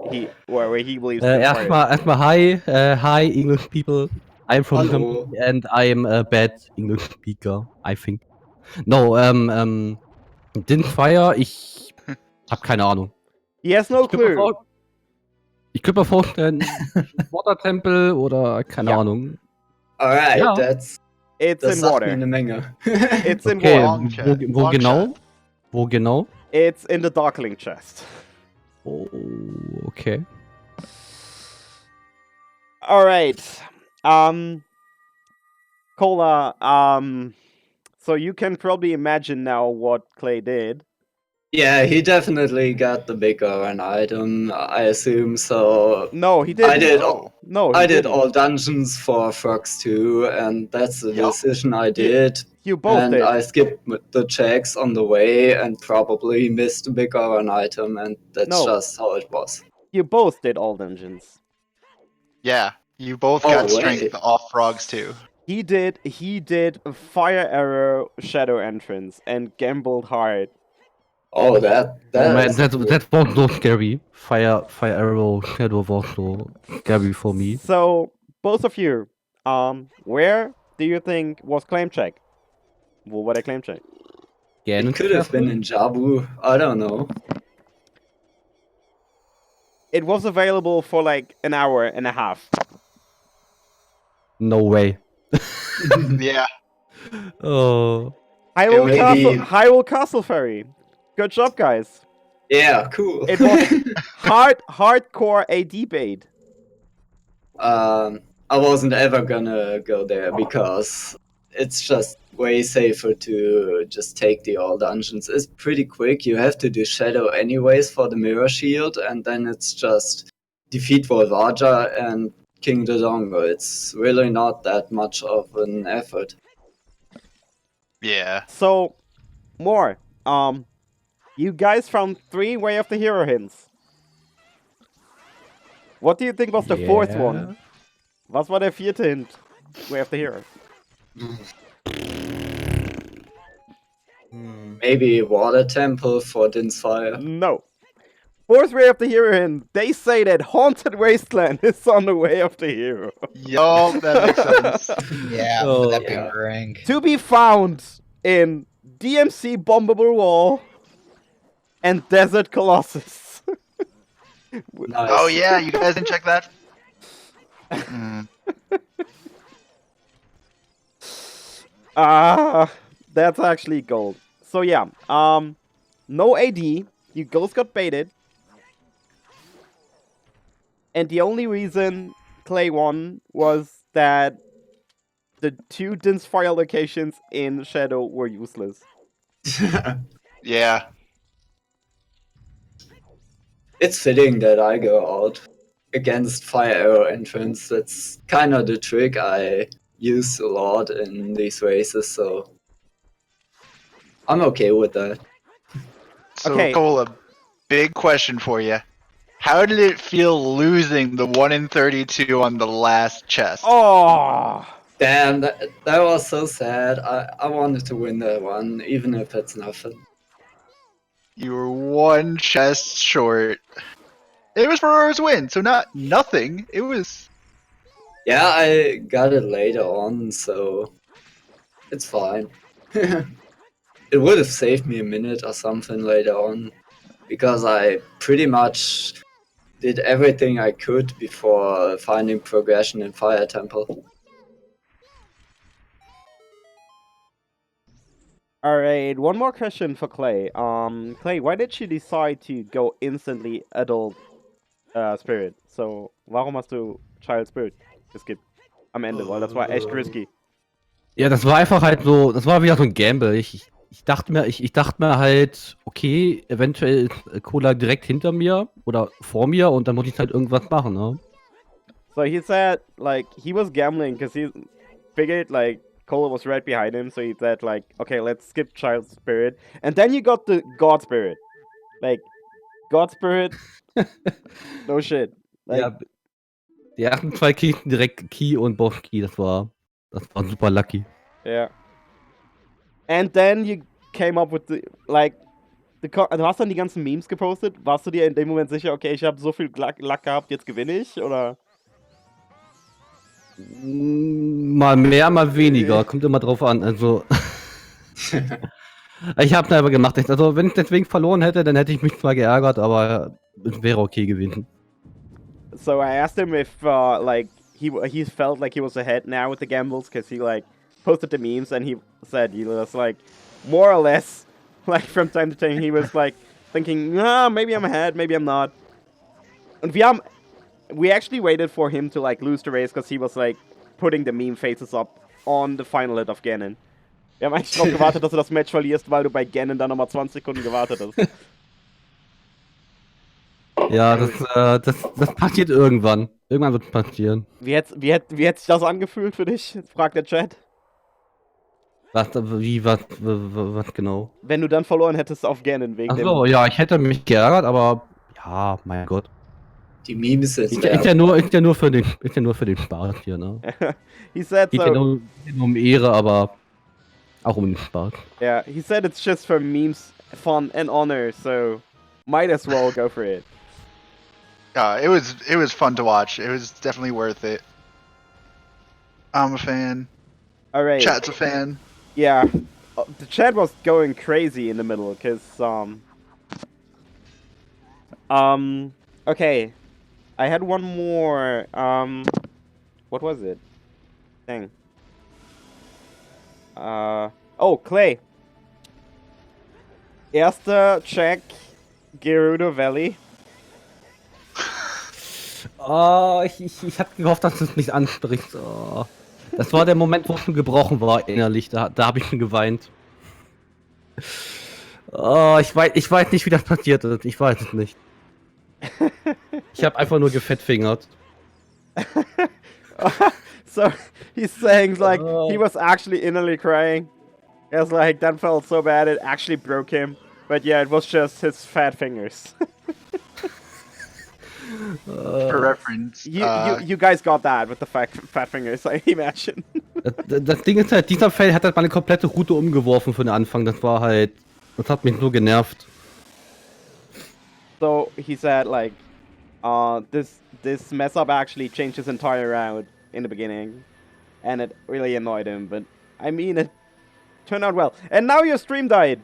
Where he believes Din's Fire is.
Erstmal hi English people. I'm from
Hello.
Germany and I'm a bad English speaker, I think. No, Didn't Fire, ich hab keine Ahnung.
He has no clue.
Ich könnte mir vorstellen, Watertempel oder keine
Ja.
Ahnung.
Alright,
Ja.
das
It's in
sagt mir
water.
eine Menge.
It's in
Okay,
water.
Long chat,
wo
long
genau?
chat.
Wo genau?
It's in the Darkling chest.
Oh, okay.
Alright. Cola, so you can probably imagine now what Clay did.
Yeah, he definitely got the bigger an item, I assume, so
No, he didn't.
I did
Oh.
No, he
I did
didn't.
all dungeons for Frogs 2, and that's the
Yup.
decision I did.
You both
And
did.
I skipped the checks on the way and probably missed a bigger an item, and that's
No.
just how it was.
You both did all dungeons.
Yeah, you both
Oh,
got
wait.
strength off frogs too.
He did Fire Arrow Shadow Entrance and gambled hard.
Oh, that
Oh man,
is
that
cool.
was so scary. Fire Arrow Shadow was so scary for me.
So both of you, where do you think was claim check? Well, what a claim check.
Again,
It could have been in Jabu. I don't know.
It was available for like an hour and a half.
No way.
Yeah.
Oh.
maybe-
Hyrule Castle Ferry. Good job, guys.
Yeah, cool.
It was hardcore AD bait.
I wasn't ever gonna go there because it's just way safer to just take the all dungeons. It's pretty quick. You have to do shadow anyways for the mirror shield, and then it's just defeat Volvaja and King Dodongo. It's really not that much of an effort.
Yeah.
So, more. You guys found 3 Way of the Hero hints. What do you think was the 4th one? Was war der 4. Hint? Way of the Hero.
Maybe Water Temple for Din's Fire.
No. 4th Way of the Hero hint. They say that Haunted Wasteland is on the Way of the Hero.
Yo, that makes sense.
Yeah,
Oh,
that
yeah.
big rank.
To be found in DMC Bombable Wall and Desert Colossus.
Nice.
Oh yeah, you guys didn't check that? Mm.
That's actually gold. So yeah, no AD. You ghost got baited. And the only reason Clay won was that the 2 Din's Fire locations in Shadow were useless.
Yeah.
It's fitting that I go out against Fire Arrow entrance. That's kind of the trick I use a lot in these races, so I'm okay with that.
So
Okay.
Cole, a big question for you. How did it feel losing the 1 in 32 on the last chest?
Oh,
Damn, that was so sad. I wanted to win that one, even if it's nothing.
You were 1 chest short. It was Ferrara's win, so not nothing. It was.
Yeah, I got it later on, so it's fine. It would have saved me a minute or something later on, because I pretty much did everything I could before finding progression in Fire Temple.
alright. One more question for Clay. Clay, why did you decide to go instantly Adult Spirit? So, warum hast du Child Spirit geskippt am Ende? Weil das war echt risky.
Ja, das war einfach halt so, das war wieder so ein Gamble. Ich dachte mir halt, okay, eventuell ist Cola direkt hinter mir oder vor mir und dann muss ich halt irgendwas machen, ne?
So he said, like, he was gambling because he figured, like, Cola was right behind him. So he said, like, okay, let's skip Child Spirit. And then you got the God Spirit. Like, God Spirit, no shit. Like,
Ja, die ersten 2 Kisten direkt Key und Boss Key, das war super lucky.
yeah. And then you came up with the, like, du hast dann die ganzen Memes gepostet. Warst du dir in dem Moment sicher, okay, ich habe so viel Luck gehabt, jetzt gewinne ich? Oder?
Mal mehr, mal weniger, kommt immer drauf an. Also, ich habe aber gemacht. Also, wenn ich deswegen verloren hätte, dann hätte ich mich zwar geärgert, aber es wäre okay gewesen.
So I asked him if, like, he felt like he was ahead now with the gambles, because he, like, posted the memes, and he said he was, like, more or less, like, from time to time, he was, like, thinking, maybe I'm ahead, maybe I'm not. And we actually waited for him to, like, lose the race, because he was, like, putting the meme faces up on the final hit of Ganon. Wir haben eigentlich drauf gewartet, dass du das Match verlierst, weil du bei Ganon dann nochmal 20 Sekunden gewartet hast.
Ja, das passiert irgendwann. Irgendwann wird es passieren.
Wie hätte sich das angefühlt für dich? Fragt der Chat.
Was genau?
Wenn du dann verloren hättest auf Ganon wegen
Achso, ja, ich hätte mich geärgert, aber ja, mein Gott.
Die Memes sind
Ist ja nur für den Spaß hier, ne?
He said
Geht
so.
ja nur um Ehre, aber auch um den Spaß.
Yeah, he said it's just for memes, fun, and honor, so might as well go for it.
It was fun to watch. It was definitely worth it. I'm a fan.
Alright.
Chat's a fan.
Yeah. The chat was going crazy in the middle, because, okay. I had one more, what was it? Dang. Oh, Clay. Erster Check, Gerudo Valley.
Oh, ich hab gehofft, dass du es nicht ansprichst. Oh. Das war der Moment, wo es schon gebrochen war innerlich. Da habe ich schon geweint. Oh, ich weiß nicht, wie das passiert ist. Ich weiß es nicht. Ich habe einfach nur gefettfingert.
So he's saying like he was actually innerly crying. It's like that felt so bad it actually broke him. But yeah, it was just his fat fingers.
For reference,
You guys got that with the fat fingers, I imagine.
Das Ding ist halt, dieser Fail hat halt meine komplette Route umgeworfen für den Anfang. Das war halt. Das hat mich so genervt.
So he said like, this mess up actually changed his entire route in the beginning, and it really annoyed him. But I mean, it turned out well. And now your stream died.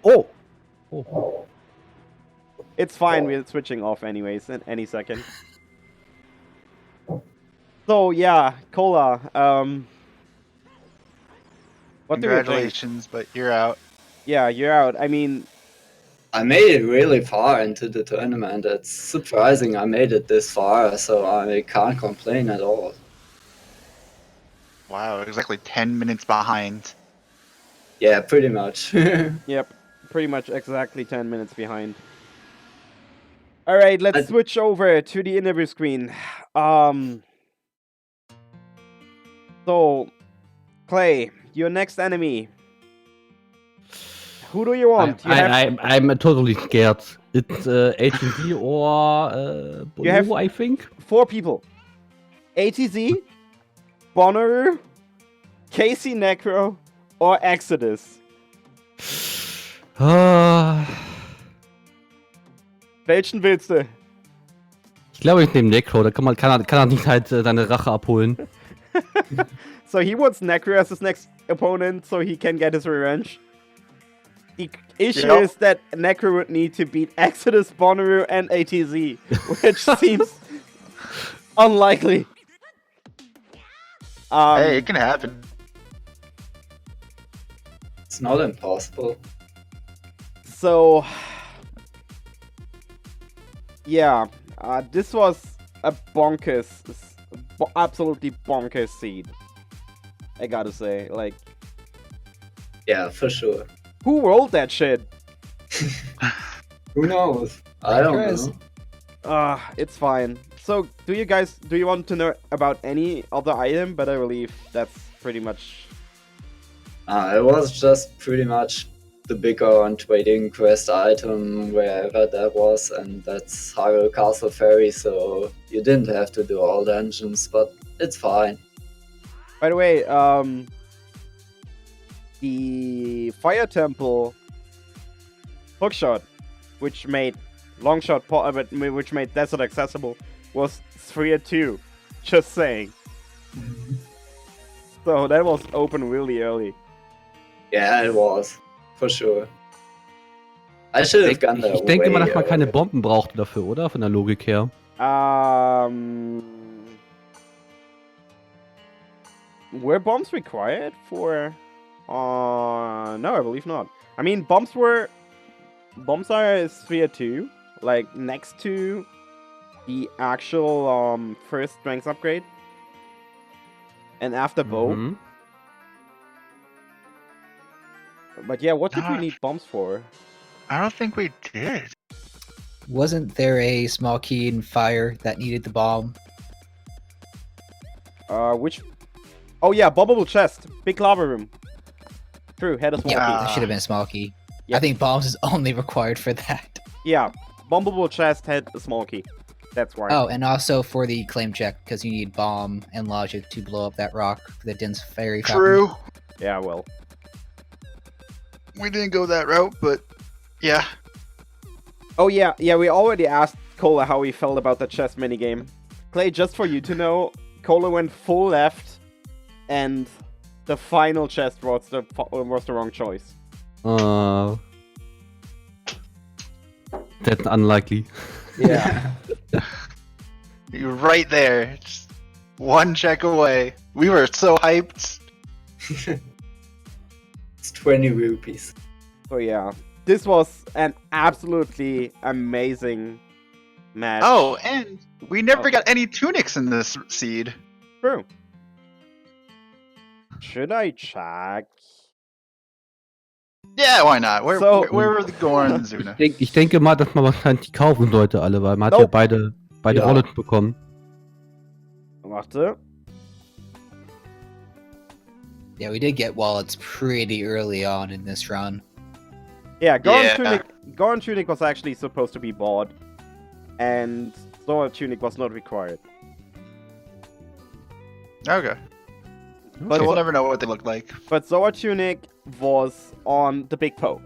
Oh!
It's fine. We're switching off anyways in any second. So yeah, Cola. What do you think?
congratulations, but you're out.
Yeah, you're out. I mean,
I made it really far into the tournament. It's surprising I made it this far, so I can't complain at all.
Wow, exactly 10 minutes behind.
Yeah, pretty much.
yep, pretty much exactly 10 minutes behind. All right, let's switch over to the interview screen. So, Clay, your next enemy. Who do you want?
I'm totally scared. It's ATZ or
You have-
Bolo, I think.
4 people. ATZ, Bonnaroo, Casey Necro, or Exodus. Welchen willst du?
Ich glaube, ich nehme Necro. Da kann er nicht halt seine Rache abholen.
So he wants Necro as his next opponent so he can get his revenge. The issue is that Necro would need to beat Exodus, Bonnaroo, and ATZ, which seems unlikely.
Hey, it can happen.
It's not impossible.
So, yeah, this was a bonkers, absolutely bonkers seed. I gotta say, like,
Yeah, for sure.
who rolled that shit?
Who knows? I don't
Chris.
know.
It's fine. So, do you want to know about any other item? But I believe that's pretty much.
It was just pretty much the bigger on trading quest item wherever that was, and that's Hyrule Castle Ferry, so you didn't have to do all dungeons, but it's fine.
By the way, the Fire Temple hookshot, which made Longshot, which made Desert accessible, was 3-2. Just saying. So that was open really early.
Yeah, it was. For sure. I should have gone there.
Ich denke mal,
way
dass man keine
earlier.
Bomben brauchte dafür, oder? Von der Logik her.
Were bombs required for? No, I believe not. I mean, bombs are 3-2, like next to the actual first strength upgrade, and after bow.
Mhm.
But yeah, what did we need bombs for?
I don't think we did.
Wasn't there a small key in fire that needed the bomb?
Which? Oh yeah, bombable chest, big lava room. True, had a small
Yeah,
key.
that should have been a small key.
Yep.
I think bombs is only required for that.
Yeah, bombable chest had a small key. That's why.
Oh, and also for the claim check, because you need bomb and logic to blow up that rock for the dense fairy fountain.
True.
Yeah, well.
We didn't go that route, but yeah.
Oh yeah, we already asked Cola how he felt about the chess minigame. Clay, just for you to know, Cola went full left, and the final chest was the wrong choice.
That's unlikely.
Yeah.
You're right there. Just one check away. We were so hyped.
It's 20 rupees.
So yeah, this was an absolutely amazing match.
Oh, and we never got any tunics in this seed.
True. Should I check?
Yeah, why not? Where
So-
were the Goran and Zuna?
Ich denke mal, dass man wahrscheinlich die kaufen sollte, alle, weil man hat ja
Nope.
beide
Ja.
Wallets bekommen.
Warte.
Yeah, we did get wallets pretty early on in this run.
Yeah,
Yeah.
Goran Tunic was actually supposed to be bought, and Zora Tunic was not required.
Okay.
But,
So we'll never know what they look like.
but Zora Tunic was on the Big Poe.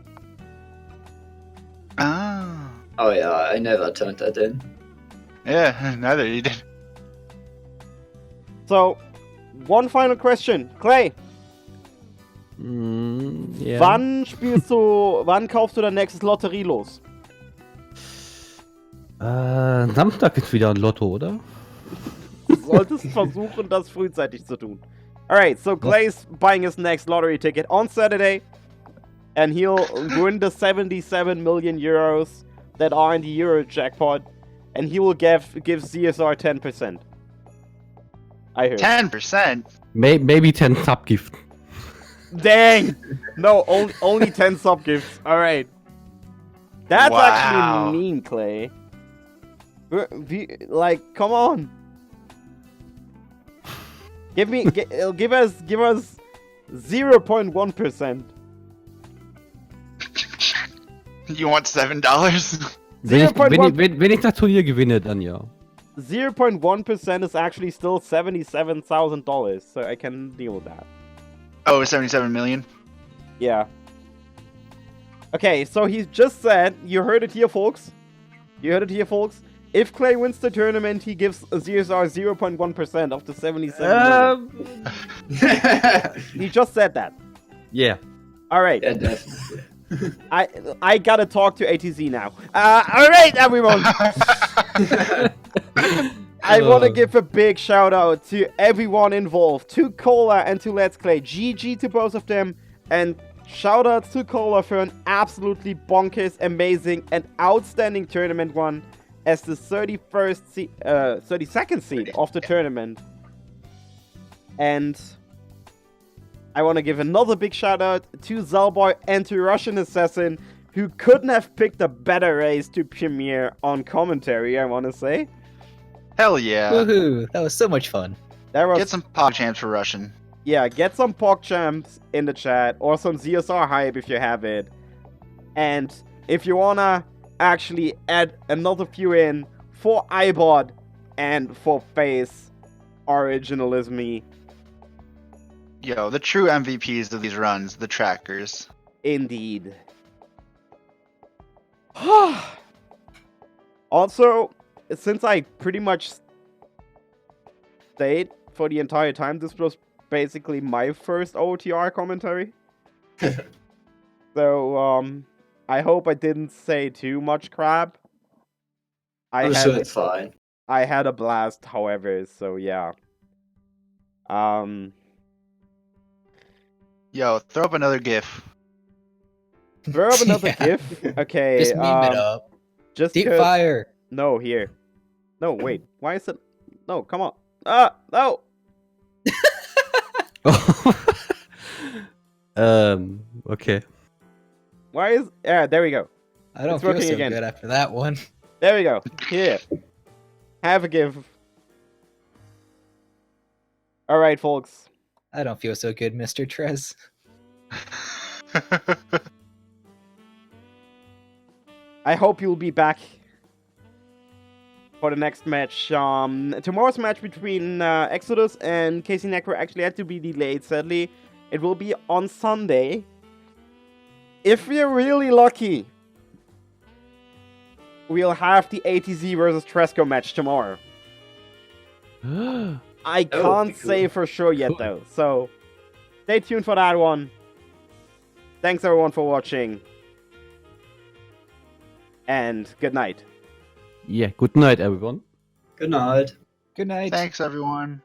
Ah.
Oh yeah, I never turned that in.
Yeah, neither you did.
So, one final question. Clay,
Ja.
wann kaufst du dein nächstes Lotterielos?
Samstag ist wieder ein Lotto, oder?
Du solltest versuchen, das frühzeitig zu tun. Alright, so Clay's buying his next lottery ticket on Saturday, and he'll win the 77 million euros that are in the Euro jackpot, and he will give CSR 10%. I heard.
10%.
Maybe 10 Subgift.
Dang! No, only 10 sub gifts. Alright. That's
Wow.
actually mean, Clay. Like, come on. Give us 0.1%.
You want $7?
Wenn ich das Turnier gewinne, dann ja.
0.1% is actually still $77,000, so I can deal with that.
Oh, 77 million?
Yeah. Okay, so he just said, you heard it here, folks. You heard it here, folks. If Clay wins the tournament, he gives ZSR 0.1% of the 77 million. He just said that.
Yeah.
Alright,
Yeah, definitely.
I gotta talk to ATZ now. Alright, everyone! I want to give a big shout out to everyone involved, to Cola and to Letsklay. GG to both of them, and shout out to Cola for an absolutely bonkers, amazing, and outstanding tournament run as the 32nd seed of the tournament. And I want to give another big shout out to Zalboy and to Russian Assassin, who couldn't have picked a better race to premiere on commentary, I want to say.
Hell yeah.
Woohoo! That was so much fun.
That was,
Get some pop champs for Russian.
yeah, get some POC champs in the chat, or some ZSR hype if you have it. And if you wanna actually add another few in for iBot and for Face Originalism,
Yo, the true MVPs of these runs, the trackers.
indeed. Also, since I pretty much stayed for the entire time, this was basically my first OOTR commentary. So, I hope I didn't say too much crap.
I'm sure it's fine.
I had a blast, however, so yeah.
Yo, throw up another GIF.
Throw up another
Yeah.
GIF. Okay,
Just meme it up.
just
Deep
'cause-
fire.
No, here. No, wait. Why is it? No, come on. No.
Okay.
Why is? Yeah, there we go.
I don't
It's
feel
working
so
again.
good after that one.
There we go. Here. Have a give. All right, folks.
I don't feel so good, Mr. Trez.
I hope you'll be back for the next match. Tomorrow's match between Exodus and Casey Necro actually had to be delayed, sadly. It will be on Sunday. If we're really lucky, we'll have the ATZ versus Tresco match tomorrow. I
Oh,
can't
cool.
say for sure yet, though. So, stay tuned for that one. Thanks, everyone, for watching. And good night.
Yeah, good night, everyone.
Good night.
Good night.
Thanks, everyone.